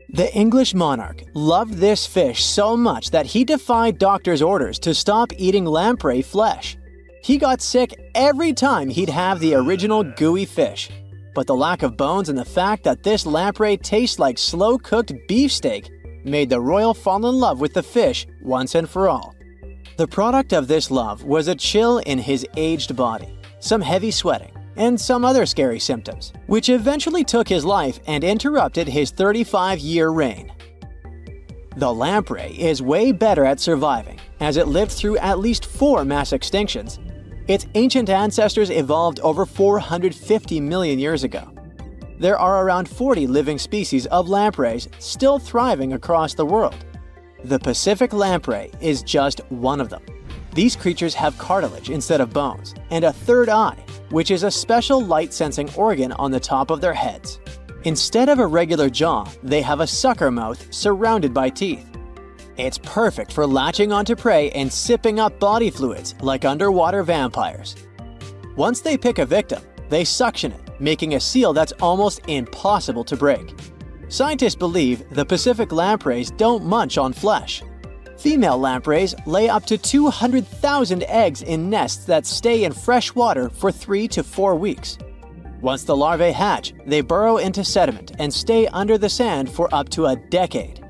The English monarch loved this fish so much that he defied doctors' orders to stop eating lamprey flesh. He got sick every time he'd have the original gooey fish. But the lack of bones and the fact that this lamprey tastes like slow-cooked beefsteak made the royal fall in love with the fish once and for all. The product of this love was a chill in his aged body, some heavy sweating, and some other scary symptoms, which eventually took his life and interrupted his 35-year reign. The lamprey is way better at surviving, as it lived through at least 4 mass extinctions. Its ancient ancestors evolved over 450 million years ago. There are around 40 living species of lampreys still thriving across the world. The Pacific lamprey is just one of them. These creatures have cartilage instead of bones, and a third eye, which is a special light-sensing organ on the top of their heads. Instead of a regular jaw, they have a sucker mouth surrounded by teeth. It's perfect for latching onto prey and sipping up body fluids like underwater vampires. Once they pick a victim, they suction it, making a seal that's almost impossible to break. Scientists believe the Pacific lampreys don't munch on flesh. Female lampreys lay up to 200,000 eggs in nests that stay in fresh water for 3 to 4 weeks. Once the larvae hatch, they burrow into sediment and stay under the sand for up to a decade.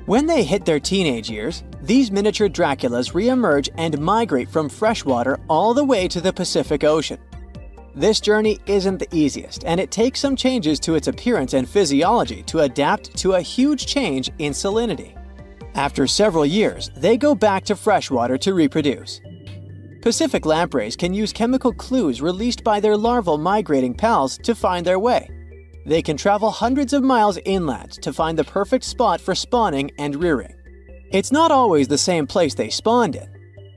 When they hit their teenage years, these miniature Draculas re-emerge and migrate from freshwater all the way to the Pacific Ocean. This journey isn't the easiest, and it takes some changes to its appearance and physiology to adapt to a huge change in salinity. After several years, they go back to freshwater to reproduce. Pacific lampreys can use chemical clues released by their larval migrating pals to find their way. They can travel hundreds of miles inland to find the perfect spot for spawning and rearing. It's not always the same place they spawned in.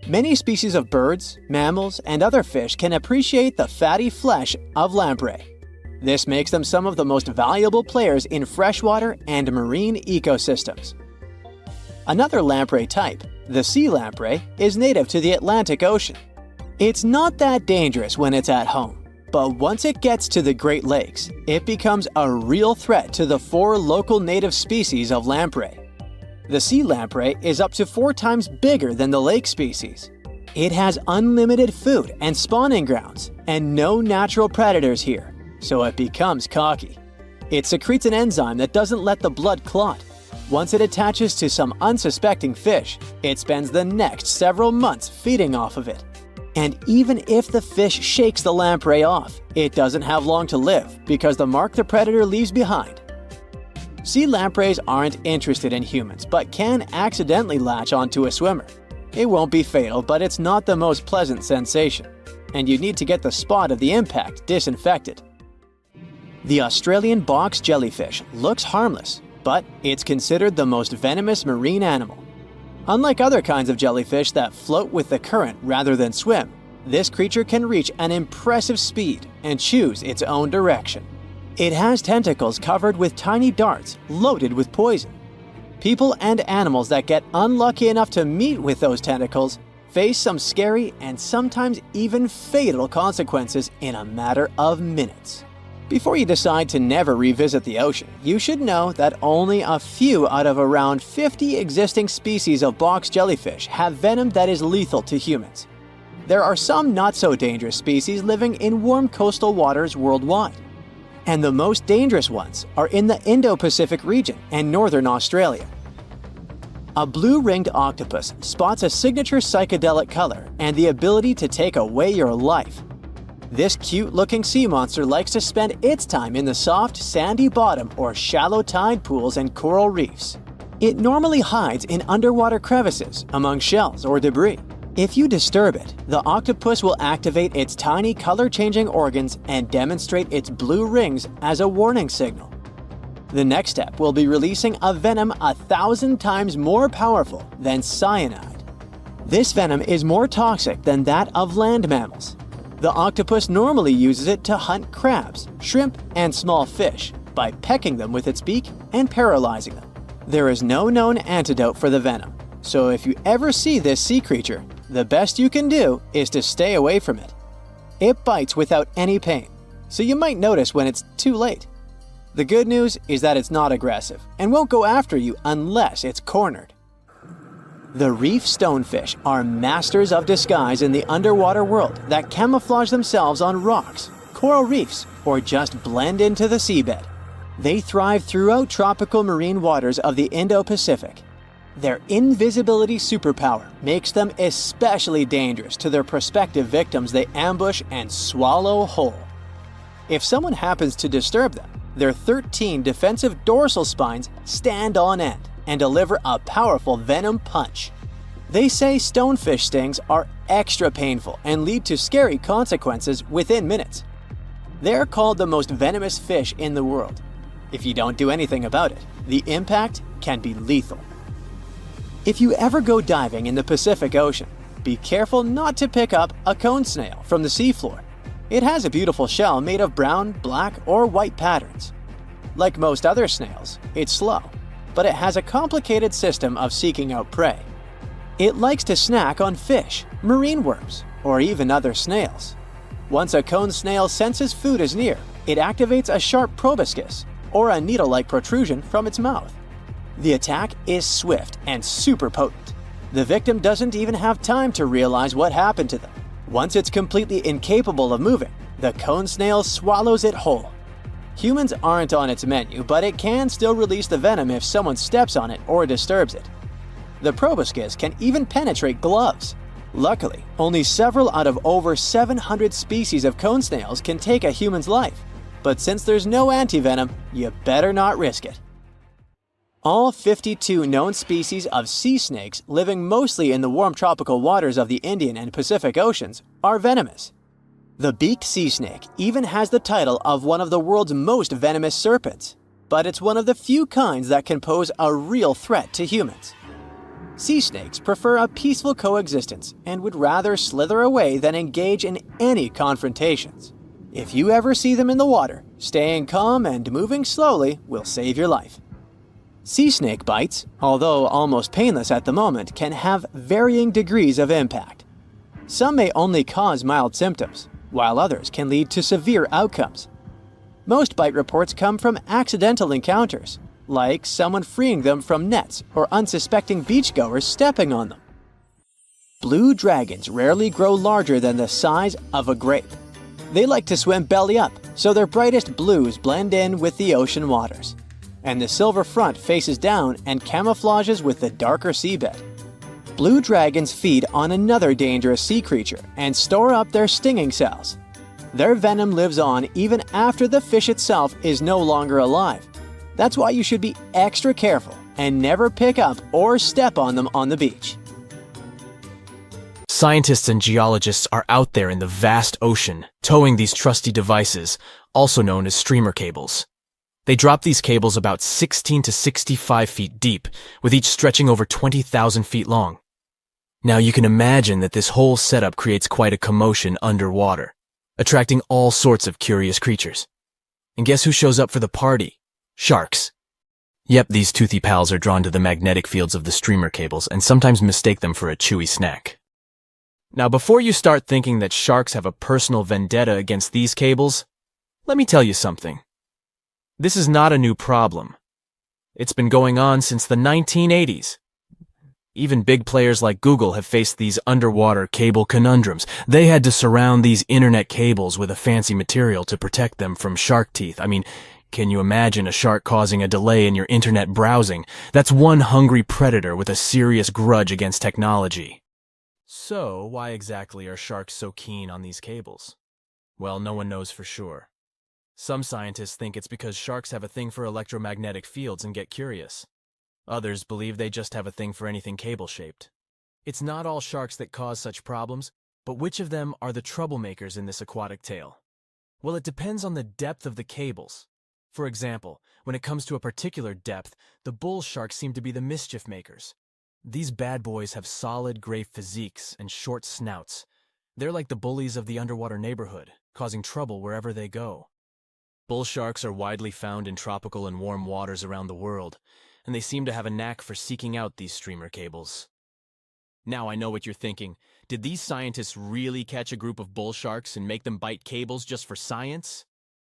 Many species of birds, mammals, and other fish can appreciate the fatty flesh of lamprey. This makes them some of the most valuable players in freshwater and marine ecosystems. Another lamprey type, the sea lamprey, is native to the Atlantic Ocean. It's not that dangerous when it's at home. But once it gets to the Great Lakes, it becomes a real threat to the 4 local native species of lamprey. The sea lamprey is up to 4 times bigger than the lake species. It has unlimited food and spawning grounds, and no natural predators here, so it becomes cocky. It secretes an enzyme that doesn't let the blood clot. Once it attaches to some unsuspecting fish, it spends the next several months feeding off of it. And even if the fish shakes the lamprey off, it doesn't have long to live because the mark the predator leaves behind. Sea lampreys aren't interested in humans, but can accidentally latch onto a swimmer. It won't be fatal, but it's not the most pleasant sensation, and you need to get the spot of the impact disinfected. The Australian box jellyfish looks harmless, but it's considered the most venomous marine animal. Unlike other kinds of jellyfish that float with the current rather than swim, this creature can reach an impressive speed and choose its own direction. It has tentacles covered with tiny darts loaded with poison. People and animals that get unlucky enough to meet with those tentacles face some scary and sometimes even fatal consequences in a matter of minutes. Before you decide to never revisit the ocean, you should know that only a few out of around 50 existing species of box jellyfish have venom that is lethal to humans. There are some not-so-dangerous species living in warm coastal waters worldwide. And the most dangerous ones are in the Indo-Pacific region and northern Australia. A blue-ringed octopus spots a signature psychedelic color and the ability to take away your life. This cute-looking sea monster likes to spend its time in the soft, sandy bottom or shallow tide pools and coral reefs. It normally hides in underwater crevices, among shells or debris. If you disturb it, the octopus will activate its tiny color-changing organs and demonstrate its blue rings as a warning signal. The next step will be releasing a venom 1,000 times more powerful than cyanide. This venom is more toxic than that of land mammals. The octopus normally uses it to hunt crabs, shrimp, and small fish by pecking them with its beak and paralyzing them. There is no known antidote for the venom, so if you ever see this sea creature, the best you can do is to stay away from it. It bites without any pain, so you might notice when it's too late. The good news is that it's not aggressive and won't go after you unless it's cornered. The reef stonefish are masters of disguise in the underwater world that camouflage themselves on rocks, coral reefs, or just blend into the seabed. They thrive throughout tropical marine waters of the Indo-Pacific. Their invisibility superpower makes them especially dangerous to their prospective victims they ambush and swallow whole. If someone happens to disturb them, their 13 defensive dorsal spines stand on end and deliver a powerful venom punch. They say stonefish stings are extra painful and lead to scary consequences within minutes. They're called the most venomous fish in the world. If you don't do anything about it, the impact can be lethal. If you ever go diving in the Pacific Ocean, be careful not to pick up a cone snail from the seafloor. It has a beautiful shell made of brown, black, or white patterns. Like most other snails, it's slow, but it has a complicated system of seeking out prey. It likes to snack on fish, marine worms, or even other snails. Once a cone snail senses food is near, it activates a sharp proboscis, or a needle-like protrusion from its mouth. The attack is swift and super potent. The victim doesn't even have time to realize what happened to them. Once it's completely incapable of moving, the cone snail swallows it whole. Humans aren't on its menu, but it can still release the venom if someone steps on it or disturbs it. The proboscis can even penetrate gloves. Luckily, only several out of over 700 species of cone snails can take a human's life. But since there's no antivenom, you better not risk it. All 52 known species of sea snakes living mostly in the warm tropical waters of the Indian and Pacific Oceans are venomous. The beaked sea snake even has the title of one of the world's most venomous serpents, but it's one of the few kinds that can pose a real threat to humans. Sea snakes prefer a peaceful coexistence and would rather slither away than engage in any confrontations. If you ever see them in the water, staying calm and moving slowly will save your life. Sea snake bites, although almost painless at the moment, can have varying degrees of impact. Some may only cause mild symptoms, while others can lead to severe outcomes. Most bite reports come from accidental encounters, like someone freeing them from nets or unsuspecting beachgoers stepping on them. Blue dragons rarely grow larger than the size of a grape. They like to swim belly up, so their brightest blues blend in with the ocean waters. And the silver front faces down and camouflages with the darker seabed. Blue dragons feed on another dangerous sea creature and store up their stinging cells. Their venom lives on even after the fish itself is no longer alive. That's why you should be extra careful and never pick up or step on them on the beach. Scientists and geologists are out there in the vast ocean, towing these trusty devices, also known as streamer cables. They drop these cables about 16 to 65 feet deep, with each stretching over 20,000 feet long. Now you can imagine that this whole setup creates quite a commotion underwater, attracting all sorts of curious creatures. And guess who shows up for the party? Sharks. Yep, these toothy pals are drawn to the magnetic fields of the streamer cables and sometimes mistake them for a chewy snack. Now before you start thinking that sharks have a personal vendetta against these cables, let me tell you something. This is not a new problem. It's been going on since the 1980s. Even big players like Google have faced these underwater cable conundrums. They had to surround these internet cables with a fancy material to protect them from shark teeth. I mean, can you imagine a shark causing a delay in your internet browsing? That's one hungry predator with a serious grudge against technology. So, why exactly are sharks so keen on these cables? Well, no one knows for sure. Some scientists think it's because sharks have a thing for electromagnetic fields and get curious. Others believe they just have a thing for anything cable-shaped. It's not all sharks that cause such problems, but which of them are the troublemakers in this aquatic tale? Well, it depends on the depth of the cables. For example, when it comes to a particular depth, the bull sharks seem to be the mischief makers. These bad boys have solid gray physiques and short snouts. They're like the bullies of the underwater neighborhood, causing trouble wherever they go. Bull sharks are widely found in tropical and warm waters around the world, and they seem to have a knack for seeking out these streamer cables. Now I know what you're thinking. Did these scientists really catch a group of bull sharks and make them bite cables just for science?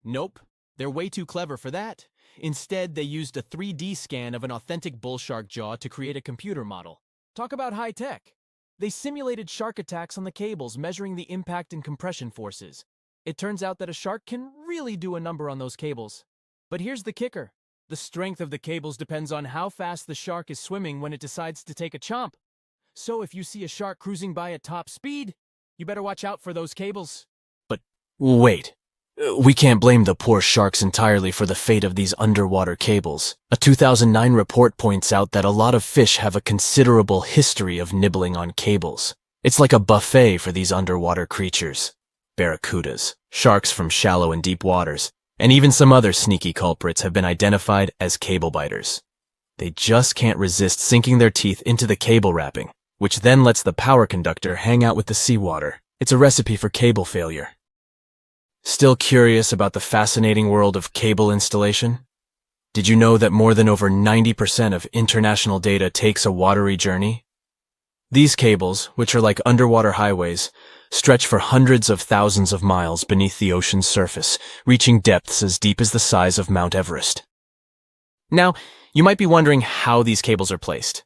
Nope, they're way too clever for that. Instead, they used a 3D scan of an authentic bull shark jaw to create a computer model. Talk about high tech. They simulated shark attacks on the cables, measuring the impact and compression forces. It turns out that a shark can really do a number on those cables. But here's the kicker. The strength of the cables depends on how fast the shark is swimming when it decides to take a chomp. So if you see a shark cruising by at top speed, you better watch out for those cables. But wait. We can't blame the poor sharks entirely for the fate of these underwater cables. A 2009 report points out that a lot of fish have a considerable history of nibbling on cables. It's like a buffet for these underwater creatures. Barracudas, sharks from shallow and deep waters, and even some other sneaky culprits have been identified as cable biters. They just can't resist sinking their teeth into the cable wrapping, which then lets the power conductor hang out with the seawater. It's a recipe for cable failure. Still curious about the fascinating world of cable installation? Did you know that more than over 90% of international data takes a watery journey? These cables, which are like underwater highways, stretch for hundreds of thousands of miles beneath the ocean's surface, reaching depths as deep as the size of Mount Everest. Now, you might be wondering how these cables are placed.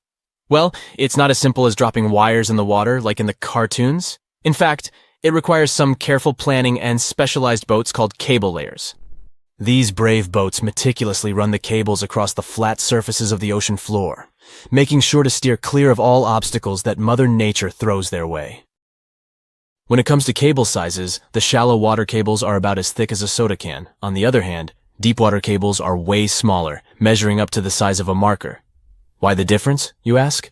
Well, it's not as simple as dropping wires in the water like in the cartoons. In fact, it requires some careful planning and specialized boats called cable layers. These brave boats meticulously run the cables across the flat surfaces of the ocean floor, making sure to steer clear of all obstacles that Mother Nature throws their way. When it comes to cable sizes, the shallow water cables are about as thick as a soda can. On the other hand, deep water cables are way smaller, measuring up to the size of a marker. Why the difference, you ask?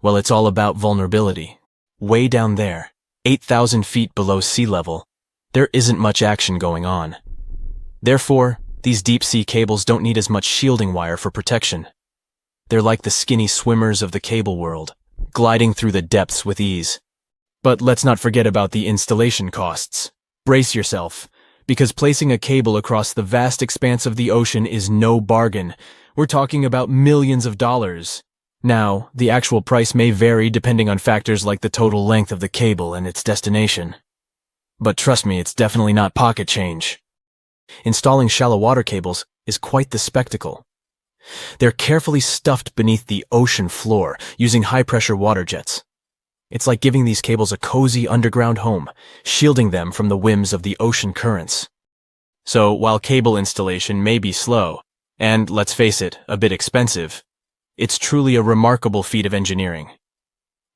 Well, it's all about vulnerability. Way down there, 8,000 feet below sea level, there isn't much action going on. Therefore, these deep-sea cables don't need as much shielding wire for protection. They're like the skinny swimmers of the cable world, gliding through the depths with ease. But let's not forget about the installation costs. Brace yourself, because placing a cable across the vast expanse of the ocean is no bargain. We're talking about millions of dollars. Now, the actual price may vary depending on factors like the total length of the cable and its destination. But trust me, it's definitely not pocket change. Installing shallow water cables is quite the spectacle. They're carefully stuffed beneath the ocean floor using high-pressure water jets. It's like giving these cables a cozy underground home, shielding them from the whims of the ocean currents. So, while cable installation may be slow, and let's face it, a bit expensive, it's truly a remarkable feat of engineering.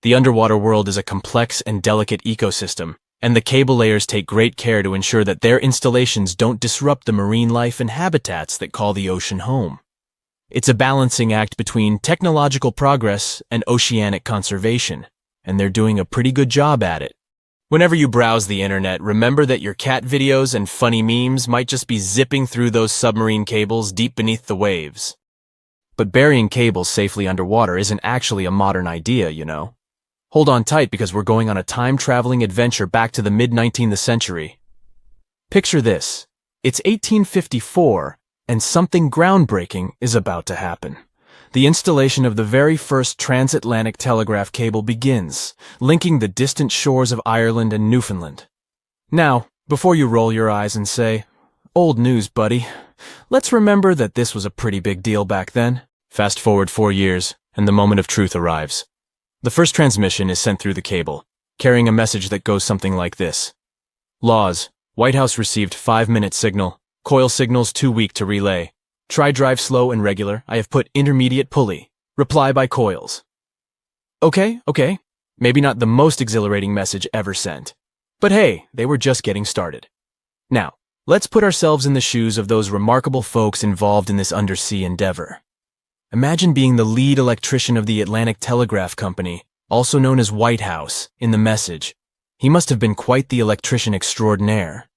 The underwater world is a complex and delicate ecosystem, and the cable layers take great care to ensure that their installations don't disrupt the marine life and habitats that call the ocean home. It's a balancing act between technological progress and oceanic conservation, and they're doing a pretty good job at it. Whenever you browse the internet, remember that your cat videos and funny memes might just be zipping through those submarine cables deep beneath the waves. But burying cables safely underwater isn't actually a modern idea, you know. Hold on tight because we're going on a time-traveling adventure back to the mid-19th century. Picture this. It's 1854, and something groundbreaking is about to happen. The installation of the very first transatlantic telegraph cable begins, linking the distant shores of Ireland and Newfoundland. Now, before you roll your eyes and say, "Old news, buddy," let's remember that this was a pretty big deal back then. Fast forward 4 years, and the moment of truth arrives. The first transmission is sent through the cable, carrying a message that goes something like this. Laws. White House received 5-minute signal. Coil signals too weak to relay. Try drive slow and regular. I have put intermediate pulley. Reply by coils. Okay. Maybe not the most exhilarating message ever sent. But hey, they were just getting started. Now, let's put ourselves in the shoes of those remarkable folks involved in this undersea endeavor. Imagine being the lead electrician of the Atlantic Telegraph Company, also known as White House, in the message. He must have been quite the electrician extraordinaire.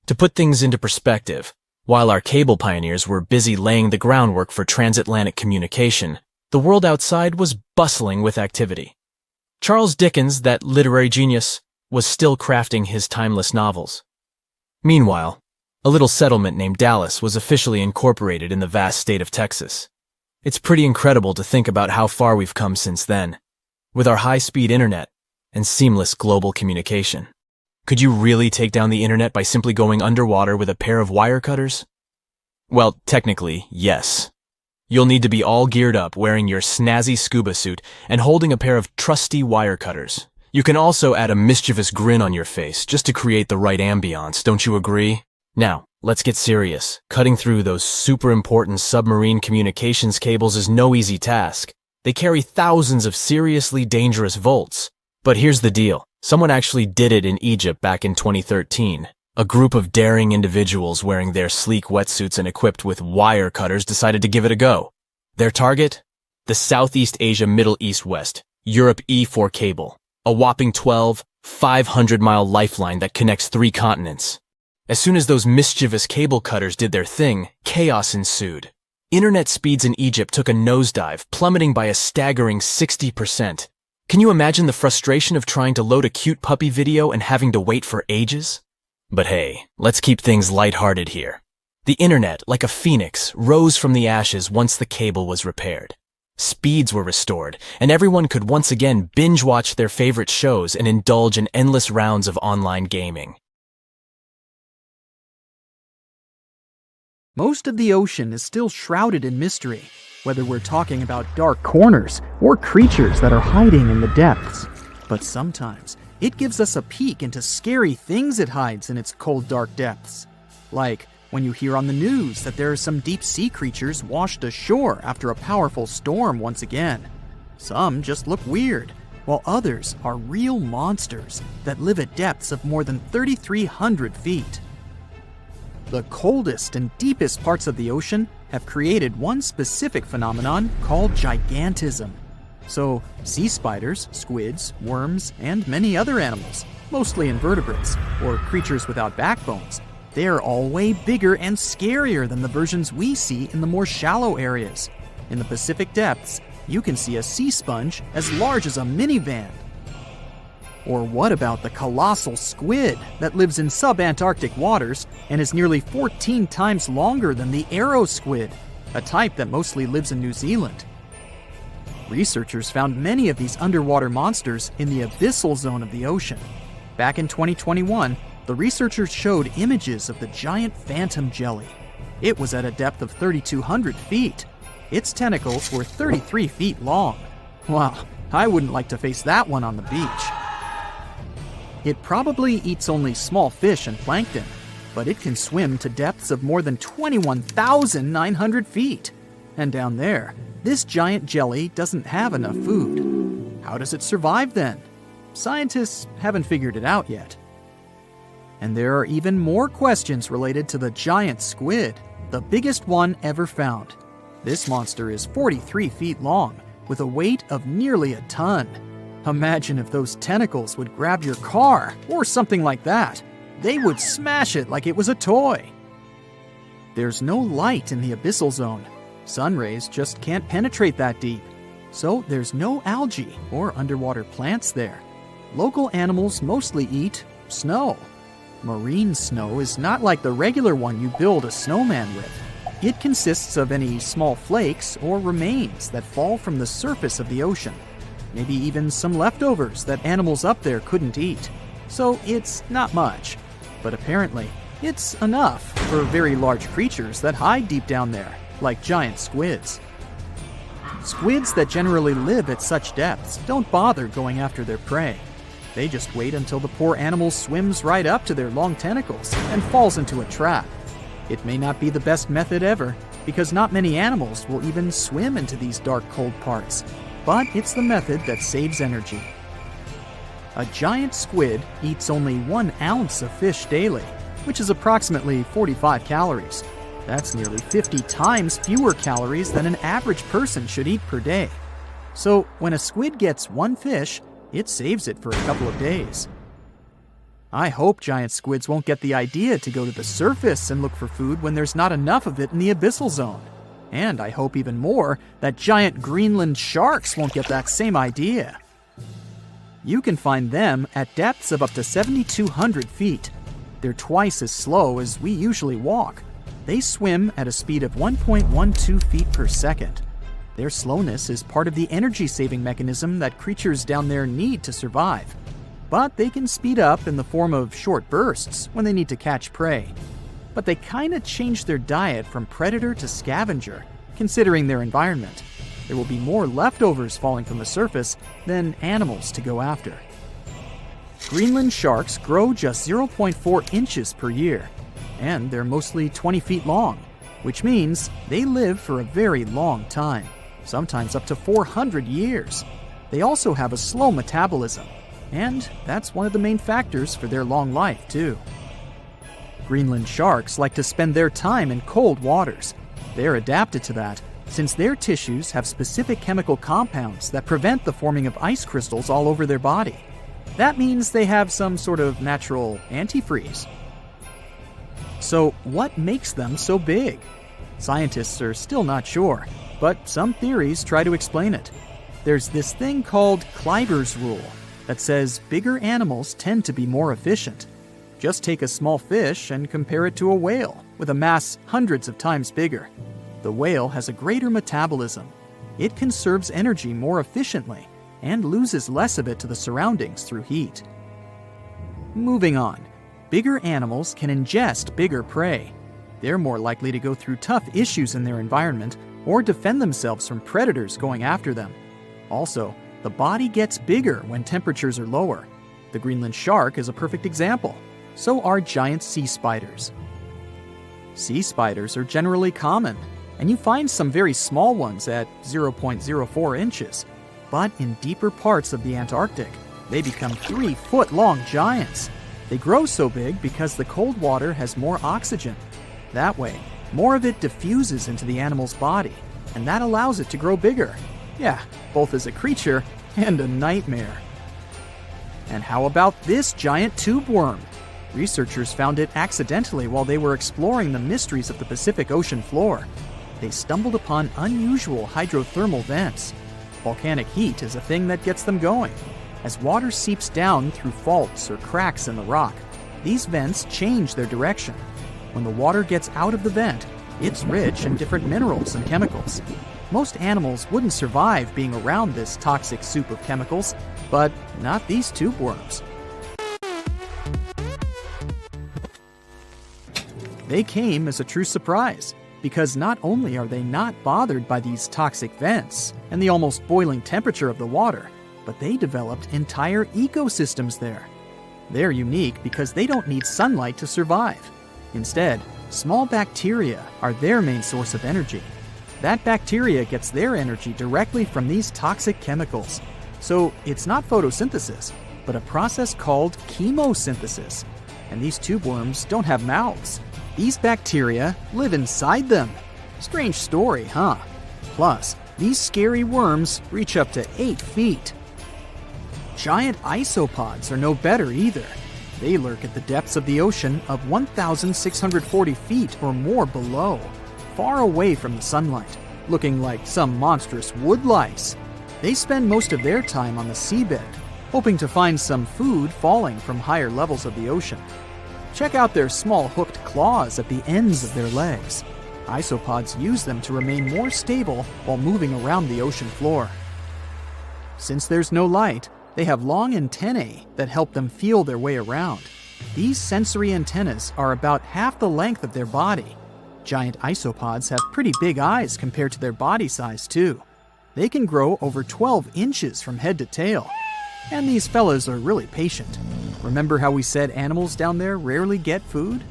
To put things into perspective, while our cable pioneers were busy laying the groundwork for transatlantic communication, the world outside was bustling with activity. Charles Dickens, that literary genius, was still crafting his timeless novels. Meanwhile, a little settlement named Dallas was officially incorporated in the vast state of Texas. It's pretty incredible to think about how far we've come since then, with our high-speed internet and seamless global communication. Could you really take down the internet by simply going underwater with a pair of wire cutters? Well, technically, yes. You'll need to be all geared up, wearing your snazzy scuba suit and holding a pair of trusty wire cutters. You can also add a mischievous grin on your face just to create the right ambiance, don't you agree? Now, let's get serious. Cutting through those super important submarine communications cables is no easy task. They carry thousands of seriously dangerous volts. But here's the deal. Someone actually did it in Egypt back in 2013. A group of daring individuals wearing their sleek wetsuits and equipped with wire cutters decided to give it a go. Their target? The Southeast Asia Middle East West, Europe E4 cable. A whopping 12, 500-mile lifeline that connects 3 continents. As soon as those mischievous cable cutters did their thing, chaos ensued. Internet speeds in Egypt took a nosedive, plummeting by a staggering 60%. Can you imagine the frustration of trying to load a cute puppy video and having to wait for ages? But hey, let's keep things lighthearted here. The internet, like a phoenix, rose from the ashes once the cable was repaired. Speeds were restored, and everyone could once again binge-watch their favorite shows and indulge in endless rounds of online gaming. Most of the ocean is still shrouded in mystery, whether we're talking about dark corners or creatures that are hiding in the depths. But sometimes, it gives us a peek into scary things it hides in its cold, dark depths. Like when you hear on the news that there are some deep-sea creatures washed ashore after a powerful storm once again. Some just look weird, while others are real monsters that live at depths of more than 3,300 feet. The coldest and deepest parts of the ocean have created one specific phenomenon called gigantism. So, sea spiders, squids, worms, and many other animals, mostly invertebrates, or creatures without backbones, they're all way bigger and scarier than the versions we see in the more shallow areas. In the Pacific depths, you can see a sea sponge as large as a minivan. Or what about the colossal squid that lives in subantarctic waters and is nearly 14 times longer than the arrow squid, a type that mostly lives in New Zealand? Researchers found many of these underwater monsters in the abyssal zone of the ocean. Back in 2021, the researchers showed images of the giant phantom jelly. It was at a depth of 3,200 feet. Its tentacles were 33 feet long. Wow, I wouldn't like to face that one on the beach. It probably eats only small fish and plankton, but it can swim to depths of more than 21,900 feet. And down there, this giant jelly doesn't have enough food. How does it survive then? Scientists haven't figured it out yet. And there are even more questions related to the giant squid, the biggest one ever found. This monster is 43 feet long, with a weight of nearly a ton. Imagine if those tentacles would grab your car, or something like that. They would smash it like it was a toy. There's no light in the abyssal zone. Sun rays just can't penetrate that deep. So there's no algae or underwater plants there. Local animals mostly eat snow. Marine snow is not like the regular one you build a snowman with. It consists of any small flakes or remains that fall from the surface of the ocean. Maybe even some leftovers that animals up there couldn't eat. So it's not much. But apparently, it's enough for very large creatures that hide deep down there, like giant squids. Squids that generally live at such depths don't bother going after their prey. They just wait until the poor animal swims right up to their long tentacles and falls into a trap. It may not be the best method ever, because not many animals will even swim into these dark, cold parts. But it's the method that saves energy. A giant squid eats only 1 ounce of fish daily, which is approximately 45 calories. That's nearly 50 times fewer calories than an average person should eat per day. So when a squid gets 1 fish, it saves it for a couple of days. I hope giant squids won't get the idea to go to the surface and look for food when there's not enough of it in the abyssal zone. And I hope even more that giant Greenland sharks won't get that same idea. You can find them at depths of up to 7,200 feet. They're twice as slow as we usually walk. They swim at a speed of 1.12 feet per second. Their slowness is part of the energy-saving mechanism that creatures down there need to survive. But they can speed up in the form of short bursts when they need to catch prey. But they kinda change their diet from predator to scavenger. considering their environment. There will be more leftovers falling from the surface than animals to go after. Greenland sharks grow just 0.4 inches per year, and they're mostly 20 feet long, which means they live for a very long time, sometimes up to 400 years. They also have a slow metabolism, and that's one of the main factors for their long life, too. Greenland sharks like to spend their time in cold waters. They're adapted to that, since their tissues have specific chemical compounds that prevent the forming of ice crystals all over their body. That means they have some sort of natural antifreeze. So, what makes them so big? Scientists are still not sure, but some theories try to explain it. There's this thing called Kleiber's rule that says bigger animals tend to be more efficient. Just take a small fish and compare it to a whale with a mass hundreds of times bigger. The whale has a greater metabolism. It conserves energy more efficiently and loses less of it to the surroundings through heat. Moving on, bigger animals can ingest bigger prey. They're more likely to go through tough issues in their environment or defend themselves from predators going after them. Also, the body gets bigger when temperatures are lower. The Greenland shark is a perfect example. So are giant sea spiders. Sea spiders are generally common, and you find some very small ones at 0.04 inches. But in deeper parts of the Antarctic, they become 3-foot-long giants. They grow so big because the cold water has more oxygen. That way, more of it diffuses into the animal's body, and that allows it to grow bigger. Yeah, both as a creature and a nightmare. And how about this giant tube worm? Researchers found it accidentally while they were exploring the mysteries of the Pacific Ocean floor. They stumbled upon unusual hydrothermal vents. Volcanic heat is a thing that gets them going. As water seeps down through faults or cracks in the rock, these vents change their direction. When the water gets out of the vent, it's rich in different minerals and chemicals. Most animals wouldn't survive being around this toxic soup of chemicals, but not these tube worms. They came as a true surprise, because not only are they not bothered by these toxic vents and the almost boiling temperature of the water, but they developed entire ecosystems there. They're unique because they don't need sunlight to survive. Instead, small bacteria are their main source of energy. That bacteria gets their energy directly from these toxic chemicals. So it's not photosynthesis, but a process called chemosynthesis. And these tube worms don't have mouths. These bacteria live inside them. Strange story, huh? Plus, these scary worms reach up to 8 feet. Giant isopods are no better either. They lurk at the depths of the ocean of 1,640 feet or more below, far away from the sunlight, looking like some monstrous wood lice. They spend most of their time on the seabed, hoping to find some food falling from higher levels of the ocean. Check out their small hooked claws at the ends of their legs. Isopods use them to remain more stable while moving around the ocean floor. Since there's no light, they have long antennae that help them feel their way around. These sensory antennas are about half the length of their body. Giant isopods have pretty big eyes compared to their body size, too. They can grow over 12 inches from head to tail. And these fellas are really patient. Remember how we said animals down there rarely get food?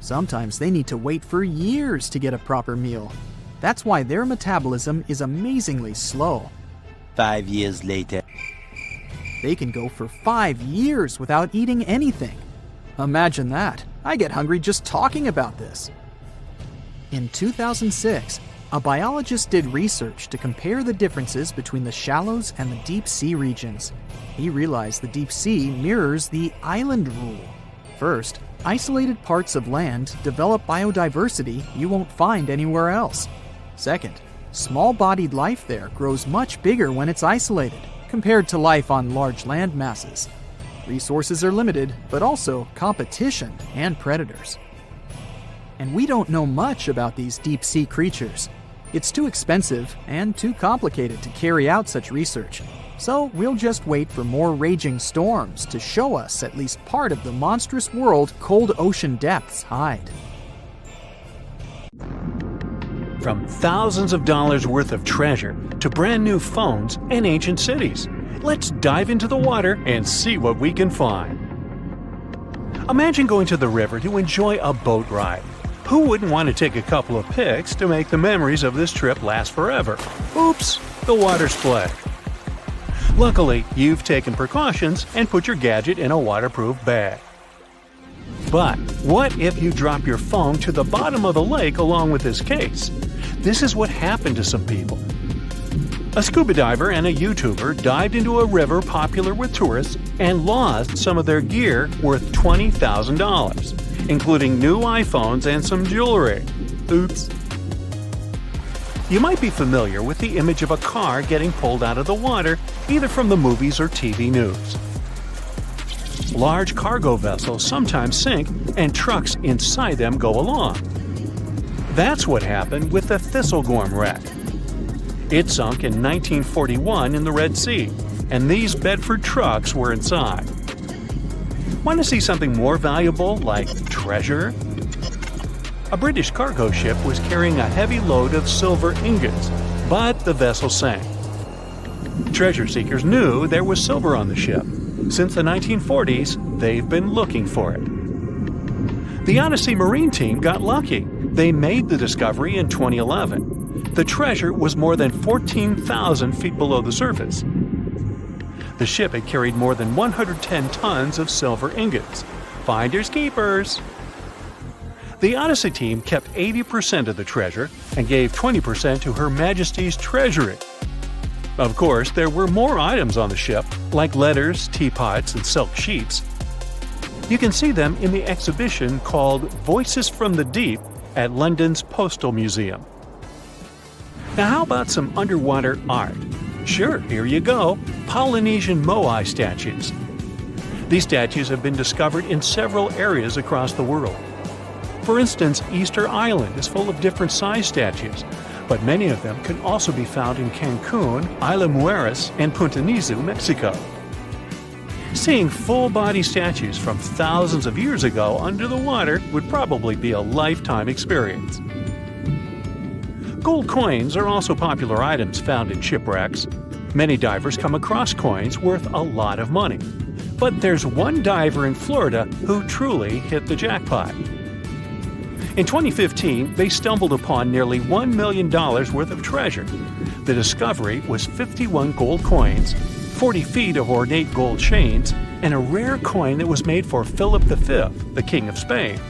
Sometimes they need to wait for years to get a proper meal. That's why their metabolism is amazingly slow. 5 years later. They can go for 5 years without eating anything. Imagine that. I get hungry just talking about this. In 2006, a biologist did research to compare the differences between the shallows and the deep sea regions. He realized the deep sea mirrors the island rule. First, isolated parts of land develop biodiversity you won't find anywhere else. Second, small-bodied life there grows much bigger when it's isolated, compared to life on large land masses. Resources are limited, but also competition and predators. And we don't know much about these deep-sea creatures. It's too expensive and too complicated to carry out such research. So we'll just wait for more raging storms to show us at least part of the monstrous world cold ocean depths hide. from thousands of dollars worth of treasure to brand new phones and ancient cities. Let's dive into the water and see what we can find. Imagine going to the river to enjoy a boat ride. Who wouldn't want to take a couple of pics to make the memories of this trip last forever? Oops, the water split. Luckily, you've taken precautions and put your gadget in a waterproof bag. But what if you drop your phone to the bottom of the lake along with this case? This is what happened to some people. A scuba diver and a YouTuber dived into a river popular with tourists and lost some of their gear worth $20,000, including new iPhones and some jewelry. Oops. You might be familiar with the image of a car getting pulled out of the water, either from the movies or TV news. Large cargo vessels sometimes sink, and trucks inside them go along. That's what happened with the Thistlegorm wreck. It sunk in 1941 in the Red Sea, and these Bedford trucks were inside. Want to see something more valuable, like treasure? A British cargo ship was carrying a heavy load of silver ingots, but the vessel sank. Treasure seekers knew there was silver on the ship. Since the 1940s, they've been looking for it. The Odyssey Marine team got lucky. They made the discovery in 2011. The treasure was more than 14,000 feet below the surface. The ship had carried more than 110 tons of silver ingots. Finders keepers. The Odyssey team kept 80% of the treasure and gave 20% to Her Majesty's Treasury. Of course, there were more items on the ship, like letters, teapots, and silk sheets. You can see them in the exhibition called Voices from the Deep at London's Postal Museum. Now how about some underwater art? Sure, here you go, Polynesian moai statues. These statues have been discovered in several areas across the world. For instance, Easter Island is full of different size statues, but many of them can also be found in Cancun, Isla Mujeres, and Punta Nizu, Mexico. Seeing full-body statues from thousands of years ago under the water would probably be a lifetime experience. Gold coins are also popular items found in shipwrecks. Many divers come across coins worth a lot of money. But there's one diver in Florida who truly hit the jackpot. In 2015, they stumbled upon nearly $1 million worth of treasure. The discovery was 51 gold coins, 40 feet of ornate gold chains, and a rare coin that was made for Philip V, the King of Spain.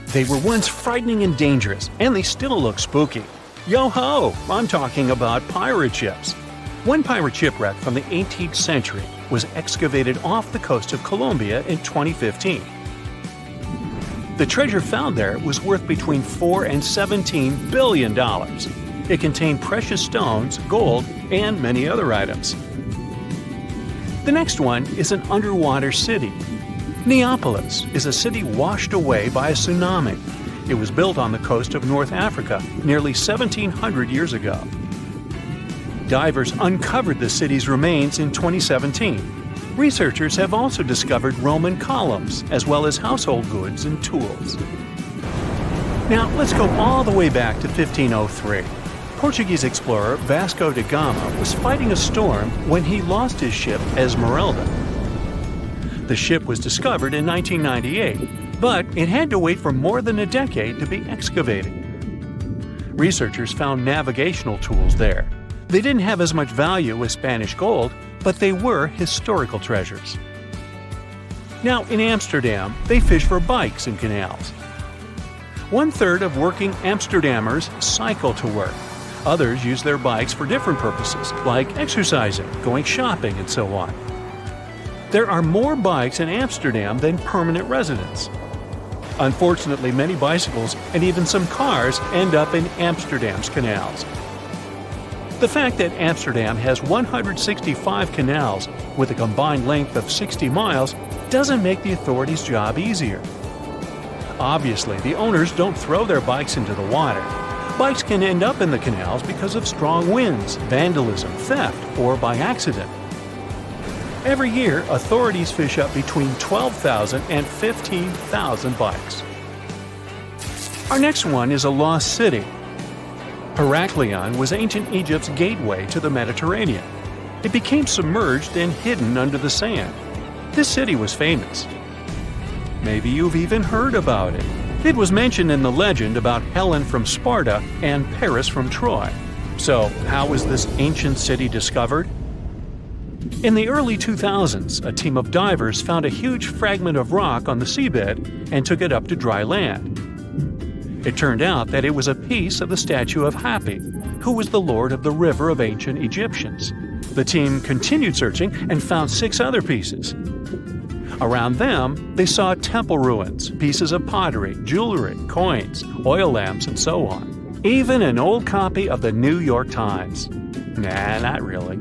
They were once frightening and dangerous, and they still look spooky. Yo-ho! I'm talking about pirate ships. One pirate shipwreck from the 18th century was excavated off the coast of Colombia in 2015. The treasure found there was worth between $4 and $17 billion. It contained precious stones, gold, and many other items. The next one is an underwater city. Neapolis is a city washed away by a tsunami. It was built on the coast of North Africa nearly 1,700 years ago. Divers uncovered the city's remains in 2017. Researchers have also discovered Roman columns, as well as household goods and tools. Now, let's go all the way back to 1503. Portuguese explorer Vasco da Gama was fighting a storm when he lost his ship Esmeralda. The ship was discovered in 1998, but it had to wait for more than a decade to be excavated. Researchers found navigational tools there. They didn't have as much value as Spanish gold, but they were historical treasures. Now, in Amsterdam, they fish for bikes in canals. 1/3 of working Amsterdammers cycle to work. Others use their bikes for different purposes, like exercising, going shopping, and so on. There are more bikes in Amsterdam than permanent residents. Unfortunately, many bicycles and even some cars end up in Amsterdam's canals. The fact that Amsterdam has 165 canals with a combined length of 60 miles doesn't make the authorities' job easier. Obviously, the owners don't throw their bikes into the water. Bikes can end up in the canals because of strong winds, vandalism, theft, or by accident. Every year, authorities fish up between 12,000 and 15,000 bikes. Our next one is a lost city. Heraklion was ancient Egypt's gateway to the Mediterranean. It became submerged and hidden under the sand. This city was famous. Maybe you've even heard about it. It was mentioned in the legend about Helen from Sparta and Paris from Troy. So, how was this ancient city discovered? In the early 2000s, a team of divers found a huge fragment of rock on the seabed and took it up to dry land. It turned out that it was a piece of the statue of Hapi, who was the lord of the river of ancient Egyptians. The team continued searching and found 6 other pieces. Around them, they saw temple ruins, pieces of pottery, jewelry, coins, oil lamps, and so on. Even an old copy of the New York Times. Nah, not really.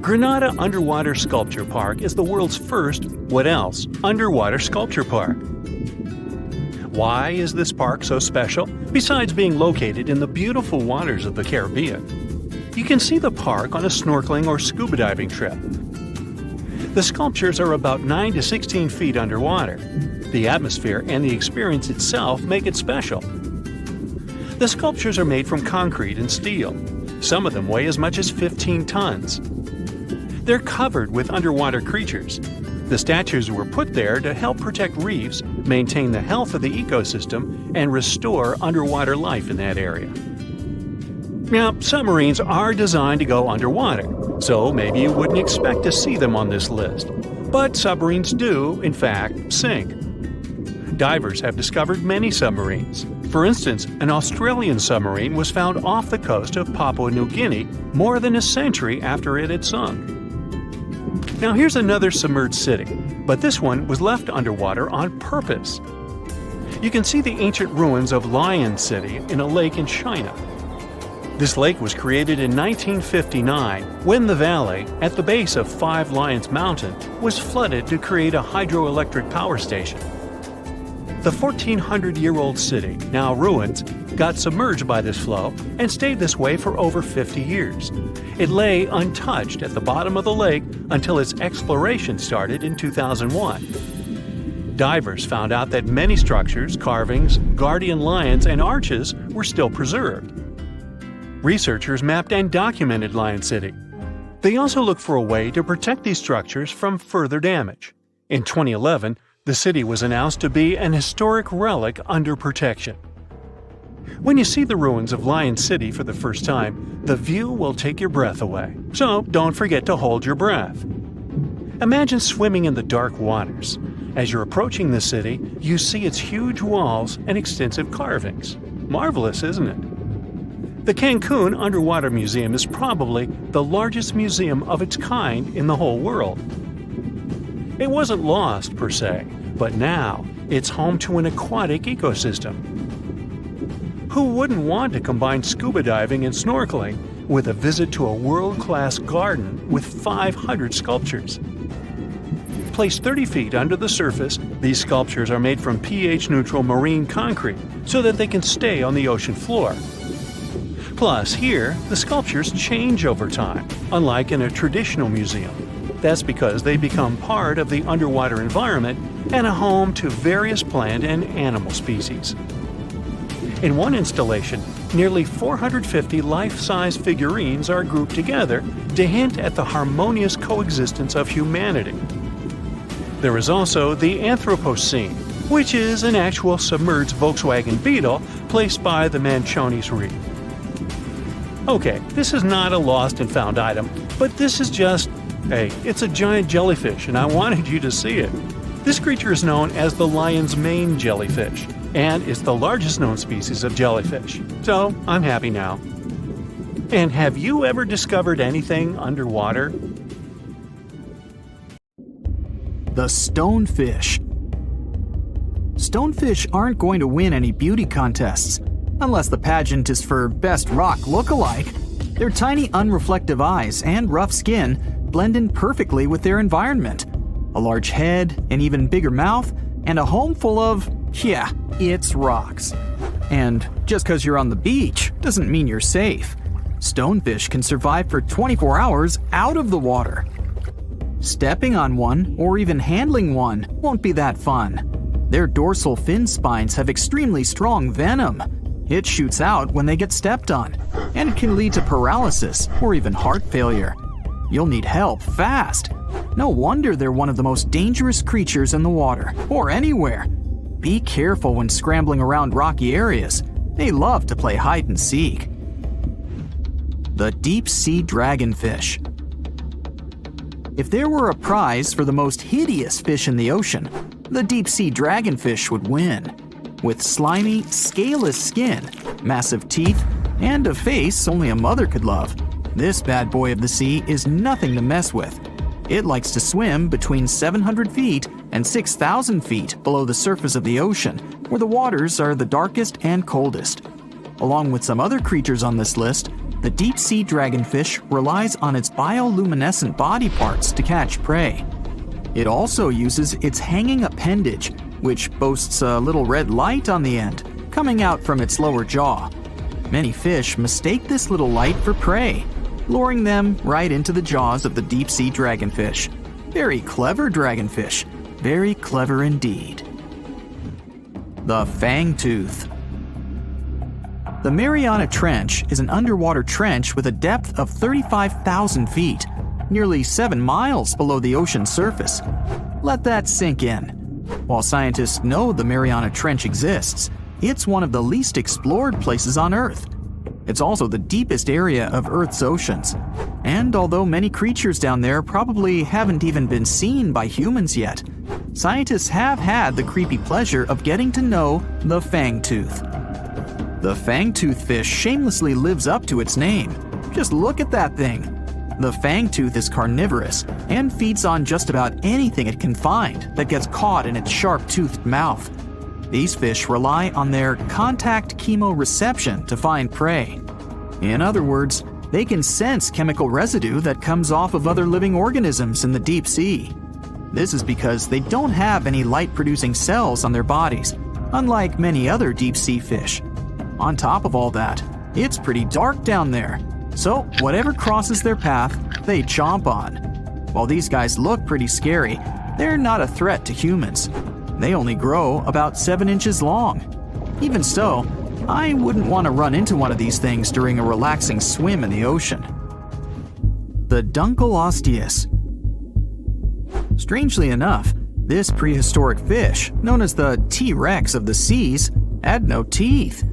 Granada Underwater Sculpture Park is the world's first, what else, underwater sculpture park. Why is this park so special, besides being located in the beautiful waters of the Caribbean? You can see the park on a snorkeling or scuba diving trip. The sculptures are about 9 to 16 feet underwater. The atmosphere and the experience itself make it special. The sculptures are made from concrete and steel. Some of them weigh as much as 15 tons. They're covered with underwater creatures. The statues were put there to help protect reefs, maintain the health of the ecosystem, and restore underwater life in that area. Now, submarines are designed to go underwater, so maybe you wouldn't expect to see them on this list. But submarines do, in fact, sink. Divers have discovered many submarines. For instance, an Australian submarine was found off the coast of Papua New Guinea more than a century after it had sunk. Now here's another submerged city, but this one was left underwater on purpose. You can see the ancient ruins of Lion City in a lake in China. This lake was created in 1959 when the valley, at the base of Five Lions Mountain, was flooded to create a hydroelectric power station. The 1,400-year-old city, now ruins, got submerged by this flow and stayed this way for over 50 years. It lay untouched at the bottom of the lake until its exploration started in 2001. Divers found out that many structures, carvings, guardian lions, and arches were still preserved. Researchers mapped and documented Lion City. They also looked for a way to protect these structures from further damage. In 2011, the city was announced to be an historic relic under protection. When you see the ruins of Lion City for the first time, the view will take your breath away. So don't forget to hold your breath. Imagine swimming in the dark waters. As you're approaching the city, you see its huge walls and extensive carvings. Marvelous, isn't it? The Cancun Underwater Museum is probably the largest museum of its kind in the whole world. It wasn't lost, per se, but now it's home to an aquatic ecosystem. Who wouldn't want to combine scuba diving and snorkeling with a visit to a world-class garden with 500 sculptures? Placed 30 feet under the surface, these sculptures are made from pH-neutral marine concrete so that they can stay on the ocean floor. Plus, here, the sculptures change over time, unlike in a traditional museum. That's because they become part of the underwater environment and a home to various plant and animal species. In one installation, nearly 450 life-size figurines are grouped together to hint at the harmonious coexistence of humanity. There is also the Anthropocene, which is an actual submerged Volkswagen Beetle placed by the Manchonis Reef. Okay, this is not a lost and found item, but this is just, hey, it's a giant jellyfish and I wanted you to see it. This creature is known as the lion's mane jellyfish, and it's the largest known species of jellyfish. So, I'm happy now. And have you ever discovered anything underwater? The stonefish. Stonefish aren't going to win any beauty contests, unless the pageant is for best rock look-alike. Their tiny unreflective eyes and rough skin blend in perfectly with their environment. A large head, an even bigger mouth, and a home full of, yeah, it's rocks. And just because you're on the beach doesn't mean you're safe. Stonefish can survive for 24 hours out of the water. Stepping on one or even handling one won't be that fun. Their dorsal fin spines have extremely strong venom. It shoots out when they get stepped on, and it can lead to paralysis or even heart failure. You'll need help fast. No wonder they're one of the most dangerous creatures in the water, or anywhere. Be careful when scrambling around rocky areas. They love to play hide and seek. The deep-sea dragonfish. If there were a prize for the most hideous fish in the ocean, the deep-sea dragonfish would win. With slimy, scaleless skin, massive teeth, and a face only a mother could love, this bad boy of the sea is nothing to mess with. It likes to swim between 700 feet and 6,000 feet below the surface of the ocean, where the waters are the darkest and coldest. Along with some other creatures on this list, the deep-sea dragonfish relies on its bioluminescent body parts to catch prey. It also uses its hanging appendage, which boasts a little red light on the end, coming out from its lower jaw. Many fish mistake this little light for prey, luring them right into the jaws of the deep-sea dragonfish. Very clever dragonfish. Very clever indeed. The fangtooth. The Mariana Trench is an underwater trench with a depth of 35,000 feet, nearly 7 miles below the ocean surface. Let that sink in. While scientists know the Mariana Trench exists, it's one of the least explored places on Earth. It's also the deepest area of Earth's oceans. And although many creatures down there probably haven't even been seen by humans yet, scientists have had the creepy pleasure of getting to know the fangtooth. The fangtooth fish shamelessly lives up to its name. Just look at that thing. The fangtooth is carnivorous and feeds on just about anything it can find that gets caught in its sharp-toothed mouth. These fish rely on their contact chemoreception to find prey. In other words, they can sense chemical residue that comes off of other living organisms in the deep sea. This is because they don't have any light-producing cells on their bodies, unlike many other deep-sea fish. On top of all that, it's pretty dark down there, so whatever crosses their path, they chomp on. While these guys look pretty scary, they're not a threat to humans. They only grow about 7 inches long. Even so, I wouldn't want to run into one of these things during a relaxing swim in the ocean. The Dunkleosteus. Strangely enough, this prehistoric fish, known as the T-Rex of the seas, had no teeth.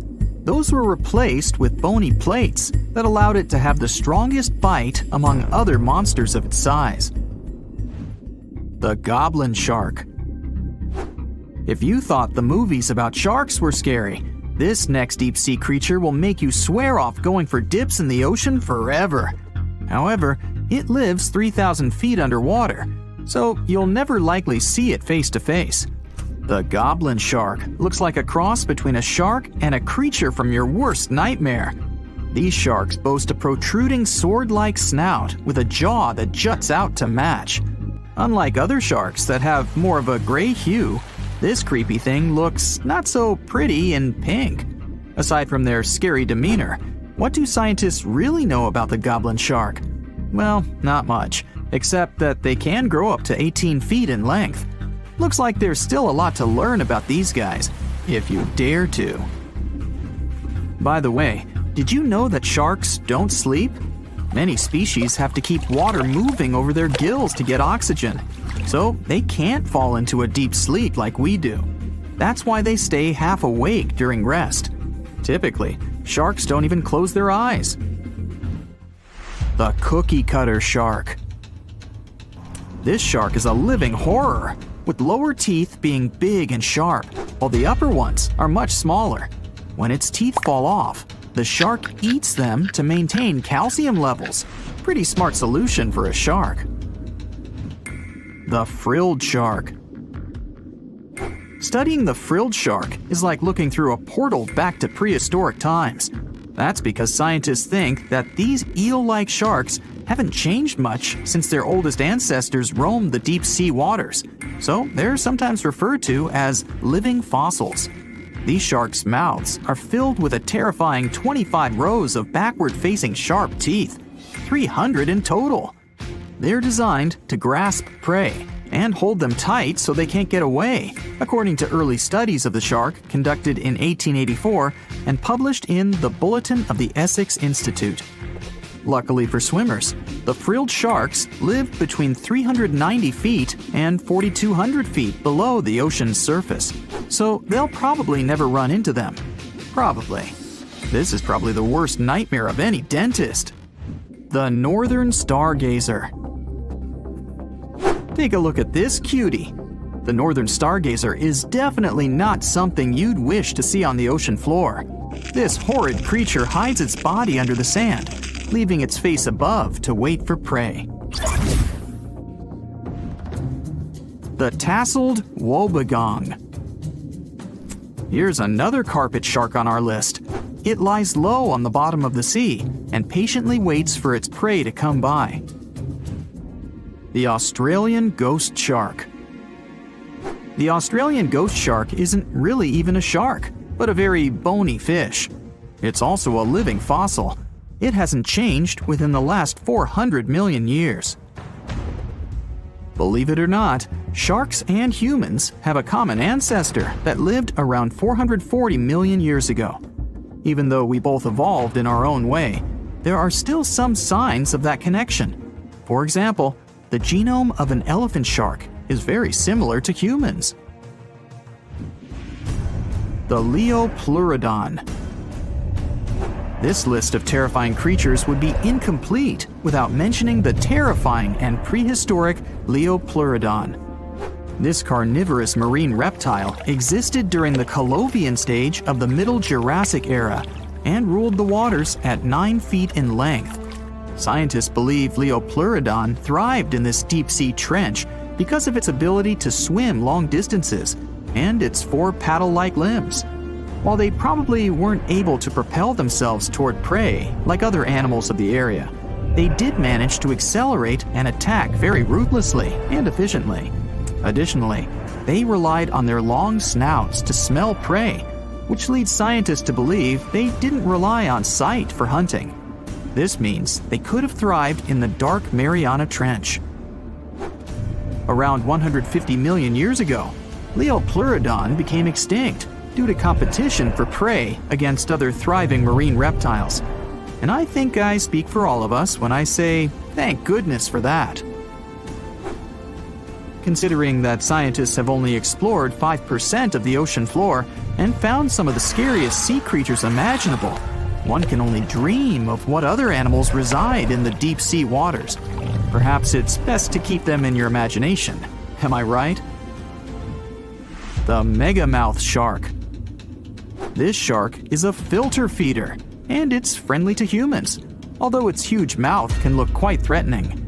Those were replaced with bony plates that allowed it to have the strongest bite among other monsters of its size. The goblin shark. If you thought the movies about sharks were scary, this next deep-sea creature will make you swear off going for dips in the ocean forever. However, it lives 3,000 feet underwater, so you'll never likely see it face to face. The goblin shark looks like a cross between a shark and a creature from your worst nightmare. These sharks boast a protruding sword-like snout with a jaw that juts out to match. Unlike other sharks that have more of a gray hue, this creepy thing looks not so pretty and pink. Aside from their scary demeanor, what do scientists really know about the goblin shark? Well, not much, except that they can grow up to 18 feet in length. Looks like there's still a lot to learn about these guys, if you dare to. By the way, did you know that sharks don't sleep? Many species have to keep water moving over their gills to get oxygen, so they can't fall into a deep sleep like we do. That's why they stay half awake during rest. Typically, sharks don't even close their eyes. The cookie cutter shark. This shark is a living horror, with lower teeth being big and sharp, while the upper ones are much smaller. When its teeth fall off, the shark eats them to maintain calcium levels. Pretty smart solution for a shark. The frilled shark. Studying the frilled shark is like looking through a portal back to prehistoric times. That's because scientists think that these eel-like sharks haven't changed much since their oldest ancestors roamed the deep sea waters, so they're sometimes referred to as living fossils. These sharks' mouths are filled with a terrifying 25 rows of backward-facing sharp teeth, 300 in total. They're designed to grasp prey, and hold them tight so they can't get away, according to early studies of the shark conducted in 1884 and published in the Bulletin of the Essex Institute. Luckily for swimmers, the frilled sharks live between 390 feet and 4,200 feet below the ocean's surface, so they'll probably never run into them. Probably. This is probably the worst nightmare of any dentist. The northern stargazer. Take a look at this cutie. The northern stargazer is definitely not something you'd wish to see on the ocean floor. This horrid creature hides its body under the sand, leaving its face above to wait for prey. The tasseled wobbegong. Here's another carpet shark on our list. It lies low on the bottom of the sea and patiently waits for its prey to come by. The Australian ghost shark. The Australian ghost shark isn't really even a shark, but a very bony fish. It's also a living fossil. It hasn't changed within the last 400 million years. Believe it or not, sharks and humans have a common ancestor that lived around 440 million years ago. Even though we both evolved in our own way, there are still some signs of that connection. For example, the genome of an elephant shark is very similar to humans. The Leopleurodon. This list of terrifying creatures would be incomplete without mentioning the terrifying and prehistoric Leopleurodon. This carnivorous marine reptile existed during the Colovian stage of the Middle Jurassic era and ruled the waters at 9 feet in length. Scientists believe Leopleurodon thrived in this deep-sea trench because of its ability to swim long distances and its 4 paddle-like limbs. While they probably weren't able to propel themselves toward prey like other animals of the area, they did manage to accelerate and attack very ruthlessly and efficiently. Additionally, they relied on their long snouts to smell prey, which leads scientists to believe they didn't rely on sight for hunting. This means they could have thrived in the dark Mariana Trench. Around 150 million years ago, Leopleurodon became extinct due to competition for prey against other thriving marine reptiles. And I think I speak for all of us when I say, thank goodness for that. Considering that scientists have only explored 5% of the ocean floor and found some of the scariest sea creatures imaginable, one can only dream of what other animals reside in the deep sea waters. Perhaps it's best to keep them in your imagination. Am I right? The megamouth shark. This shark is a filter feeder, and it's friendly to humans, although its huge mouth can look quite threatening.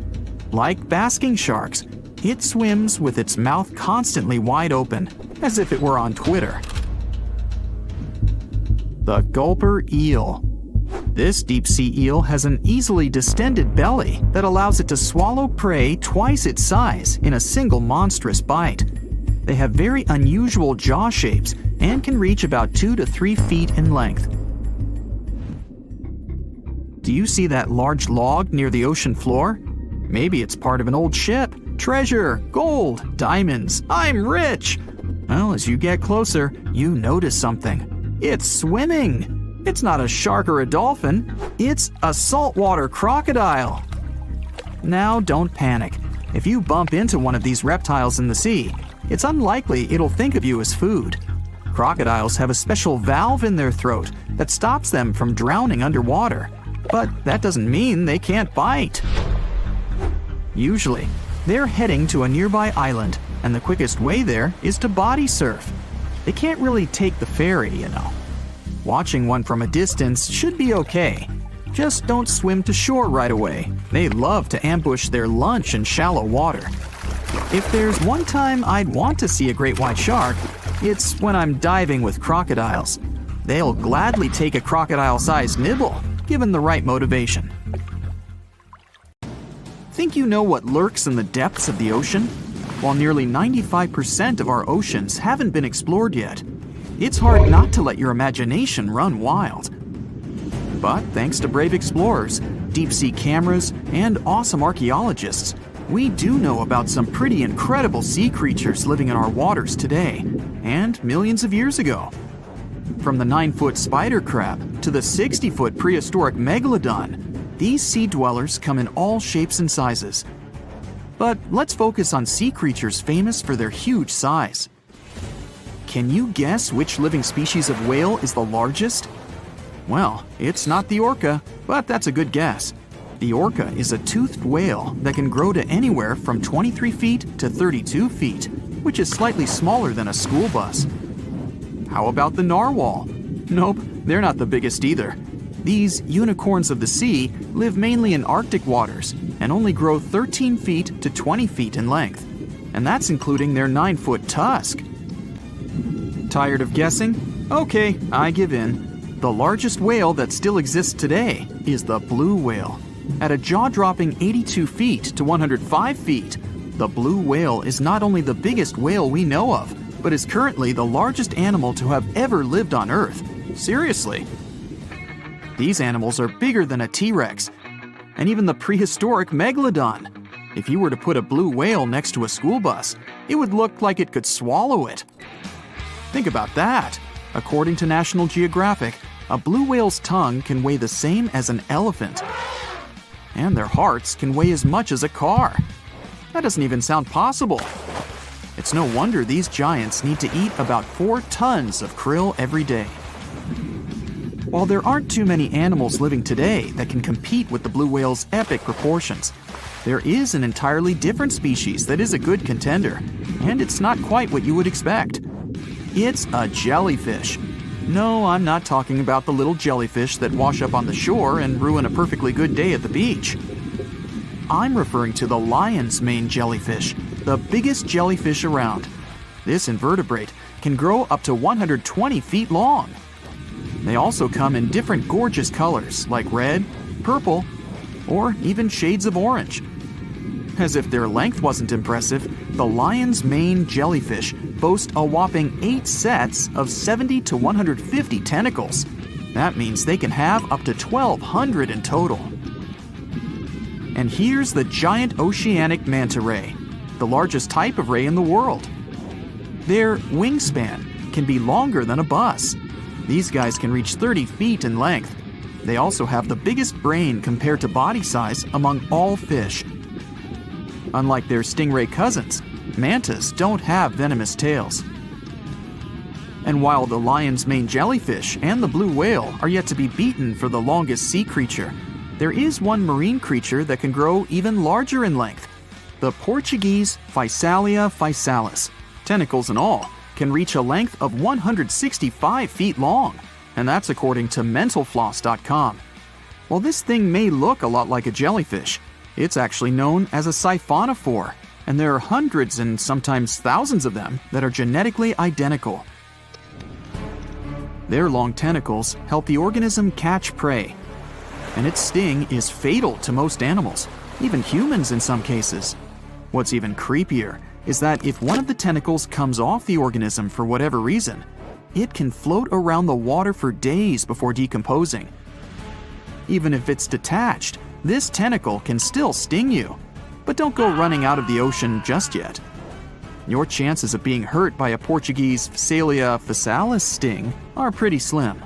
Like basking sharks, it swims with its mouth constantly wide open, as if it were on Twitter. The gulper eel. This deep-sea eel has an easily distended belly that allows it to swallow prey twice its size in a single monstrous bite. They have very unusual jaw shapes and can reach about 2 to 3 feet in length. Do you see that large log near the ocean floor? Maybe it's part of an old ship. Treasure, gold, diamonds, I'm rich! Well, as you get closer, you notice something. It's swimming! It's not a shark or a dolphin, it's a saltwater crocodile! Now don't panic. If you bump into one of these reptiles in the sea, it's unlikely it'll think of you as food. Crocodiles have a special valve in their throat that stops them from drowning underwater, but that doesn't mean they can't bite. Usually, they're heading to a nearby island, and the quickest way there is to body surf. They can't really take the ferry, you know. Watching one from a distance should be okay. Just don't swim to shore right away. They love to ambush their lunch in shallow water. If there's one time I'd want to see a great white shark, it's when I'm diving with crocodiles. They'll gladly take a crocodile-sized nibble, given the right motivation. Think you know what lurks in the depths of the ocean? While nearly 95% of our oceans haven't been explored yet, it's hard not to let your imagination run wild. But thanks to brave explorers, deep-sea cameras, and awesome archaeologists, We do know about some pretty incredible sea creatures living in our waters today, and millions of years ago. From the 9-foot spider crab to the 60-foot prehistoric megalodon, these sea dwellers come in all shapes and sizes. But let's focus on sea creatures famous for their huge size. Can you guess which living species of whale is the largest? Well, it's not the orca, but that's a good guess. The orca is a toothed whale that can grow to anywhere from 23 feet to 32 feet, which is slightly smaller than a school bus. How about the narwhal? Nope, they're not the biggest either. These unicorns of the sea live mainly in Arctic waters and only grow 13 feet to 20 feet in length, and that's including their 9-foot tusk. Tired of guessing? Okay, I give in. The largest whale that still exists today is the blue whale. At a jaw-dropping 82 feet to 105 feet, the blue whale is not only the biggest whale we know of, but is currently the largest animal to have ever lived on Earth. Seriously. These animals are bigger than a T-Rex, and even the prehistoric megalodon. If you were to put a blue whale next to a school bus, it would look like it could swallow it. Think about that. According to National Geographic, a blue whale's tongue can weigh the same as an elephant. And their hearts can weigh as much as a car. That doesn't even sound possible. It's no wonder these giants need to eat about 4 tons of krill every day. While there aren't too many animals living today that can compete with the blue whale's epic proportions, there is an entirely different species that is a good contender, and it's not quite what you would expect. It's a jellyfish. No, I'm not talking about the little jellyfish that wash up on the shore and ruin a perfectly good day at the beach. I'm referring to the lion's mane jellyfish, the biggest jellyfish around. This invertebrate can grow up to 120 feet long. They also come in different gorgeous colors like red, purple, or even shades of orange. As if their length wasn't impressive, the lion's mane jellyfish boast a whopping 8 sets of 70 to 150 tentacles. That means they can have up to 1,200 in total. And here's the giant oceanic manta ray, the largest type of ray in the world. Their wingspan can be longer than a bus. These guys can reach 30 feet in length. They also have the biggest brain compared to body size among all fish. Unlike their stingray cousins, mantas don't have venomous tails. And while the lion's mane jellyfish and the blue whale are yet to be beaten for the longest sea creature, there is one marine creature that can grow even larger in length. The Portuguese Physalia physalis, tentacles and all, can reach a length of 165 feet long, and that's according to mentalfloss.com. While this thing may look a lot like a jellyfish, it's actually known as a siphonophore, and there are hundreds and sometimes thousands of them that are genetically identical. Their long tentacles help the organism catch prey, and its sting is fatal to most animals, even humans in some cases. What's even creepier is that if one of the tentacles comes off the organism for whatever reason, it can float around the water for days before decomposing. Even if it's detached, this tentacle can still sting you. But don't go running out of the ocean just yet. Your chances of being hurt by a Portuguese Physalia physalis sting are pretty slim.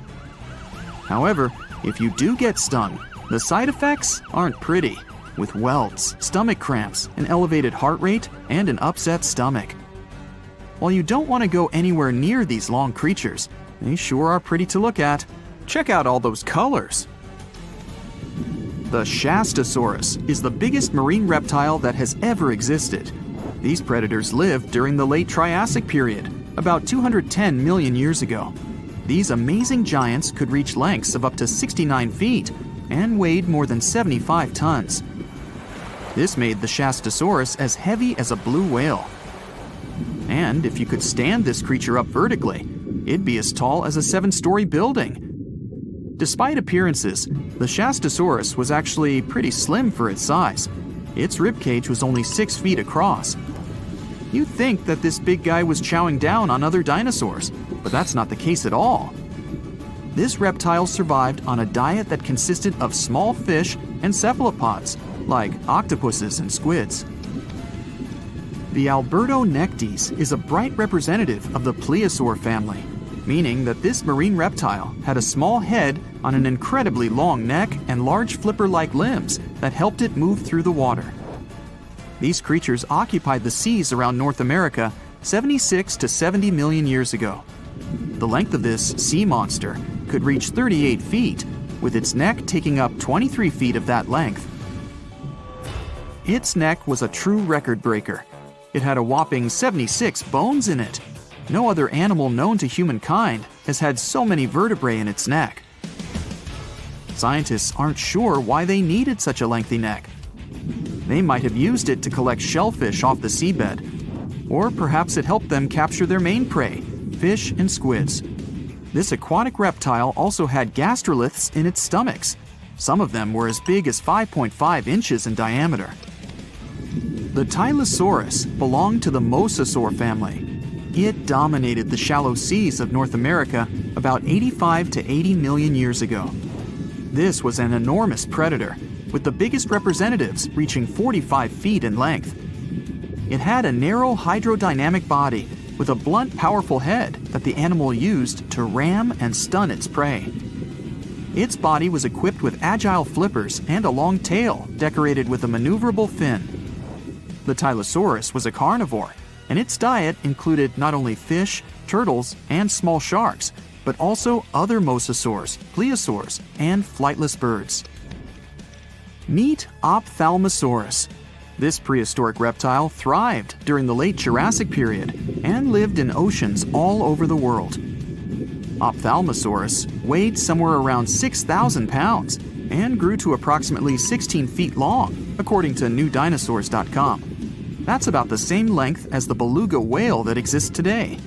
However, if you do get stung, the side effects aren't pretty, with welts, stomach cramps, an elevated heart rate, and an upset stomach. While you don't want to go anywhere near these long creatures, they sure are pretty to look at. Check out all those colors. The Shastasaurid is the biggest marine reptile that has ever existed. These predators lived during the late Triassic period, about 210 million years ago. These amazing giants could reach lengths of up to 69 feet and weighed more than 75 tons. This made the Shastasaurid as heavy as a blue whale. And if you could stand this creature up vertically, it'd be as tall as a 7-story building. Despite appearances, the Shastasaurid was actually pretty slim for its size. Its ribcage was only 6 feet across. You'd think that this big guy was chowing down on other dinosaurs, but that's not the case at all. This reptile survived on a diet that consisted of small fish and cephalopods, like octopuses and squids. The Albertonectes is a bright representative of the plesiosaur family, meaning that this marine reptile had a small head on an incredibly long neck and large flipper-like limbs that helped it move through the water. These creatures occupied the seas around North America 76 to 70 million years ago. The length of this sea monster could reach 38 feet, with its neck taking up 23 feet of that length. Its neck was a true record breaker. It had a whopping 76 bones in it. No other animal known to humankind has had so many vertebrae in its neck. Scientists aren't sure why they needed such a lengthy neck. They might have used it to collect shellfish off the seabed, or perhaps it helped them capture their main prey, fish and squids. This aquatic reptile also had gastroliths in its stomachs. Some of them were as big as 5.5 inches in diameter. The Tylosaurus belonged to the mosasaur family. It dominated the shallow seas of North America about 85 to 80 million years ago. This was an enormous predator, with the biggest representatives reaching 45 feet in length. It had a narrow hydrodynamic body with a blunt, powerful head that the animal used to ram and stun its prey. Its body was equipped with agile flippers and a long tail decorated with a maneuverable fin. The Tylosaurus was a carnivore, and its diet included not only fish, turtles, and small sharks, but also other mosasaurs, plesiosaurs, and flightless birds. Meet Ophthalmosaurus. This prehistoric reptile thrived during the late Jurassic period and lived in oceans all over the world. Ophthalmosaurus weighed somewhere around 6,000 pounds and grew to approximately 16 feet long, according to newdinosaurs.com. That's about the same length as the beluga whale that exists today.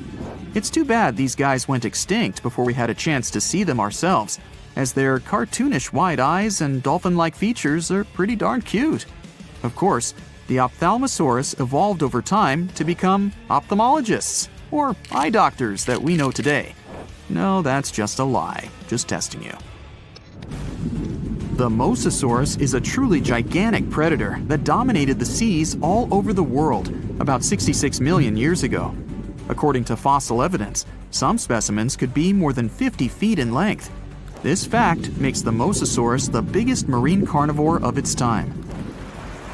It's too bad these guys went extinct before we had a chance to see them ourselves, as their cartoonish wide eyes and dolphin-like features are pretty darn cute. Of course, the Ophthalmosaurus evolved over time to become ophthalmologists, or eye doctors that we know today. No, that's just a lie. Just testing you. The Mosasaurus is a truly gigantic predator that dominated the seas all over the world about 66 million years ago. According to fossil evidence, some specimens could be more than 50 feet in length. This fact makes the Mosasaurus the biggest marine carnivore of its time.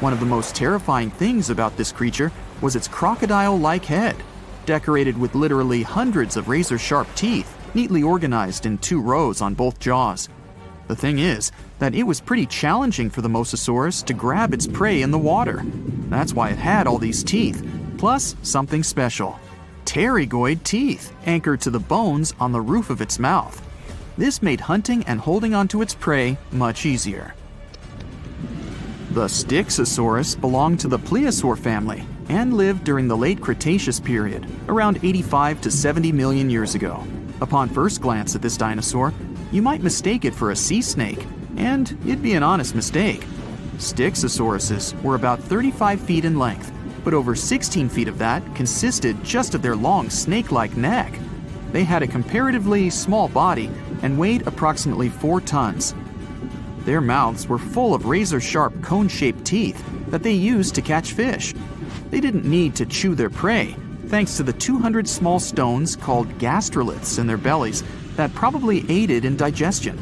One of the most terrifying things about this creature was its crocodile-like head, decorated with literally hundreds of razor-sharp teeth, neatly organized in 2 rows on both jaws. The thing is that it was pretty challenging for the Mosasaurus to grab its prey in the water. That's why it had all these teeth, plus something special: pterygoid teeth anchored to the bones on the roof of its mouth. This made hunting and holding onto its prey much easier. The Styxosaurus belonged to the plesiosaur family and lived during the late Cretaceous period, around 85 to 70 million years ago. Upon first glance at this dinosaur, you might mistake it for a sea snake, and it'd be an honest mistake. Styxosauruses were about 35 feet in length, but over 16 feet of that consisted just of their long snake-like neck. They had a comparatively small body and weighed approximately 4 tons. Their mouths were full of razor-sharp cone-shaped teeth that they used to catch fish. They didn't need to chew their prey, thanks to the 200 small stones called gastroliths in their bellies that probably aided in digestion.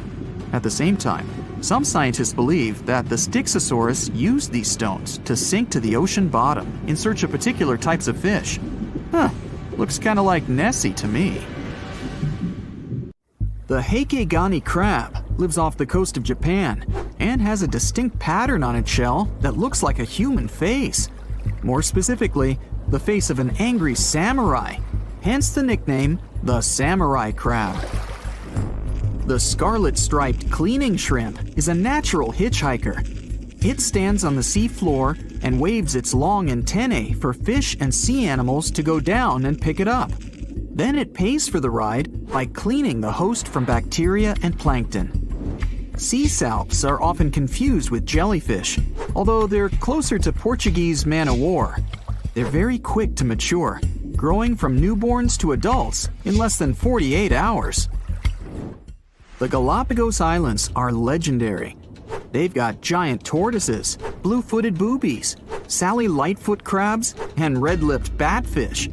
At the same time, some scientists believe that the Styxosaurus used these stones to sink to the ocean bottom in search of particular types of fish. Looks kinda like Nessie to me. The Heikegani crab lives off the coast of Japan and has a distinct pattern on its shell that looks like a human face. More specifically, the face of an angry samurai, hence the nickname the samurai crab. The scarlet-striped cleaning shrimp is a natural hitchhiker. It stands on the sea floor and waves its long antennae for fish and sea animals to go down and pick it up. Then it pays for the ride by cleaning the host from bacteria and plankton. Sea salps are often confused with jellyfish, although they're closer to Portuguese man-o'-war. They're very quick to mature, growing from newborns to adults in less than 48 hours. The Galapagos Islands are legendary. They've got giant tortoises, blue-footed boobies, Sally Lightfoot crabs, and red-lipped batfish.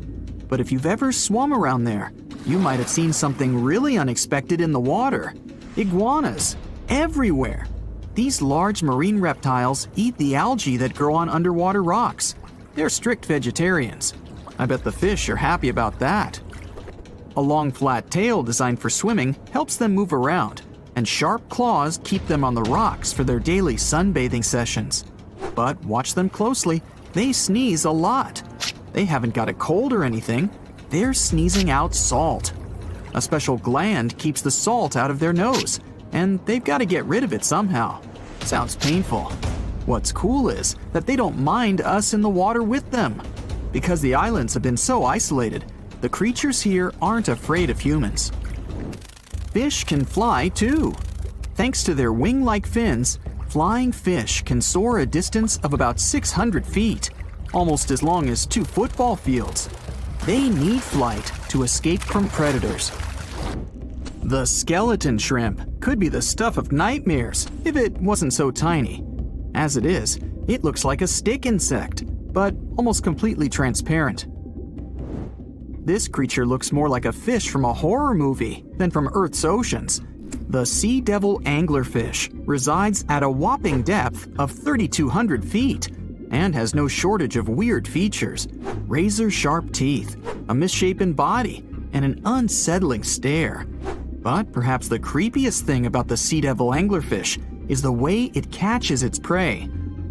But if you've ever swum around there, you might have seen something really unexpected in the water. Iguanas, everywhere. These large marine reptiles eat the algae that grow on underwater rocks. They're strict vegetarians. I bet the fish are happy about that. A long flat tail designed for swimming helps them move around, and sharp claws keep them on the rocks for their daily sunbathing sessions. But watch them closely, they sneeze a lot. They haven't got a cold or anything, they're sneezing out salt. A special gland keeps the salt out of their nose, and they've got to get rid of it somehow. Sounds painful. What's cool is that they don't mind us in the water with them. Because the islands have been so isolated, the creatures here aren't afraid of humans. Fish can fly too. Thanks to their wing-like fins, flying fish can soar a distance of about 600 feet, almost as long as 2 football fields. They need flight to escape from predators. The skeleton shrimp could be the stuff of nightmares if it wasn't so tiny. As it is, it looks like a stick insect, but almost completely transparent. This creature looks more like a fish from a horror movie than from Earth's oceans. The sea devil anglerfish resides at a whopping depth of 3,200 feet and has no shortage of weird features: razor-sharp teeth, a misshapen body, and an unsettling stare. But perhaps the creepiest thing about the sea devil anglerfish is the way it catches its prey.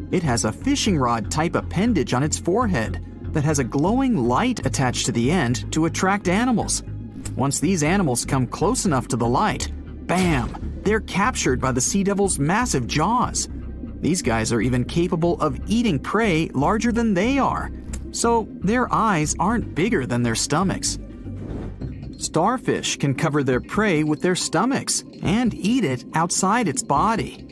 It has a fishing rod-type appendage on its forehead that has a glowing light attached to the end to attract animals. Once these animals come close enough to the light, bam, they're captured by the sea devil's massive jaws. These guys are even capable of eating prey larger than they are, so their eyes aren't bigger than their stomachs. Starfish can cover their prey with their stomachs and eat it outside its body.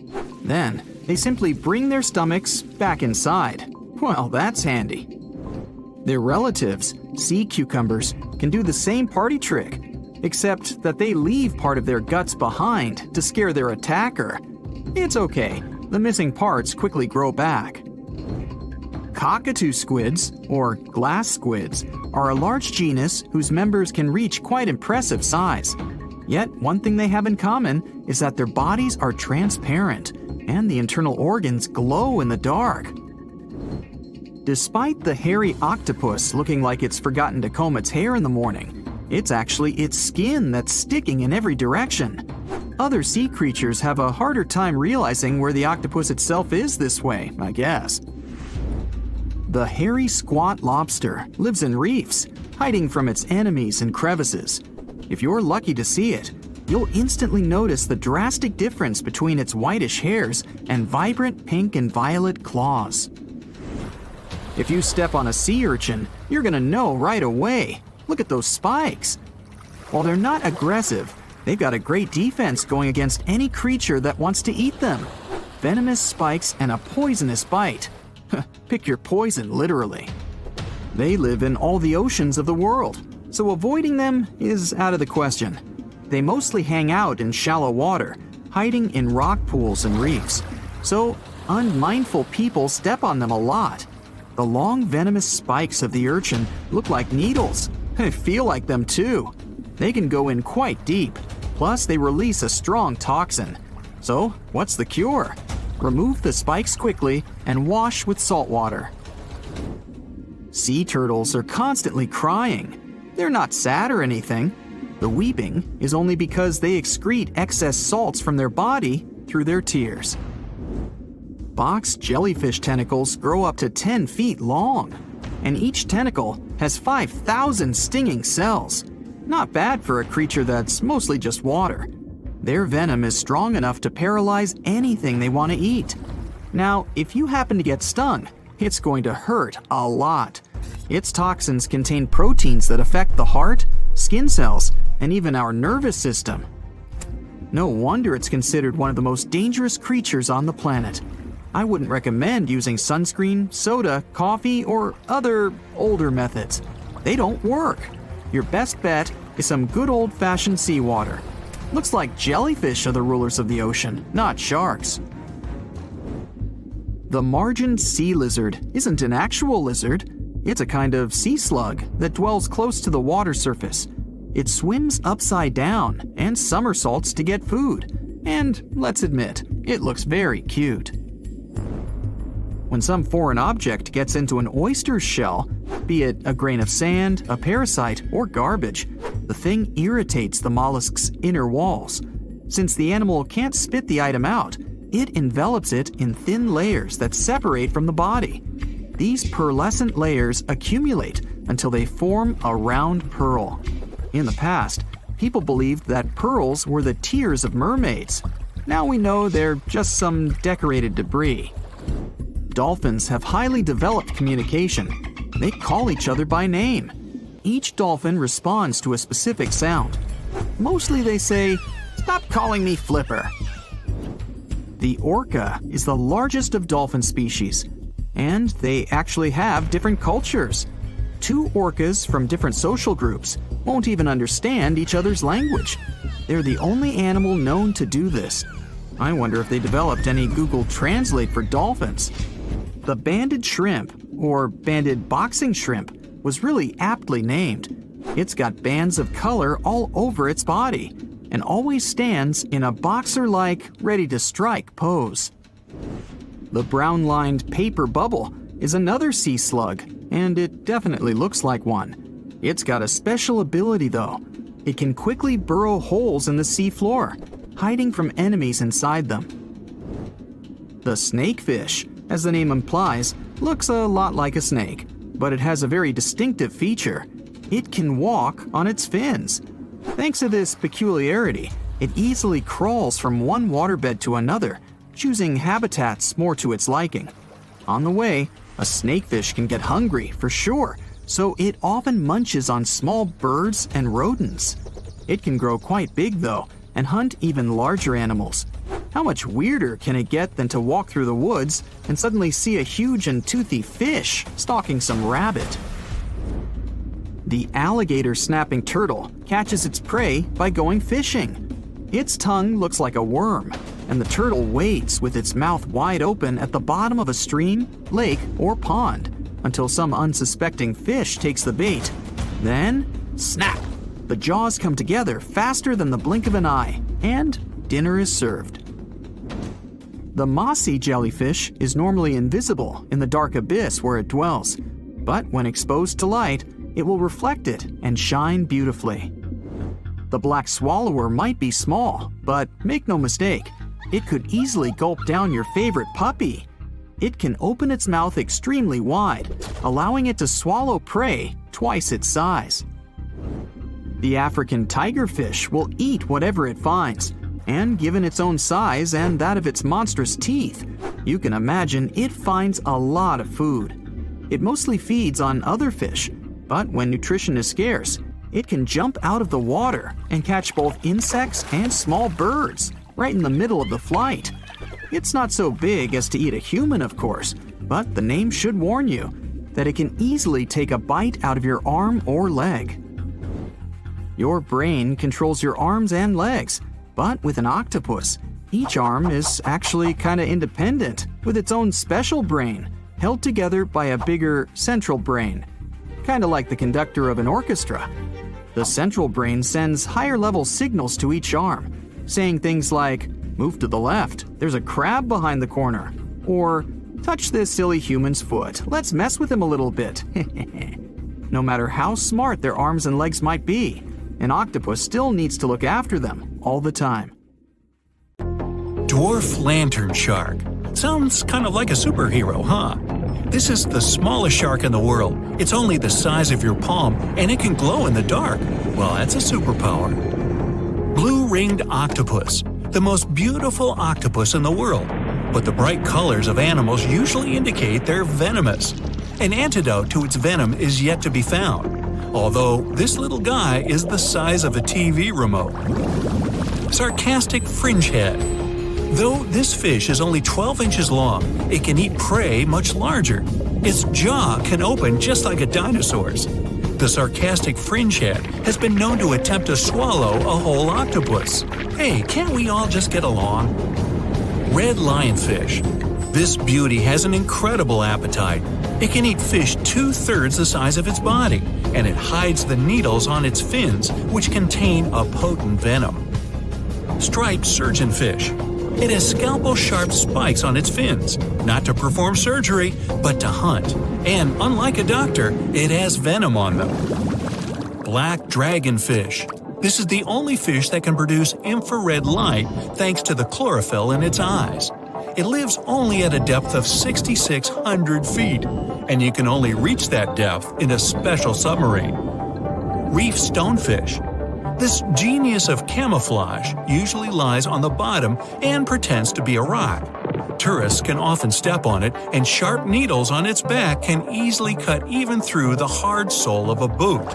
Then, they simply bring their stomachs back inside. Well, that's handy. Their relatives, sea cucumbers, can do the same party trick, except that they leave part of their guts behind to scare their attacker. It's okay, the missing parts quickly grow back. Cockatoo squids, or glass squids, are a large genus whose members can reach quite impressive size. Yet, one thing they have in common is that their bodies are transparent, and the internal organs glow in the dark. Despite the hairy octopus looking like it's forgotten to comb its hair in the morning, it's actually its skin that's sticking in every direction. Other sea creatures have a harder time realizing where the octopus itself is this way, I guess. The hairy squat lobster lives in reefs, hiding from its enemies in crevices. If you're lucky to see it, you'll instantly notice the drastic difference between its whitish hairs and vibrant pink and violet claws. If you step on a sea urchin, you're gonna know right away. Look at those spikes. While they're not aggressive, they've got a great defense going against any creature that wants to eat them. Venomous spikes and a poisonous bite. Pick your poison, literally. They live in all the oceans of the world, so avoiding them is out of the question. They mostly hang out in shallow water, hiding in rock pools and reefs. So unmindful people step on them a lot. The long venomous spikes of the urchin look like needles. They feel like them too. They can go in quite deep, plus they release a strong toxin. So what's the cure? Remove the spikes quickly and wash with salt water. Sea turtles are constantly crying. They're not sad or anything. The weeping is only because they excrete excess salts from their body through their tears. Box jellyfish tentacles grow up to 10 feet long, and each tentacle has 5,000 stinging cells. Not bad for a creature that's mostly just water. Their venom is strong enough to paralyze anything they want to eat. Now, if you happen to get stung, it's going to hurt a lot. Its toxins contain proteins that affect the heart, skin cells, and even our nervous system. No wonder it's considered one of the most dangerous creatures on the planet. I wouldn't recommend using sunscreen, soda, coffee, or other older methods. They don't work. Your best bet is some good old-fashioned seawater. Looks like jellyfish are the rulers of the ocean, not sharks. The margin sea lizard isn't an actual lizard. It's a kind of sea slug that dwells close to the water surface. It swims upside down and somersaults to get food. And let's admit, it looks very cute. When some foreign object gets into an oyster's shell, be it a grain of sand, a parasite, or garbage, the thing irritates the mollusk's inner walls. Since the animal can't spit the item out, it envelops it in thin layers that separate from the body. These pearlescent layers accumulate until they form a round pearl. In the past, people believed that pearls were the tears of mermaids. Now we know they're just some decorated debris. Dolphins have highly developed communication. They call each other by name. Each dolphin responds to a specific sound. Mostly they say, "Stop calling me Flipper." The orca is the largest of dolphin species, and they actually have different cultures. Two orcas from different social groups won't even understand each other's language. They're the only animal known to do this. I wonder if they developed any Google Translate for dolphins. The banded shrimp, or banded boxing shrimp, was really aptly named. It's got bands of color all over its body, and always stands in a boxer-like, ready-to-strike pose. The brown-lined paper bubble is another sea slug, and it definitely looks like one. It's got a special ability though. It can quickly burrow holes in the sea floor, hiding from enemies inside them. The snakefish, as the name implies, looks a lot like a snake, but it has a very distinctive feature. It can walk on its fins. Thanks to this peculiarity, it easily crawls from one waterbed to another, choosing habitats more to its liking. On the way, a snakefish can get hungry for sure, so it often munches on small birds and rodents. It can grow quite big though, and hunt even larger animals. How much weirder can it get than to walk through the woods and suddenly see a huge and toothy fish stalking some rabbit? The alligator snapping turtle catches its prey by going fishing. Its tongue looks like a worm, and the turtle waits with its mouth wide open at the bottom of a stream, lake, or pond until some unsuspecting fish takes the bait. Then, snap! The jaws come together faster than the blink of an eye, and dinner is served. The mossy jellyfish is normally invisible in the dark abyss where it dwells, but when exposed to light, it will reflect it and shine beautifully. The black swallower might be small, but make no mistake, it could easily gulp down your favorite puppy. It can open its mouth extremely wide, allowing it to swallow prey twice its size. The African tigerfish will eat whatever it finds, and given its own size and that of its monstrous teeth, you can imagine it finds a lot of food. It mostly feeds on other fish, but when nutrition is scarce, it can jump out of the water and catch both insects and small birds right in the middle of the flight. It's not so big as to eat a human, of course, but the name should warn you that it can easily take a bite out of your arm or leg. Your brain controls your arms and legs, but with an octopus, each arm is actually kinda independent with its own special brain, held together by a bigger central brain, kinda like the conductor of an orchestra. The central brain sends higher-level signals to each arm, saying things like, "Move to the left, there's a crab behind the corner," or "Touch this silly human's foot, let's mess with him a little bit." No matter how smart their arms and legs might be, an octopus still needs to look after them all the time. Dwarf lantern shark. Sounds kind of like a superhero, huh? This is the smallest shark in the world. It's only the size of your palm, and it can glow in the dark. Well, that's a superpower. Blue-ringed octopus. The most beautiful octopus in the world. But the bright colors of animals usually indicate they're venomous. An antidote to its venom is yet to be found, although this little guy is the size of a TV remote. Sarcastic fringehead. Though this fish is only 12 inches long, it can eat prey much larger. Its jaw can open just like a dinosaur's. The sarcastic fringehead has been known to attempt to swallow a whole octopus. Hey, can't we all just get along? Red lionfish. This beauty has an incredible appetite. It can eat fish 2/3 the size of its body, and it hides the needles on its fins, which contain a potent venom. Striped surgeonfish. It has scalpel-sharp spikes on its fins, not to perform surgery, but to hunt. And unlike a doctor, it has venom on them. Black dragonfish. This is the only fish that can produce infrared light thanks to the chlorophyll in its eyes. It lives only at a depth of 6,600 feet, and you can only reach that depth in a special submarine. Reef stonefish. This genius of camouflage usually lies on the bottom and pretends to be a rock. Tourists can often step on it, and sharp needles on its back can easily cut even through the hard sole of a boot.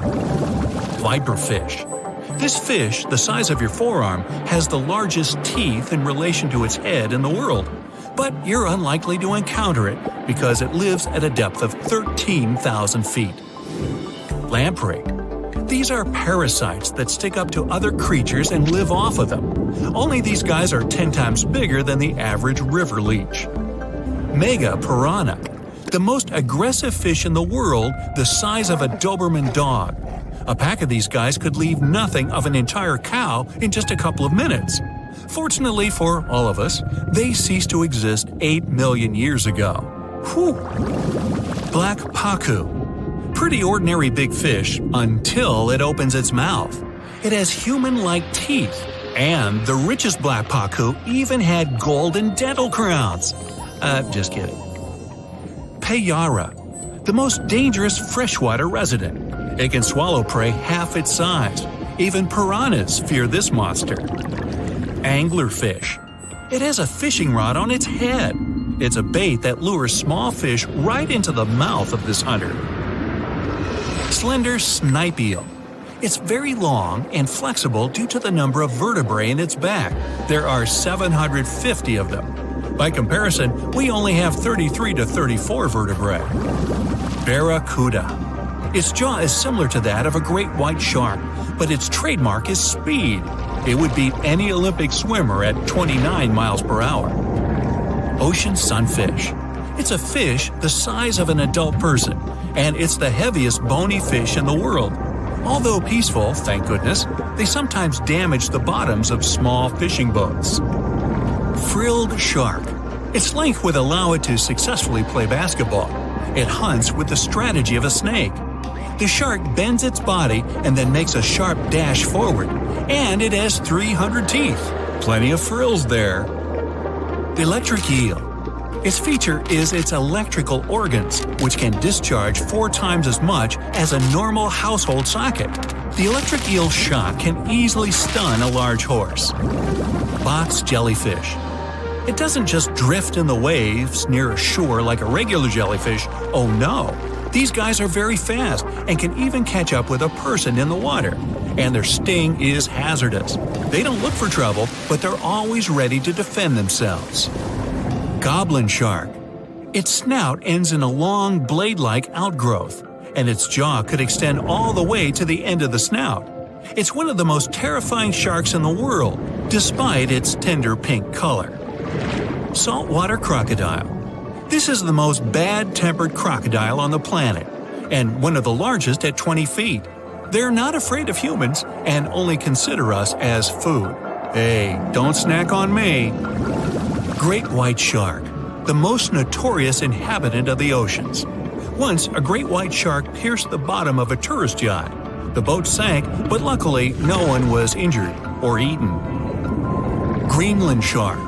Viperfish. This fish, the size of your forearm, has the largest teeth in relation to its head in the world. But you're unlikely to encounter it because it lives at a depth of 13,000 feet. Lamprey. These are parasites that stick up to other creatures and live off of them. Only these guys are 10 times bigger than the average river leech. Mega piranha. The most aggressive fish in the world, the size of a Doberman dog. A pack of these guys could leave nothing of an entire cow in just a couple of minutes. Fortunately for all of us, they ceased to exist 8 million years ago. Whew! Black pacu. Pretty ordinary big fish until it opens its mouth. It has human-like teeth, and the richest black pacu even had golden dental crowns. Just kidding. Payara. The most dangerous freshwater resident. It can swallow prey half its size. Even piranhas fear this monster. Anglerfish. It has a fishing rod on its head. It's a bait that lures small fish right into the mouth of this hunter. Slender snipe eel. It's very long and flexible due to the number of vertebrae in its back. There are 750 of them. By comparison, we only have 33 to 34 vertebrae. Barracuda. Its jaw is similar to that of a great white shark, but its trademark is speed. It would beat any Olympic swimmer at 29 miles per hour. Ocean sunfish. It's a fish the size of an adult person, and it's the heaviest bony fish in the world. Although peaceful, thank goodness, they sometimes damage the bottoms of small fishing boats. Frilled shark. Its length would allow it to successfully play basketball. It hunts with the strategy of a snake. The shark bends its body and then makes a sharp dash forward, and it has 300 teeth. Plenty of frills there. Electric eel. Its feature is its electrical organs, which can discharge 4 times as much as a normal household socket. The electric eel shot can easily stun a large horse. Box jellyfish. It doesn't just drift in the waves near a shore like a regular jellyfish. Oh no! These guys are very fast and can even catch up with a person in the water. And their sting is hazardous. They don't look for trouble, but they're always ready to defend themselves. Goblin shark. Its snout ends in a long blade-like outgrowth, and its jaw could extend all the way to the end of the snout. It's one of the most terrifying sharks in the world, despite its tender pink color. Saltwater crocodile. This is the most bad-tempered crocodile on the planet, and one of the largest at 20 feet. They're not afraid of humans and only consider us as food. Hey, don't snack on me. Great white shark, the most notorious inhabitant of the oceans. Once, a great white shark pierced the bottom of a tourist yacht. The boat sank, but luckily no one was injured or eaten. Greenland shark.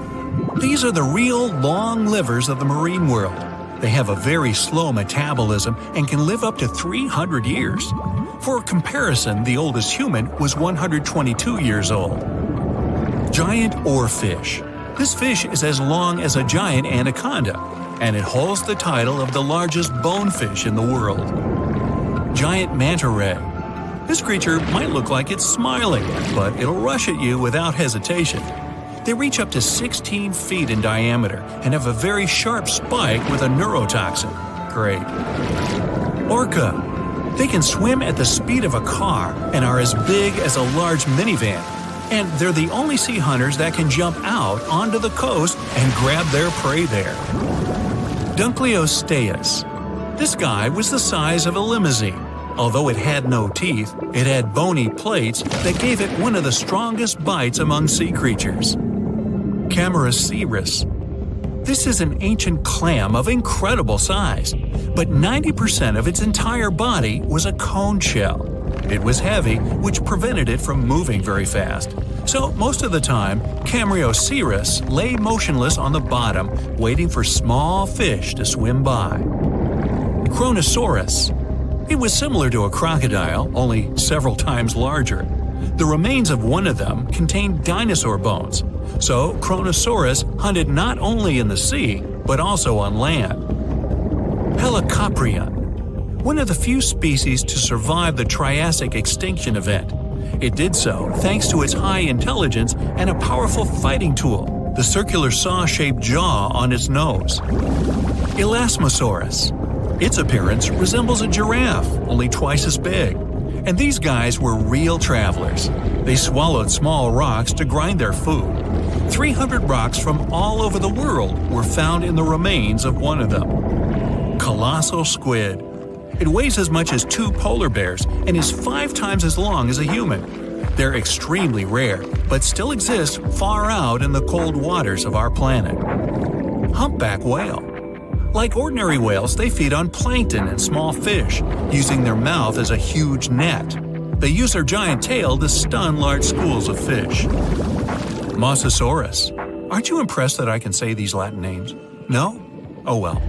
These are the real long livers of the marine world. They have a very slow metabolism and can live up to 300 years. For comparison, the oldest human was 122 years old. Giant oarfish. This fish is as long as a giant anaconda, and it holds the title of the largest bonefish in the world. Giant manta ray. This creature might look like it's smiling, but it'll rush at you without hesitation. They reach up to 16 feet in diameter and have a very sharp spike with a neurotoxin. Great. Orca. They can swim at the speed of a car and are as big as a large minivan. and they're the only sea hunters that can jump out onto the coast and grab their prey there. Dunkleosteus. This guy was the size of a limousine. Although it had no teeth, it had bony plates that gave it one of the strongest bites among sea creatures. Camarasaurus. This is an ancient clam of incredible size, but 90% of its entire body was a cone shell. It was heavy, which prevented it from moving very fast. So most of the time, Camarasaurus lay motionless on the bottom, waiting for small fish to swim by. Kronosaurus. It was similar to a crocodile, only several times larger. The remains of one of them contained dinosaur bones, so Kronosaurus hunted not only in the sea, but also on land. Helicoprion. One of the few species to survive the Triassic extinction event. It did so thanks to its high intelligence and a powerful fighting tool, the circular saw-shaped jaw on its nose. Elasmosaurus. Its appearance resembles a giraffe, only twice as big. And these guys were real travelers. They swallowed small rocks to grind their food. 300 rocks from all over the world were found in the remains of one of them. Colossal squid. It weighs as much as 2 polar bears and is 5 times as long as a human. They're extremely rare, but still exist far out in the cold waters of our planet. Humpback whale. Like ordinary whales, they feed on plankton and small fish, using their mouth as a huge net. They use their giant tail to stun large schools of fish. Mosasaurus. Aren't you impressed that I can say these Latin names? No? Oh well.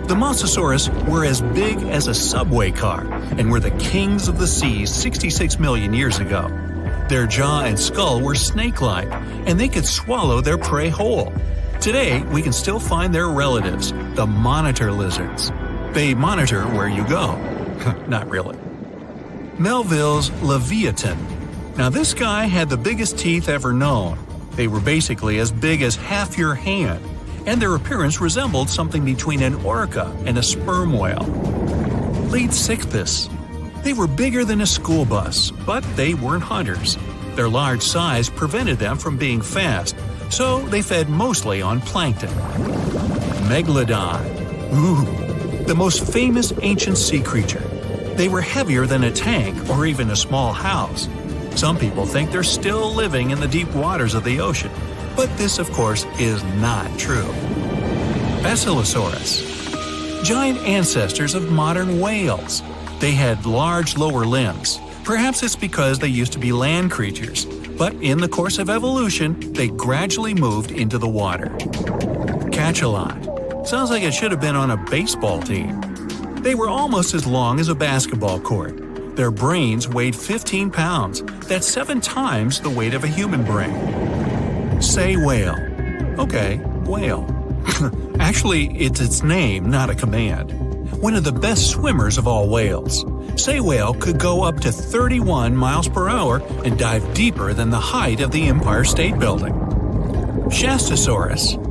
The Mosasaurus were as big as a subway car and were the kings of the seas 66 million years ago. Their jaw and skull were snake-like, and they could swallow their prey whole. Today, we can still find their relatives, the monitor lizards. They monitor where you go. Not really. Melville's Leviathan. Now this guy had the biggest teeth ever known. They were basically as big as half your hand, and their appearance resembled something between an orca and a sperm whale. Leadsichthys. They were bigger than a school bus, but they weren't hunters. Their large size prevented them from being fast, so they fed mostly on plankton. Megalodon. Ooh, the most famous ancient sea creature. They were heavier than a tank or even a small house. Some people think they're still living in the deep waters of the ocean, but this, of course, is not true. Basilosaurus. Giant ancestors of modern whales. They had large lower limbs. Perhaps it's because they used to be land creatures, but in the course of evolution, they gradually moved into the water. Cachalot. Sounds like it should have been on a baseball team. They were almost as long as a basketball court. Their brains weighed 15 pounds. That's 7 times the weight of a human brain. Sei whale. Okay, whale. Actually, it's its name, not a command. One of the best swimmers of all whales. Sei whale could go up to 31 miles per hour and dive deeper than the height of the Empire State Building. Shastasaurus.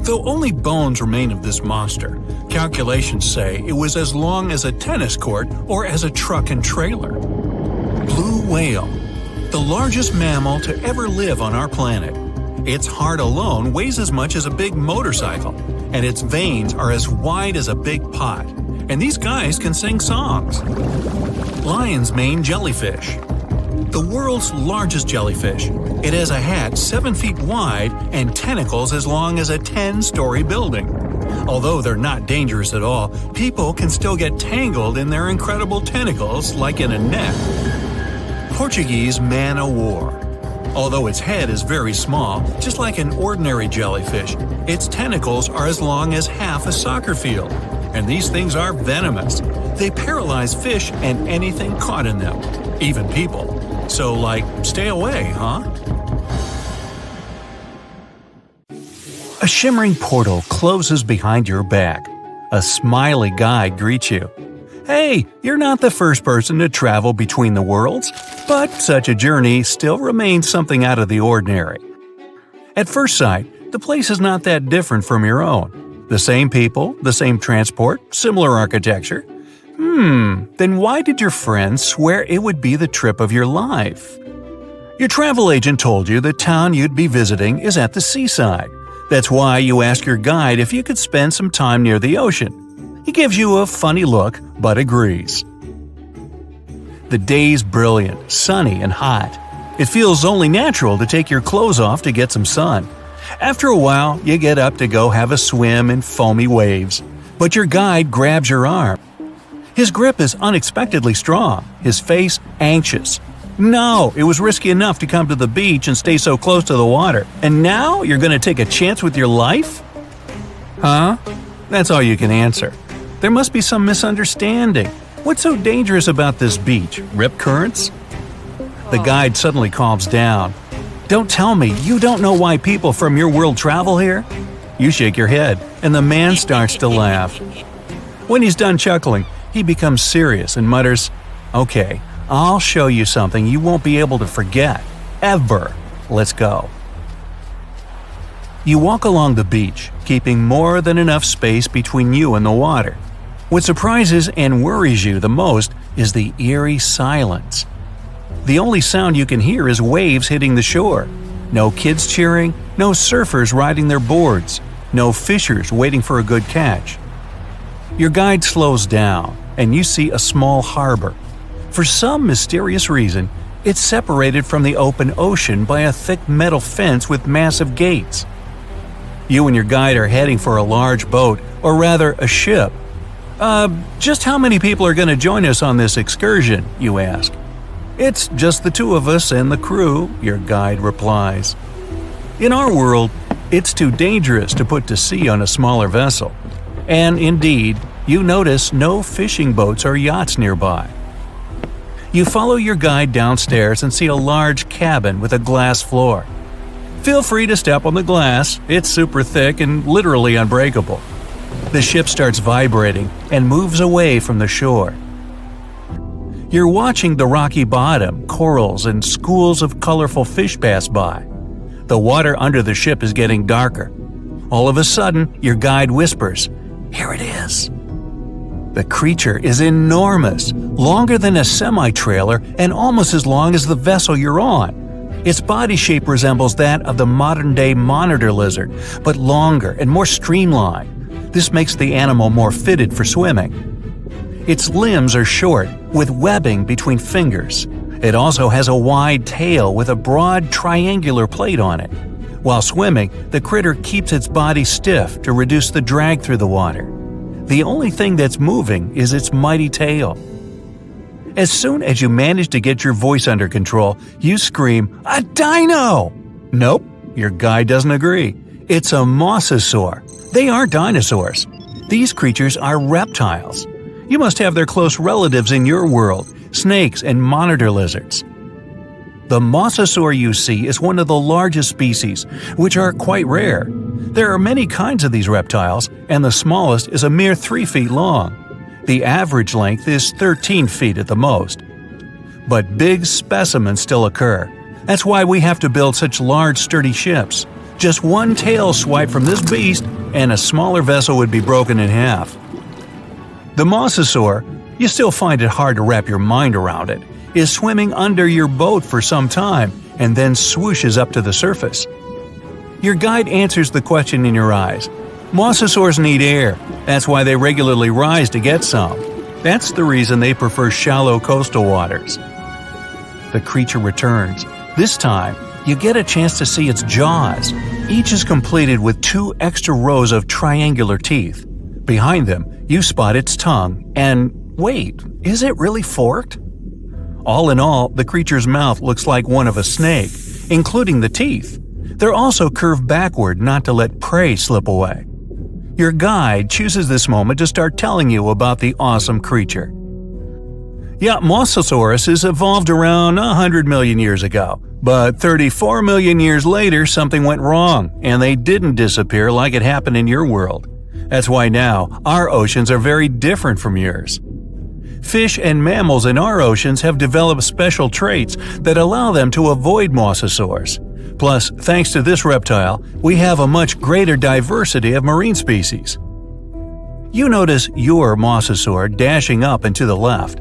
Though only bones remain of this monster, calculations say it was as long as a tennis court or as a truck and trailer. Blue whale. The largest mammal to ever live on our planet. Its heart alone weighs as much as a big motorcycle, and its veins are as wide as a big pot. And these guys can sing songs. Lion's mane jellyfish. The world's largest jellyfish. It has a hat 7 feet wide and tentacles as long as a 10-story building. Although they're not dangerous at all, people can still get tangled in their incredible tentacles like in a net. Portuguese man-o'-war. Although its head is very small, just like an ordinary jellyfish, its tentacles are as long as half a soccer field. And these things are venomous. They paralyze fish and anything caught in them, even people. So, stay away, huh? A shimmering portal closes behind your back. A smiley guide greets you. Hey, you're not the first person to travel between the worlds, but such a journey still remains something out of the ordinary. At first sight, the place is not that different from your own. The same people, the same transport, similar architecture. Then why did your friends swear it would be the trip of your life? Your travel agent told you the town you'd be visiting is at the seaside. That's why you ask your guide if you could spend some time near the ocean. He gives you a funny look, but agrees. The day's brilliant, sunny, and hot. It feels only natural to take your clothes off to get some sun. After a while, you get up to go have a swim in foamy waves. But your guide grabs your arm. His grip is unexpectedly strong, his face anxious. No, it was risky enough to come to the beach and stay so close to the water. And now you're going to take a chance with your life? Huh? That's all you can answer. There must be some misunderstanding. What's so dangerous about this beach? Rip currents? The guide suddenly calms down. Don't tell me you don't know why people from your world travel here? You shake your head, and the man starts to laugh. When he's done chuckling, he becomes serious and mutters, "Okay, I'll show you something you won't be able to forget. Ever. Let's go." You walk along the beach, keeping more than enough space between you and the water. What surprises and worries you the most is the eerie silence. The only sound you can hear is waves hitting the shore. No kids cheering, no surfers riding their boards, no fishers waiting for a good catch. Your guide slows down, and you see a small harbor. For some mysterious reason, it's separated from the open ocean by a thick metal fence with massive gates. You and your guide are heading for a large boat, or rather a ship. Just how many people are going to join us on this excursion, you ask. It's just the two of us and the crew, your guide replies. In our world, it's too dangerous to put to sea on a smaller vessel. And indeed, you notice no fishing boats or yachts nearby. You follow your guide downstairs and see a large cabin with a glass floor. Feel free to step on the glass, it's super thick and literally unbreakable. The ship starts vibrating and moves away from the shore. You're watching the rocky bottom, corals, and schools of colorful fish pass by. The water under the ship is getting darker. All of a sudden, your guide whispers, "Here it is." The creature is enormous, longer than a semi-trailer and almost as long as the vessel you're on. Its body shape resembles that of the modern-day monitor lizard, but longer and more streamlined. This makes the animal more fitted for swimming. Its limbs are short, with webbing between fingers. It also has a wide tail with a broad triangular plate on it. While swimming, the critter keeps its body stiff to reduce the drag through the water. The only thing that's moving is its mighty tail. As soon as you manage to get your voice under control, you scream, "A dino!" Nope, your guide doesn't agree. It's a mosasaur. They aren't dinosaurs. These creatures are reptiles. You must have their close relatives in your world, snakes and monitor lizards. The mosasaur you see is one of the largest species, which are quite rare. There are many kinds of these reptiles, and the smallest is a mere 3 feet long. The average length is 13 feet at the most. But big specimens still occur. That's why we have to build such large, sturdy ships. Just one tail swipe from this beast, and a smaller vessel would be broken in half. The mosasaur, you still find it hard to wrap your mind around it, is swimming under your boat for some time and then swooshes up to the surface. Your guide answers the question in your eyes. Mosasaurs need air. That's why they regularly rise to get some. That's the reason they prefer shallow coastal waters. The creature returns. This time, you get a chance to see its jaws. Each is completed with 2 extra rows of triangular teeth. Behind them, you spot its tongue, and wait, is it really forked? All in all, the creature's mouth looks like one of a snake, including the teeth. They're also curved backward not to let prey slip away. Your guide chooses this moment to start telling you about the awesome creature. Yeah, Mosasaurus evolved around 100 million years ago, but 34 million years later something went wrong, and they didn't disappear like it happened in your world. That's why now our oceans are very different from yours. Fish and mammals in our oceans have developed special traits that allow them to avoid mosasaurs. Plus, thanks to this reptile, we have a much greater diversity of marine species. You notice your mosasaur dashing up and to the left.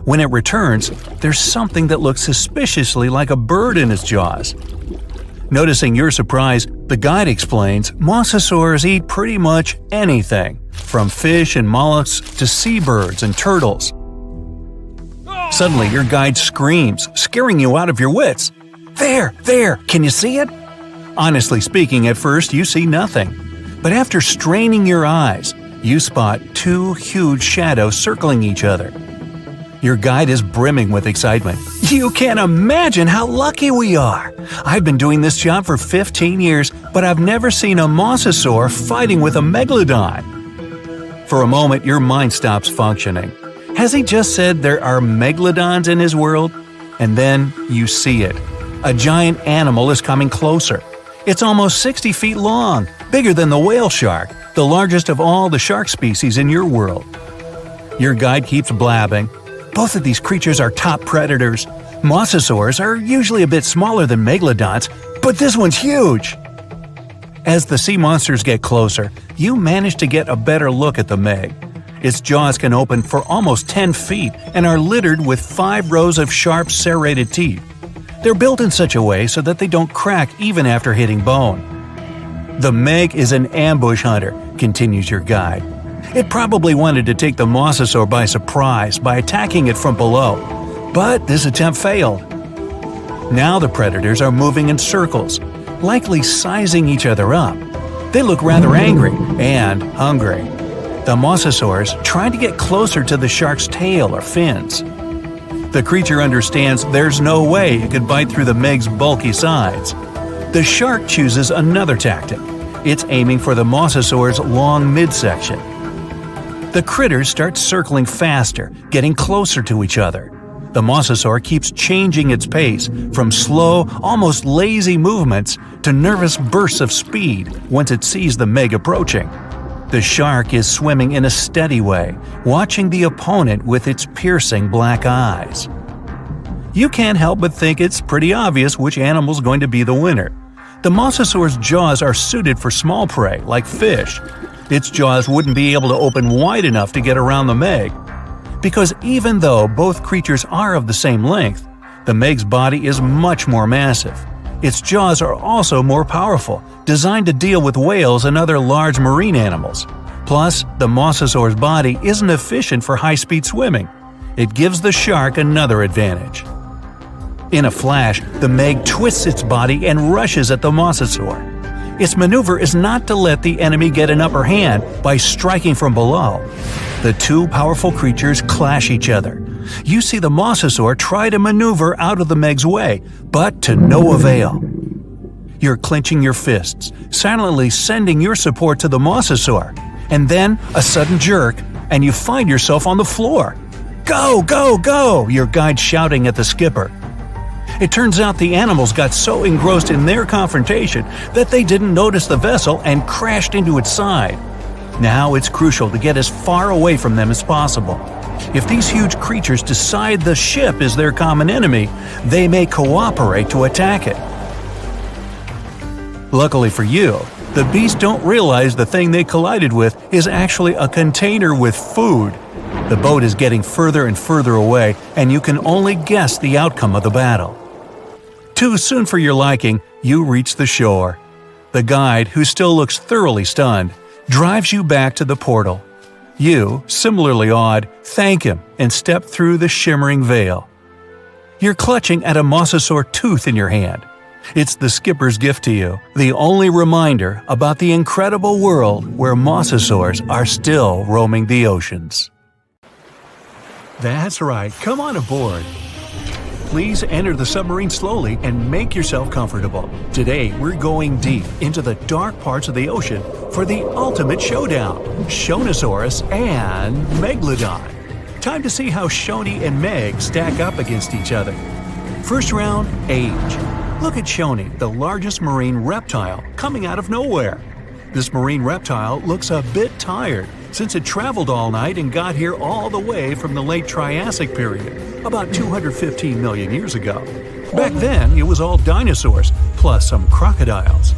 When it returns, there's something that looks suspiciously like a bird in its jaws. Noticing your surprise, the guide explains mosasaurs eat pretty much anything, from fish and mollusks to seabirds and turtles. Suddenly, your guide screams, scaring you out of your wits. There! Can you see it? Honestly speaking, at first you see nothing. But after straining your eyes, you spot two huge shadows circling each other. Your guide is brimming with excitement. You can't imagine how lucky we are! I've been doing this job for 15 years, but I've never seen a mosasaur fighting with a megalodon. For a moment, your mind stops functioning. Has he just said there are megalodons in his world? And then you see it. A giant animal is coming closer. It's almost 60 feet long, bigger than the whale shark, the largest of all the shark species in your world. Your guide keeps blabbing. Both of these creatures are top predators. Mosasaurs are usually a bit smaller than megalodons, but this one's huge! As the sea monsters get closer, you manage to get a better look at the meg. Its jaws can open for almost 10 feet and are littered with 5 rows of sharp serrated teeth. They're built in such a way so that they don't crack even after hitting bone. The meg is an ambush hunter, continues your guide. It probably wanted to take the mosasaur by surprise by attacking it from below, but this attempt failed. Now the predators are moving in circles, likely sizing each other up. They look rather angry and hungry. The mosasaurs try to get closer to the shark's tail or fins. The creature understands there's no way it could bite through the meg's bulky sides. The shark chooses another tactic. It's aiming for the mosasaur's long midsection. The critters start circling faster, getting closer to each other. The mosasaur keeps changing its pace from slow, almost lazy movements to nervous bursts of speed once it sees the meg approaching. The shark is swimming in a steady way, watching the opponent with its piercing black eyes. You can't help but think it's pretty obvious which animal's going to be the winner. The mosasaur's jaws are suited for small prey, like fish. Its jaws wouldn't be able to open wide enough to get around the meg. Because even though both creatures are of the same length, the meg's body is much more massive. Its jaws are also more powerful, designed to deal with whales and other large marine animals. Plus, the mosasaur's body isn't efficient for high-speed swimming. It gives the shark another advantage. In a flash, the meg twists its body and rushes at the mosasaur. Its maneuver is not to let the enemy get an upper hand by striking from below. The two powerful creatures clash each other. You see the mosasaur try to maneuver out of the meg's way, but to no avail. You're clenching your fists, silently sending your support to the mosasaur, and then a sudden jerk, and you find yourself on the floor. Go, go, go! Your guide shouting at the skipper. It turns out the animals got so engrossed in their confrontation that they didn't notice the vessel and crashed into its side. Now it's crucial to get as far away from them as possible. If these huge creatures decide the ship is their common enemy, they may cooperate to attack it. Luckily for you, the beasts don't realize the thing they collided with is actually a container with food. The boat is getting further and further away, and you can only guess the outcome of the battle. Too soon for your liking, you reach the shore. The guide, who still looks thoroughly stunned, drives you back to the portal. You, similarly awed, thank him and step through the shimmering veil. You're clutching at a mosasaur tooth in your hand. It's the skipper's gift to you, the only reminder about the incredible world where mosasaurs are still roaming the oceans. That's right, come on aboard. Please enter the submarine slowly and make yourself comfortable. Today, we're going deep into the dark parts of the ocean for the ultimate showdown, Shastasaurid and Megalodon. Time to see how Shoni and Meg stack up against each other. First round, age. Look at Shoni, the largest marine reptile, coming out of nowhere. This marine reptile looks a bit tired since it traveled all night and got here all the way from the late Triassic period, about 215 million years ago. Back then, it was all dinosaurs, plus some crocodiles.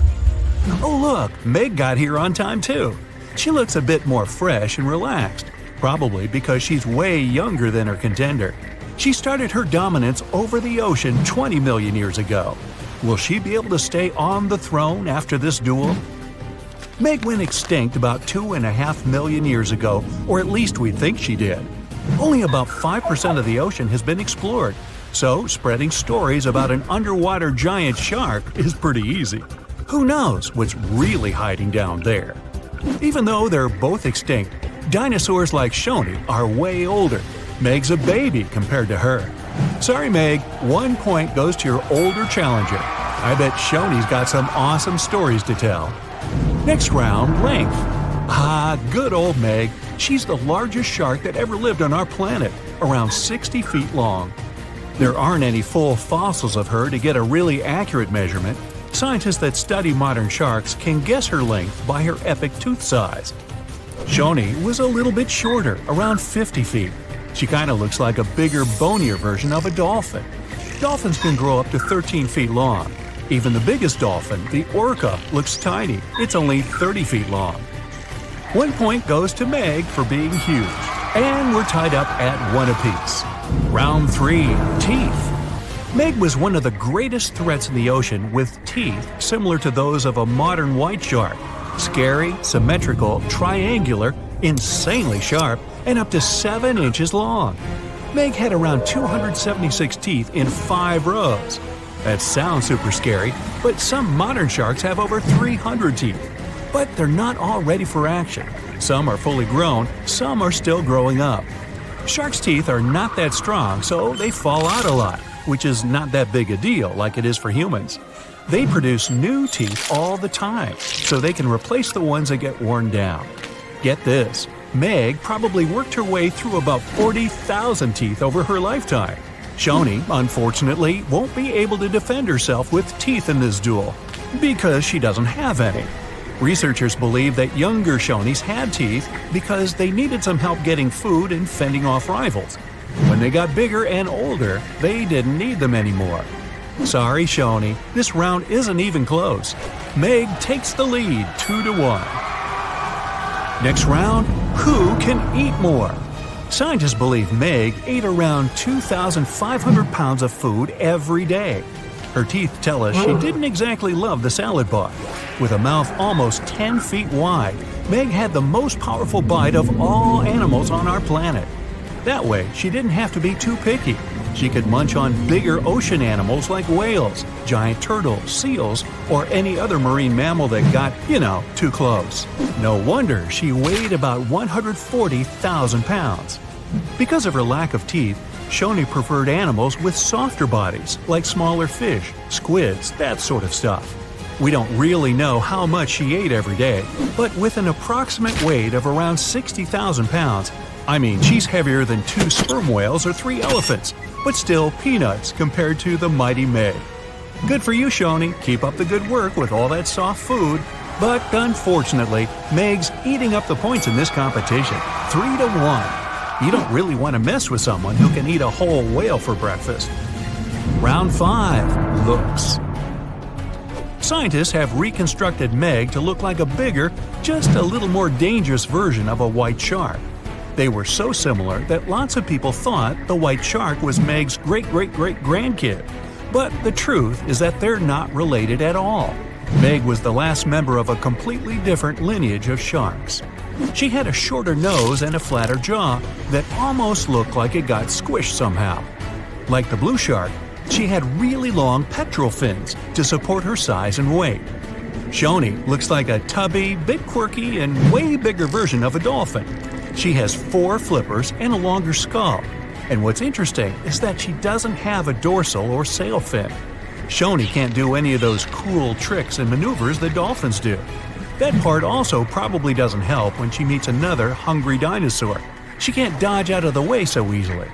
Oh look, Meg got here on time too. She looks a bit more fresh and relaxed, probably because she's way younger than her contender. She started her dominance over the ocean 20 million years ago. Will she be able to stay on the throne after this duel? Meg went extinct about 2.5 million years ago, or at least we think she did. Only about 5% of the ocean has been explored, so spreading stories about an underwater giant shark is pretty easy. Who knows what's really hiding down there? Even though they're both extinct, dinosaurs like Shoni are way older. Meg's a baby compared to her. Sorry, Meg, 1 point goes to your older challenger. I bet Shoni's got some awesome stories to tell. Next round, length. Ah, good old Meg. She's the largest shark that ever lived on our planet, around 60 feet long. There aren't any full fossils of her to get a really accurate measurement. Scientists that study modern sharks can guess her length by her epic tooth size. Shoni was a little bit shorter, around 50 feet. She kinda looks like a bigger, bonier version of a dolphin. Dolphins can grow up to 13 feet long. Even the biggest dolphin, the orca, looks tiny. It's only 30 feet long. 1 point goes to Meg for being huge. And we're tied up at 1 apiece. Round 3, teeth. Meg was one of the greatest threats in the ocean with teeth similar to those of a modern white shark. Scary, symmetrical, triangular, insanely sharp, and up to 7 inches long. Meg had around 276 teeth in 5 rows. That sounds super scary, but some modern sharks have over 300 teeth. But they're not all ready for action. Some are fully grown, some are still growing up. Sharks' teeth are not that strong, so they fall out a lot, which is not that big a deal like it is for humans. They produce new teeth all the time, so they can replace the ones that get worn down. Get this, Meg probably worked her way through about 40,000 teeth over her lifetime. Shoni, unfortunately, won't be able to defend herself with teeth in this duel, because she doesn't have any. Researchers believe that younger Shonis had teeth because they needed some help getting food and fending off rivals. When they got bigger and older, they didn't need them anymore. Sorry, Shoni, this round isn't even close. Meg takes the lead 2-1. Next round, who can eat more? Scientists believe Meg ate around 2,500 pounds of food every day. Her teeth tell us she didn't exactly love the salad bar. With a mouth almost 10 feet wide, Meg had the most powerful bite of all animals on our planet. That way, she didn't have to be too picky. She could munch on bigger ocean animals like whales, giant turtles, seals, or any other marine mammal that got, too close. No wonder she weighed about 140,000 pounds. Because of her lack of teeth, Shoni preferred animals with softer bodies, like smaller fish, squids, that sort of stuff. We don't really know how much she ate every day, but with an approximate weight of around 60,000 pounds, she's heavier than 2 sperm whales or 3 elephants, but still peanuts compared to the mighty Meg. Good for you, Shoni. Keep up the good work with all that soft food. But unfortunately, Meg's eating up the points in this competition, 3-1. You don't really want to mess with someone who can eat a whole whale for breakfast. Round 5, looks. Scientists have reconstructed Meg to look like a bigger, just a little more dangerous version of a white shark. They were so similar that lots of people thought the white shark was Meg's great-great-great-grandkid. But the truth is that they're not related at all. Meg was the last member of a completely different lineage of sharks. She had a shorter nose and a flatter jaw that almost looked like it got squished somehow. Like the blue shark, she had really long pectoral fins to support her size and weight. Shoni looks like a tubby, bit quirky, and way bigger version of a dolphin. She has 4 flippers and a longer skull. And what's interesting is that she doesn't have a dorsal or sail fin. Shoni can't do any of those cool tricks and maneuvers that dolphins do. That part also probably doesn't help when she meets another hungry dinosaur. She can't dodge out of the way so easily.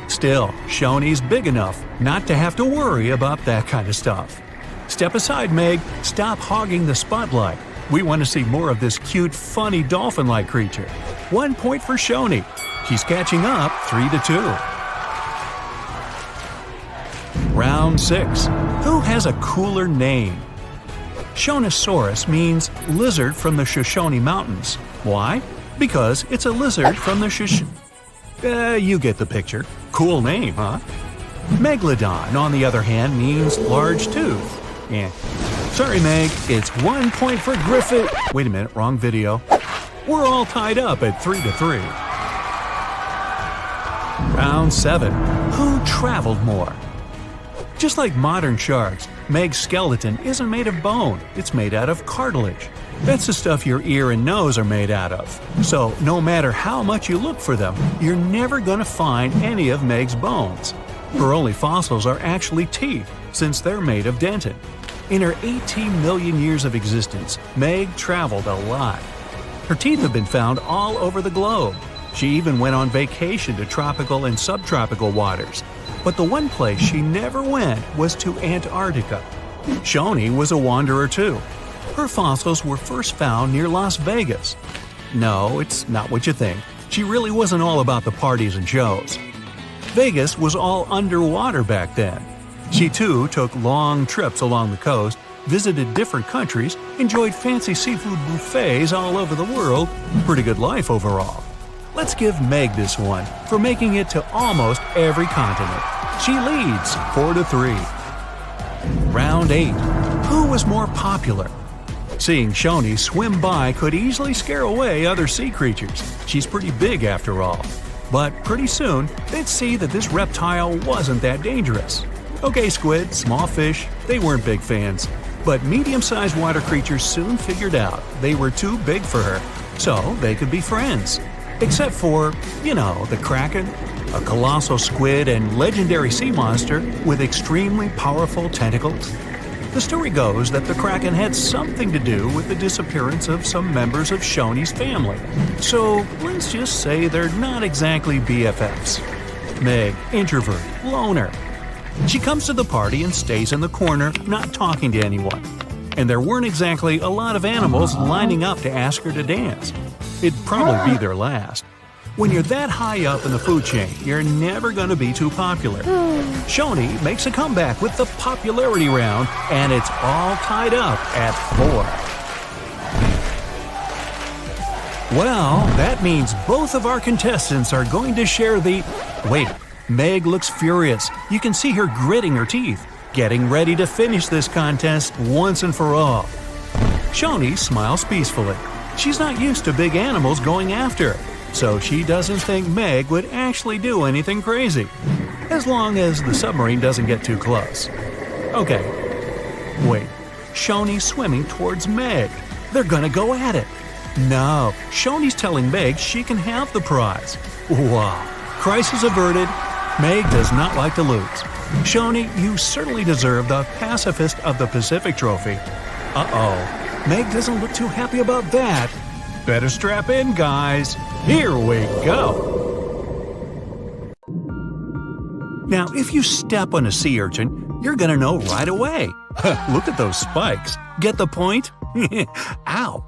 Still, Shoni's big enough not to have to worry about that kind of stuff. Step aside, Meg. Stop hogging the spotlight. We want to see more of this cute, funny dolphin-like creature. 1 point for Shoni. She's catching up 3-2. Round 6. Who has a cooler name? Shonosaurus means lizard from the Shoshone Mountains. Why? Because it's a lizard from the you get the picture. Cool name, huh? Megalodon, on the other hand, means large tooth. Yeah. Sorry, Meg, it's 1 point for Griffith. Wait a minute, wrong video. We're all tied up at 3-3. Round 7. Who traveled more? Just like modern sharks, Meg's skeleton isn't made of bone, it's made out of cartilage. That's the stuff your ear and nose are made out of. So, no matter how much you look for them, you're never going to find any of Meg's bones. Her only fossils are actually teeth, since they're made of dentin. In her 18 million years of existence, Meg traveled a lot. Her teeth have been found all over the globe. She even went on vacation to tropical and subtropical waters. But the one place she never went was to Antarctica. Shoni was a wanderer too. Her fossils were first found near Las Vegas. No, it's not what you think. She really wasn't all about the parties and shows. Vegas was all underwater back then. She too took long trips along the coast, visited different countries, enjoyed fancy seafood buffets all over the world. Pretty good life overall. Let's give Meg this one for making it to almost every continent. She leads 4-3. Round 8. Who was more popular? Seeing Shoni swim by could easily scare away other sea creatures. She's pretty big after all. But pretty soon, they'd see that this reptile wasn't that dangerous. Okay, squid, small fish, they weren't big fans. But medium-sized water creatures soon figured out they were too big for her, so they could be friends. Except for, the kraken, a colossal squid and legendary sea monster with extremely powerful tentacles. The story goes that the kraken had something to do with the disappearance of some members of Shoni's family. So let's just say they're not exactly BFFs. Meg, introvert, loner. She comes to the party and stays in the corner, not talking to anyone. And there weren't exactly a lot of animals lining up to ask her to dance. It'd probably be their last. When you're that high up in the food chain, you're never going to be too popular. Shoni makes a comeback with the popularity round, and it's all tied up at 4. Well, that means both of our contestants are going to share the... Wait, Meg looks furious. You can see her gritting her teeth, getting ready to finish this contest once and for all. Shoni smiles peacefully. She's not used to big animals going after her, so she doesn't think Meg would actually do anything crazy, as long as the submarine doesn't get too close. Okay, wait, Shoni's swimming towards Meg. They're gonna go at it. No, Shoni's telling Meg she can have the prize. Wow, crisis averted. Meg does not like to lose. Shoni, you certainly deserve the Pacifist of the Pacific trophy. Uh-oh, Meg doesn't look too happy about that. Better strap in, guys. Here we go. Now, if you step on a sea urchin, you're gonna know right away. Look at those spikes. Get the point? Ow.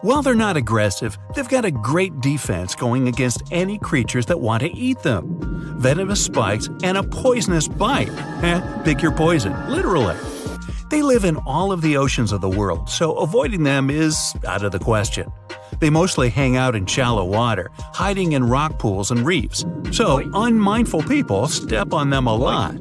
While they're not aggressive, they've got a great defense going against any creatures that want to eat them. Venomous spikes and a poisonous bite. Pick your poison, literally. They live in all of the oceans of the world, so avoiding them is out of the question. They mostly hang out in shallow water, hiding in rock pools and reefs, so unmindful people step on them a lot.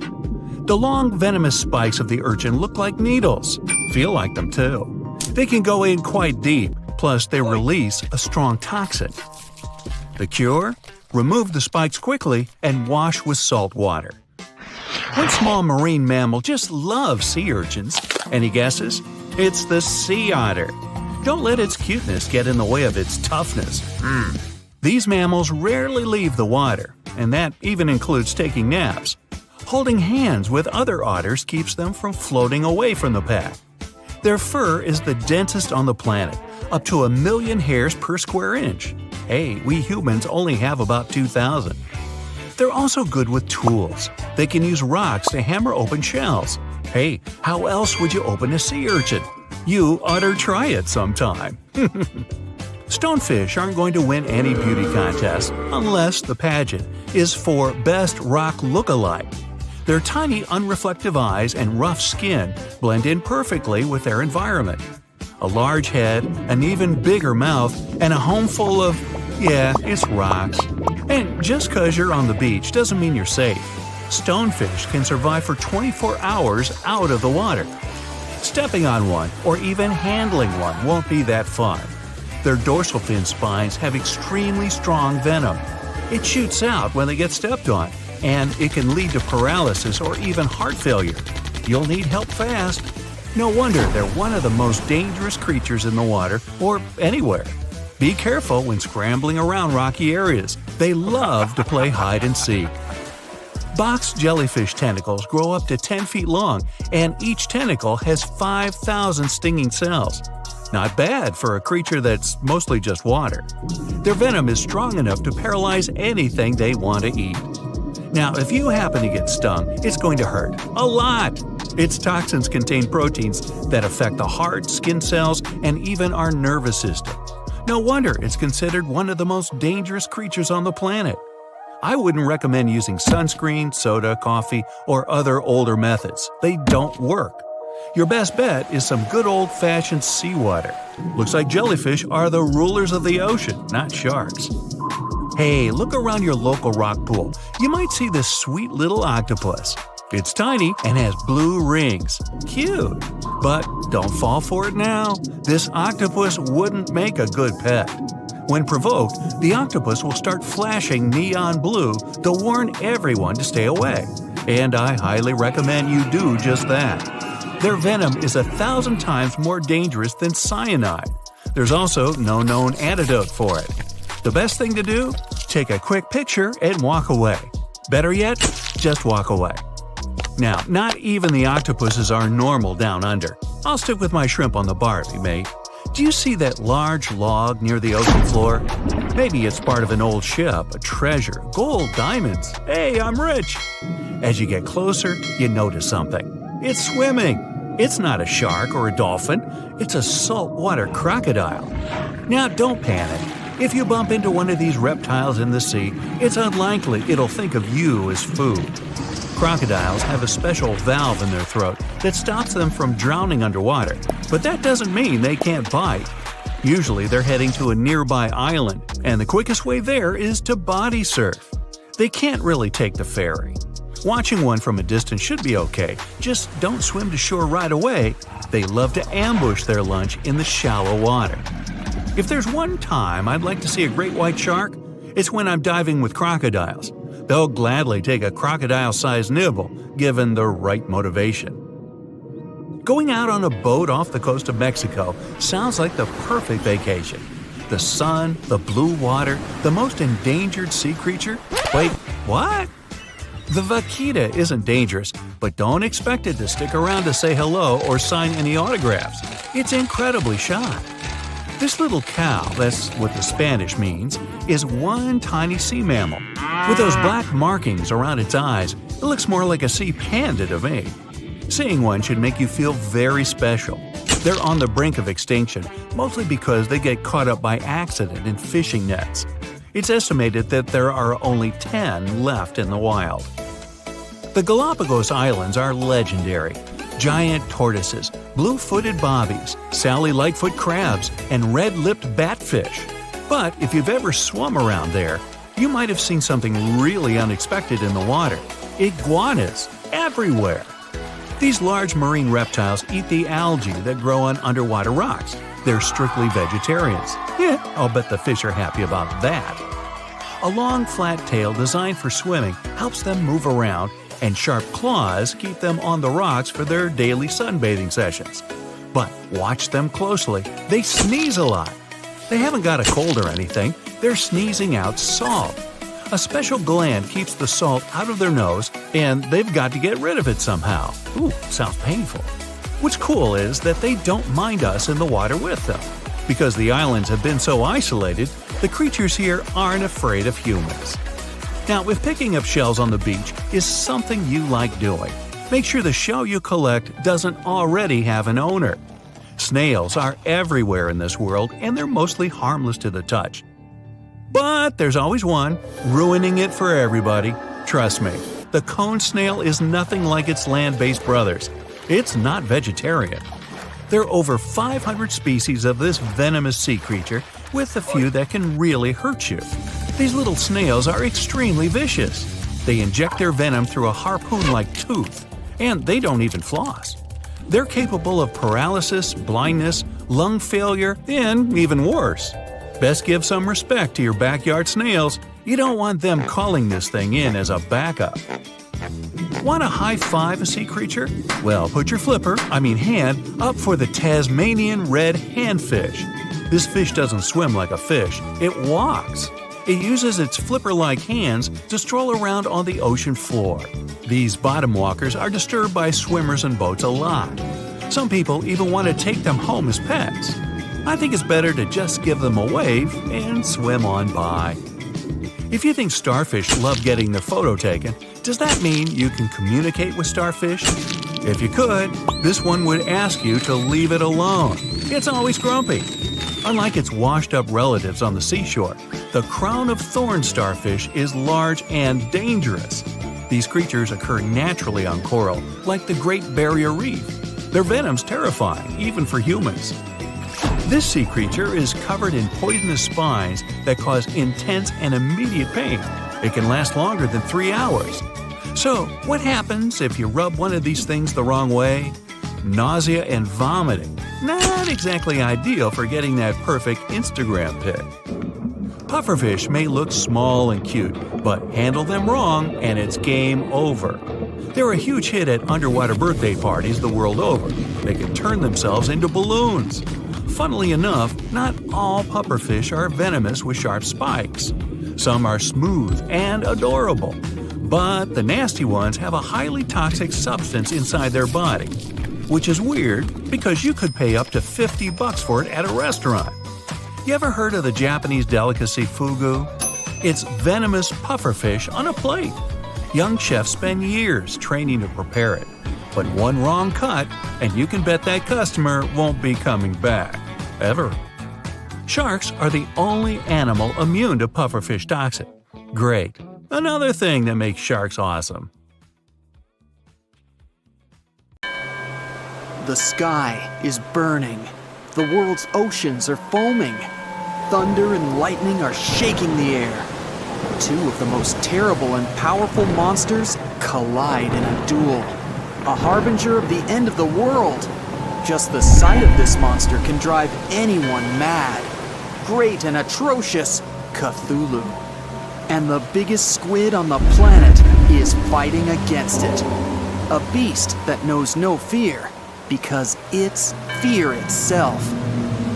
The long venomous spikes of the urchin look like needles. Feel like them too. They can go in quite deep, plus they release a strong toxin. The cure? Remove the spikes quickly and wash with salt water. One small marine mammal just loves sea urchins. Any guesses? It's the sea otter. Don't let its cuteness get in the way of its toughness. These mammals rarely leave the water, and that even includes taking naps. Holding hands with other otters keeps them from floating away from the pack. Their fur is the densest on the planet, up to 1 million hairs per square inch. Hey, we humans only have about 2,000. They're also good with tools. They can use rocks to hammer open shells. Hey, how else would you open a sea urchin? You ought to try it sometime. Stonefish aren't going to win any beauty contest unless the pageant is for Best Rock Lookalike. Their tiny, unreflective eyes and rough skin blend in perfectly with their environment. A large head, an even bigger mouth, and a home full of, Yeah, it's rocks. And just 'cause you're on the beach doesn't mean you're safe. Stonefish can survive for 24 hours out of the water. Stepping on one or even handling one won't be that fun. Their dorsal fin spines have extremely strong venom. It shoots out when they get stepped on, and it can lead to paralysis or even heart failure. You'll need help fast. No wonder they're one of the most dangerous creatures in the water or anywhere. Be careful when scrambling around rocky areas. They love to play hide and seek. Box jellyfish tentacles grow up to 10 feet long, and each tentacle has 5,000 stinging cells. Not bad for a creature that's mostly just water. Their venom is strong enough to paralyze anything they want to eat. Now, if you happen to get stung, it's going to hurt. A lot! Its toxins contain proteins that affect the heart, skin cells, and even our nervous system. No wonder it's considered one of the most dangerous creatures on the planet. I wouldn't recommend using sunscreen, soda, coffee, or other older methods. They don't work. Your best bet is some good old-fashioned seawater. Looks like jellyfish are the rulers of the ocean, not sharks. Hey, look around your local rock pool. You might see this sweet little octopus. It's tiny and has blue rings. Cute. But don't fall for it now. This octopus wouldn't make a good pet. When provoked, the octopus will start flashing neon blue to warn everyone to stay away. And I highly recommend you do just that. Their venom is 1,000 times more dangerous than cyanide. There's also no known antidote for it. The best thing to do? Take a quick picture and walk away. Better yet, just walk away. Now, not even the octopuses are normal down under. I'll stick with my shrimp on the barbie, mate. Do you see that large log near the ocean floor? Maybe it's part of an old ship, a treasure, gold, diamonds. Hey, I'm rich! As you get closer, you notice something. It's swimming. It's not a shark or a dolphin. It's a saltwater crocodile. Now, don't panic. If you bump into one of these reptiles in the sea, it's unlikely it'll think of you as food. Crocodiles have a special valve in their throat that stops them from drowning underwater, but that doesn't mean they can't bite. Usually they're heading to a nearby island, and the quickest way there is to body surf. They can't really take the ferry. Watching one from a distance should be okay, just don't swim to shore right away. They love to ambush their lunch in the shallow water. If there's one time I'd like to see a great white shark, it's when I'm diving with crocodiles. They'll gladly take a crocodile-sized nibble, given the right motivation. Going out on a boat off the coast of Mexico sounds like the perfect vacation. The sun, the blue water, the most endangered sea creature? Wait, what? The vaquita isn't dangerous, but don't expect it to stick around to say hello or sign any autographs. It's incredibly shy. This little cow, that's what the Spanish means, is one tiny sea mammal. With those black markings around its eyes, it looks more like a sea panda to me. Seeing one should make you feel very special. They're on the brink of extinction, mostly because they get caught up by accident in fishing nets. It's estimated that there are only 10 left in the wild. The Galapagos Islands are legendary. Giant tortoises, blue-footed bobbies, Sally Lightfoot crabs, and red-lipped batfish. But if you've ever swum around there, you might have seen something really unexpected in the water. Iguanas, everywhere! These large marine reptiles eat the algae that grow on underwater rocks. They're strictly vegetarians. Yeah, I'll bet the fish are happy about that. A long, flat tail designed for swimming helps them move around, and sharp claws keep them on the rocks for their daily sunbathing sessions. But watch them closely. They sneeze a lot. They haven't got a cold or anything. They're sneezing out salt. A special gland keeps the salt out of their nose, and they've got to get rid of it somehow. Ooh, sounds painful. What's cool is that they don't mind us in the water with them. Because the islands have been so isolated, the creatures here aren't afraid of humans. Now, if picking up shells on the beach is something you like doing, make sure the shell you collect doesn't already have an owner. Snails are everywhere in this world, and they're mostly harmless to the touch. But there's always one, ruining it for everybody. Trust me, the cone snail is nothing like its land-based brothers. It's not vegetarian. There are over 500 species of this venomous sea creature, with a few that can really hurt you. These little snails are extremely vicious. They inject their venom through a harpoon-like tooth, and they don't even floss. They're capable of paralysis, blindness, lung failure, and even worse. Best give some respect to your backyard snails. You don't want them calling this thing in as a backup. Want to high-five a sea creature? Well, put your hand, up for the Tasmanian red handfish. This fish doesn't swim like a fish, it walks. It uses its flipper-like hands to stroll around on the ocean floor. These bottom walkers are disturbed by swimmers and boats a lot. Some people even want to take them home as pets. I think it's better to just give them a wave and swim on by. If you think starfish love getting their photo taken, does that mean you can communicate with starfish? If you could, this one would ask you to leave it alone. It's always grumpy. Unlike its washed-up relatives on the seashore, the crown-of-thorns starfish is large and dangerous. These creatures occur naturally on coral, like the Great Barrier Reef. Their venom's terrifying, even for humans. This sea creature is covered in poisonous spines that cause intense and immediate pain. It can last longer than 3 hours. So, what happens if you rub one of these things the wrong way? Nausea and vomiting. Not exactly ideal for getting that perfect Instagram pic. Pufferfish may look small and cute, but handle them wrong and it's game over. They're a huge hit at underwater birthday parties the world over. They can turn themselves into balloons. Funnily enough, not all pufferfish are venomous with sharp spikes. Some are smooth and adorable, but the nasty ones have a highly toxic substance inside their body, which is weird because you could pay up to $50 for it at a restaurant. You ever heard of the Japanese delicacy fugu? It's venomous pufferfish on a plate. Young chefs spend years training to prepare it, but one wrong cut and you can bet that customer won't be coming back. Ever. Sharks are the only animal immune to pufferfish toxin. Great. Another thing that makes sharks awesome. The sky is burning. The world's oceans are foaming. Thunder and lightning are shaking the air. Two of the most terrible and powerful monsters collide in a duel. A harbinger of the end of the world. Just the sight of this monster can drive anyone mad. Great and atrocious Cthulhu. And the biggest squid on the planet is fighting against it. A beast that knows no fear, because it's fear itself.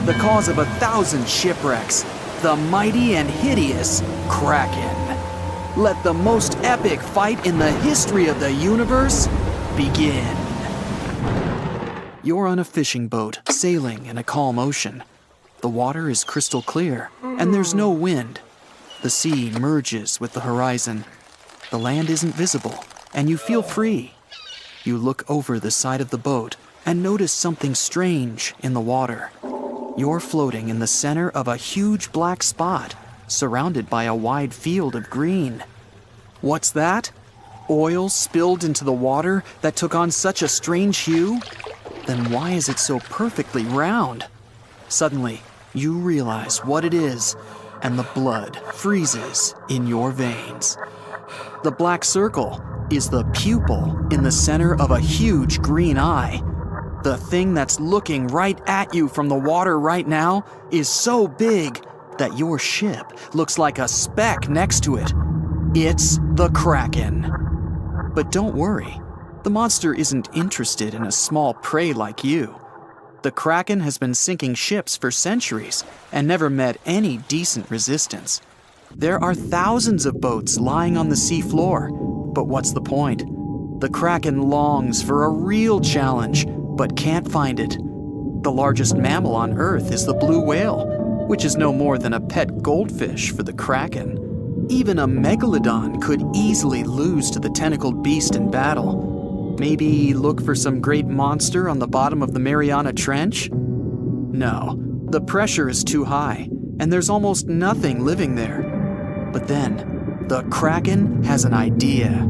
The cause of 1,000 shipwrecks, the mighty and hideous Kraken. Let the most epic fight in the history of the universe begin. You're on a fishing boat, sailing in a calm ocean. The water is crystal clear, and there's no wind. The sea merges with the horizon. The land isn't visible, and you feel free. You look over the side of the boat and notice something strange in the water. You're floating in the center of a huge black spot, surrounded by a wide field of green. What's that? Oil spilled into the water that took on such a strange hue? Then why is it so perfectly round? Suddenly, you realize what it is, and the blood freezes in your veins. The black circle is the pupil in the center of a huge green eye. The thing that's looking right at you from the water right now is so big that your ship looks like a speck next to it. It's the Kraken. But don't worry, the monster isn't interested in a small prey like you. The Kraken has been sinking ships for centuries and never met any decent resistance. There are thousands of boats lying on the sea floor, but what's the point? The Kraken longs for a real challenge, but can't find it. The largest mammal on Earth is the blue whale, which is no more than a pet goldfish for the Kraken. Even a megalodon could easily lose to the tentacled beast in battle. Maybe look for some great monster on the bottom of the Mariana Trench? No, the pressure is too high, and there's almost nothing living there. But then, the Kraken has an idea.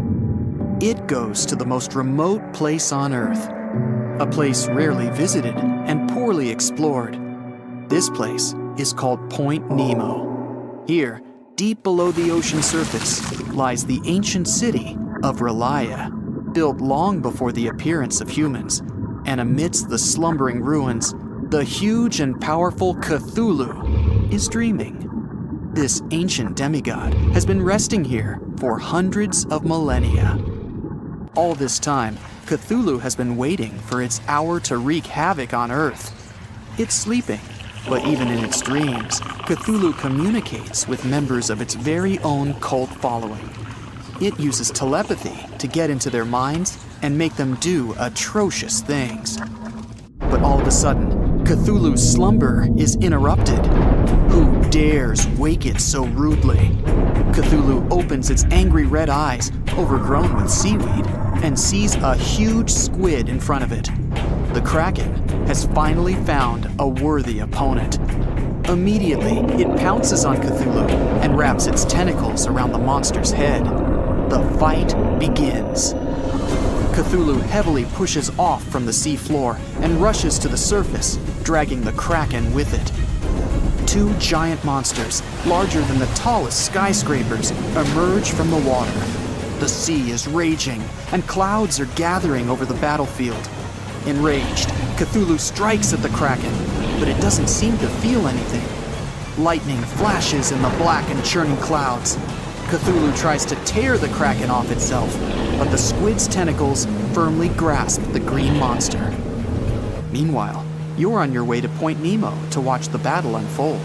It goes to the most remote place on Earth, a place rarely visited and poorly explored. This place is called Point Nemo. Here, deep below the ocean surface, lies the ancient city of Relia, built long before the appearance of humans. And amidst the slumbering ruins, the huge and powerful Cthulhu is dreaming. This ancient demigod has been resting here for hundreds of millennia. All this time, Cthulhu has been waiting for its hour to wreak havoc on Earth. It's sleeping, but even in its dreams, Cthulhu communicates with members of its very own cult following. It uses telepathy to get into their minds and make them do atrocious things. But all of a sudden, Cthulhu's slumber is interrupted. Who dares wake it so rudely? Cthulhu opens its angry red eyes, overgrown with seaweed, and sees a huge squid in front of it. The Kraken has finally found a worthy opponent. Immediately, it pounces on Cthulhu and wraps its tentacles around the monster's head. The fight begins. Cthulhu heavily pushes off from the sea floor and rushes to the surface, dragging the Kraken with it. Two giant monsters, larger than the tallest skyscrapers, emerge from the water. The sea is raging, and clouds are gathering over the battlefield. Enraged, Cthulhu strikes at the Kraken, but it doesn't seem to feel anything. Lightning flashes in the black and churning clouds. Cthulhu tries to tear the Kraken off itself, but the squid's tentacles firmly grasp the green monster. Meanwhile, you're on your way to Point Nemo to watch the battle unfold.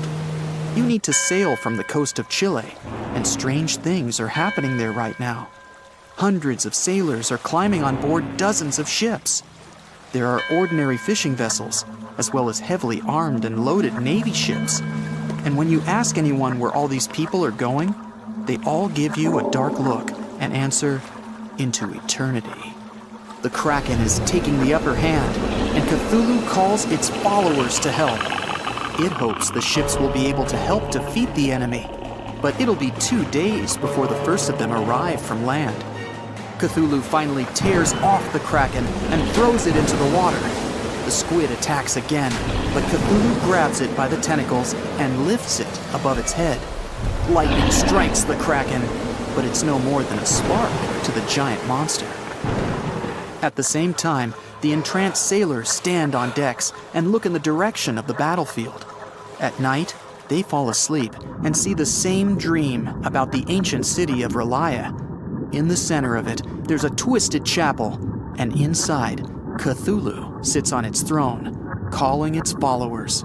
You need to sail from the coast of Chile, and strange things are happening there right now. Hundreds of sailors are climbing on board dozens of ships. There are ordinary fishing vessels, as well as heavily armed and loaded Navy ships. And when you ask anyone where all these people are going, they all give you a dark look and answer, into eternity. The Kraken is taking the upper hand, and Cthulhu calls its followers to help. It hopes the ships will be able to help defeat the enemy, but it'll be 2 days before the first of them arrive from land. Cthulhu finally tears off the Kraken and throws it into the water. The squid attacks again, but Cthulhu grabs it by the tentacles and lifts it above its head. Lightning strikes the Kraken, but it's no more than a spark to the giant monster. At the same time, the entranced sailors stand on decks and look in the direction of the battlefield. At night, they fall asleep and see the same dream about the ancient city of Relia. In the center of it, there's a twisted chapel, and inside, Cthulhu sits on its throne, calling its followers.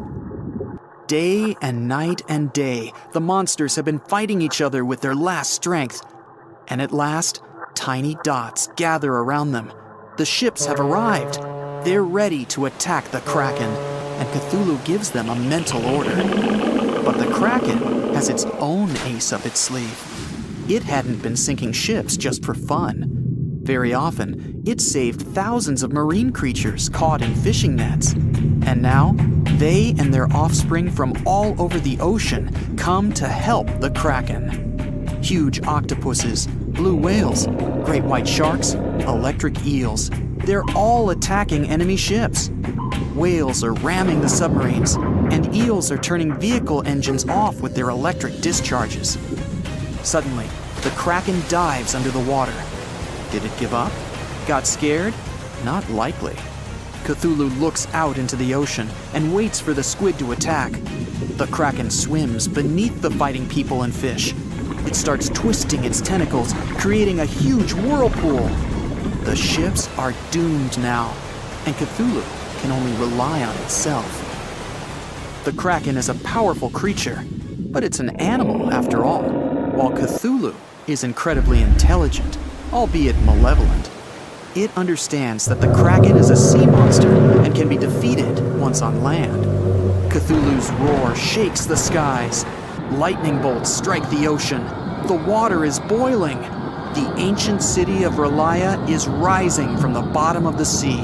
Day and night and day, the monsters have been fighting each other with their last strength. And at last, tiny dots gather around them. The ships have arrived. They're ready to attack the Kraken, and Cthulhu gives them a mental order. But the Kraken has its own ace up its sleeve. It hadn't been sinking ships just for fun. Very often, it saved thousands of marine creatures caught in fishing nets. And now, they and their offspring from all over the ocean come to help the Kraken. Huge octopuses, blue whales, great white sharks, electric eels. They're all attacking enemy ships. Whales are ramming the submarines, and eels are turning vehicle engines off with their electric discharges. Suddenly, the Kraken dives under the water. Did it give up? Got scared? Not likely. Cthulhu looks out into the ocean and waits for the squid to attack. The Kraken swims beneath the fighting people and fish. It starts twisting its tentacles, creating a huge whirlpool. The ships are doomed now, and Cthulhu can only rely on itself. The Kraken is a powerful creature, but it's an animal after all, while Cthulhu is incredibly intelligent, albeit malevolent. It understands that the Kraken is a sea monster and can be defeated once on land. Cthulhu's roar shakes the skies. Lightning bolts strike the ocean. The water is boiling. The ancient city of Relia is rising from the bottom of the sea.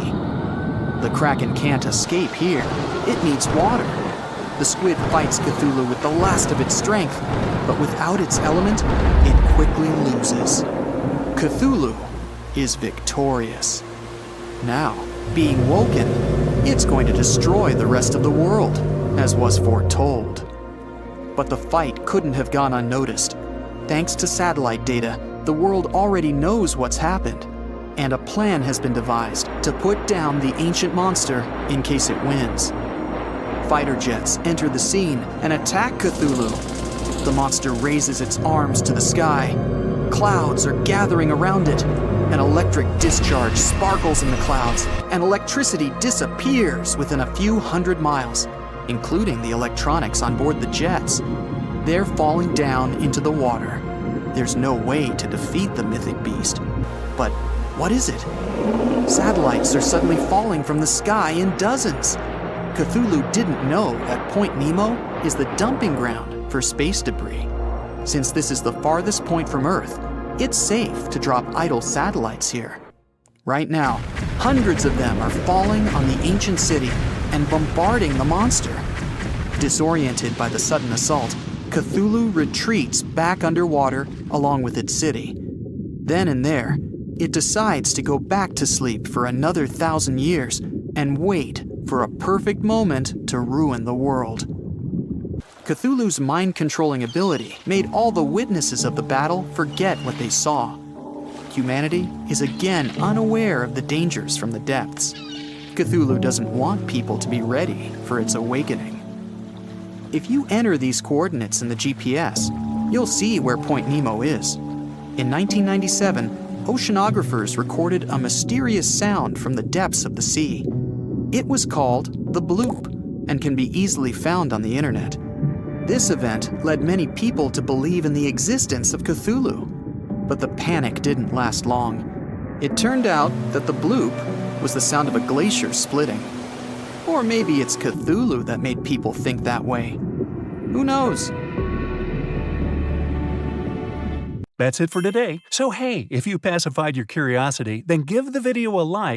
The Kraken can't escape here. It needs water. The squid fights Cthulhu with the last of its strength, but without its element, it quickly loses. Cthulhu is victorious. Now, being woken, it's going to destroy the rest of the world, as was foretold. But the fight couldn't have gone unnoticed. Thanks to satellite data, the world already knows what's happened, and a plan has been devised to put down the ancient monster in case it wins. Fighter jets enter the scene and attack Cthulhu. The monster raises its arms to the sky. Clouds are gathering around it. An electric discharge sparkles in the clouds, and electricity disappears within a few hundred miles, including the electronics on board the jets. They're falling down into the water. There's no way to defeat the mythic beast. But what is it? Satellites are suddenly falling from the sky in dozens. Cthulhu didn't know that Point Nemo is the dumping ground for space debris. Since this is the farthest point from Earth, it's safe to drop idle satellites here. Right now, hundreds of them are falling on the ancient city and bombarding the monster. Disoriented by the sudden assault, Cthulhu retreats back underwater along with its city. Then and there, it decides to go back to sleep for another 1,000 years and wait for a perfect moment to ruin the world. Cthulhu's mind-controlling ability made all the witnesses of the battle forget what they saw. Humanity is again unaware of the dangers from the depths. Cthulhu doesn't want people to be ready for its awakening. If you enter these coordinates in the GPS, you'll see where Point Nemo is. In 1997, oceanographers recorded a mysterious sound from the depths of the sea. It was called the bloop and can be easily found on the internet. This event led many people to believe in the existence of Cthulhu. But the panic didn't last long. It turned out that the bloop was the sound of a glacier splitting. Or maybe it's Cthulhu that made people think that way. Who knows? That's it for today. So hey, if you pacified your curiosity, then give the video a like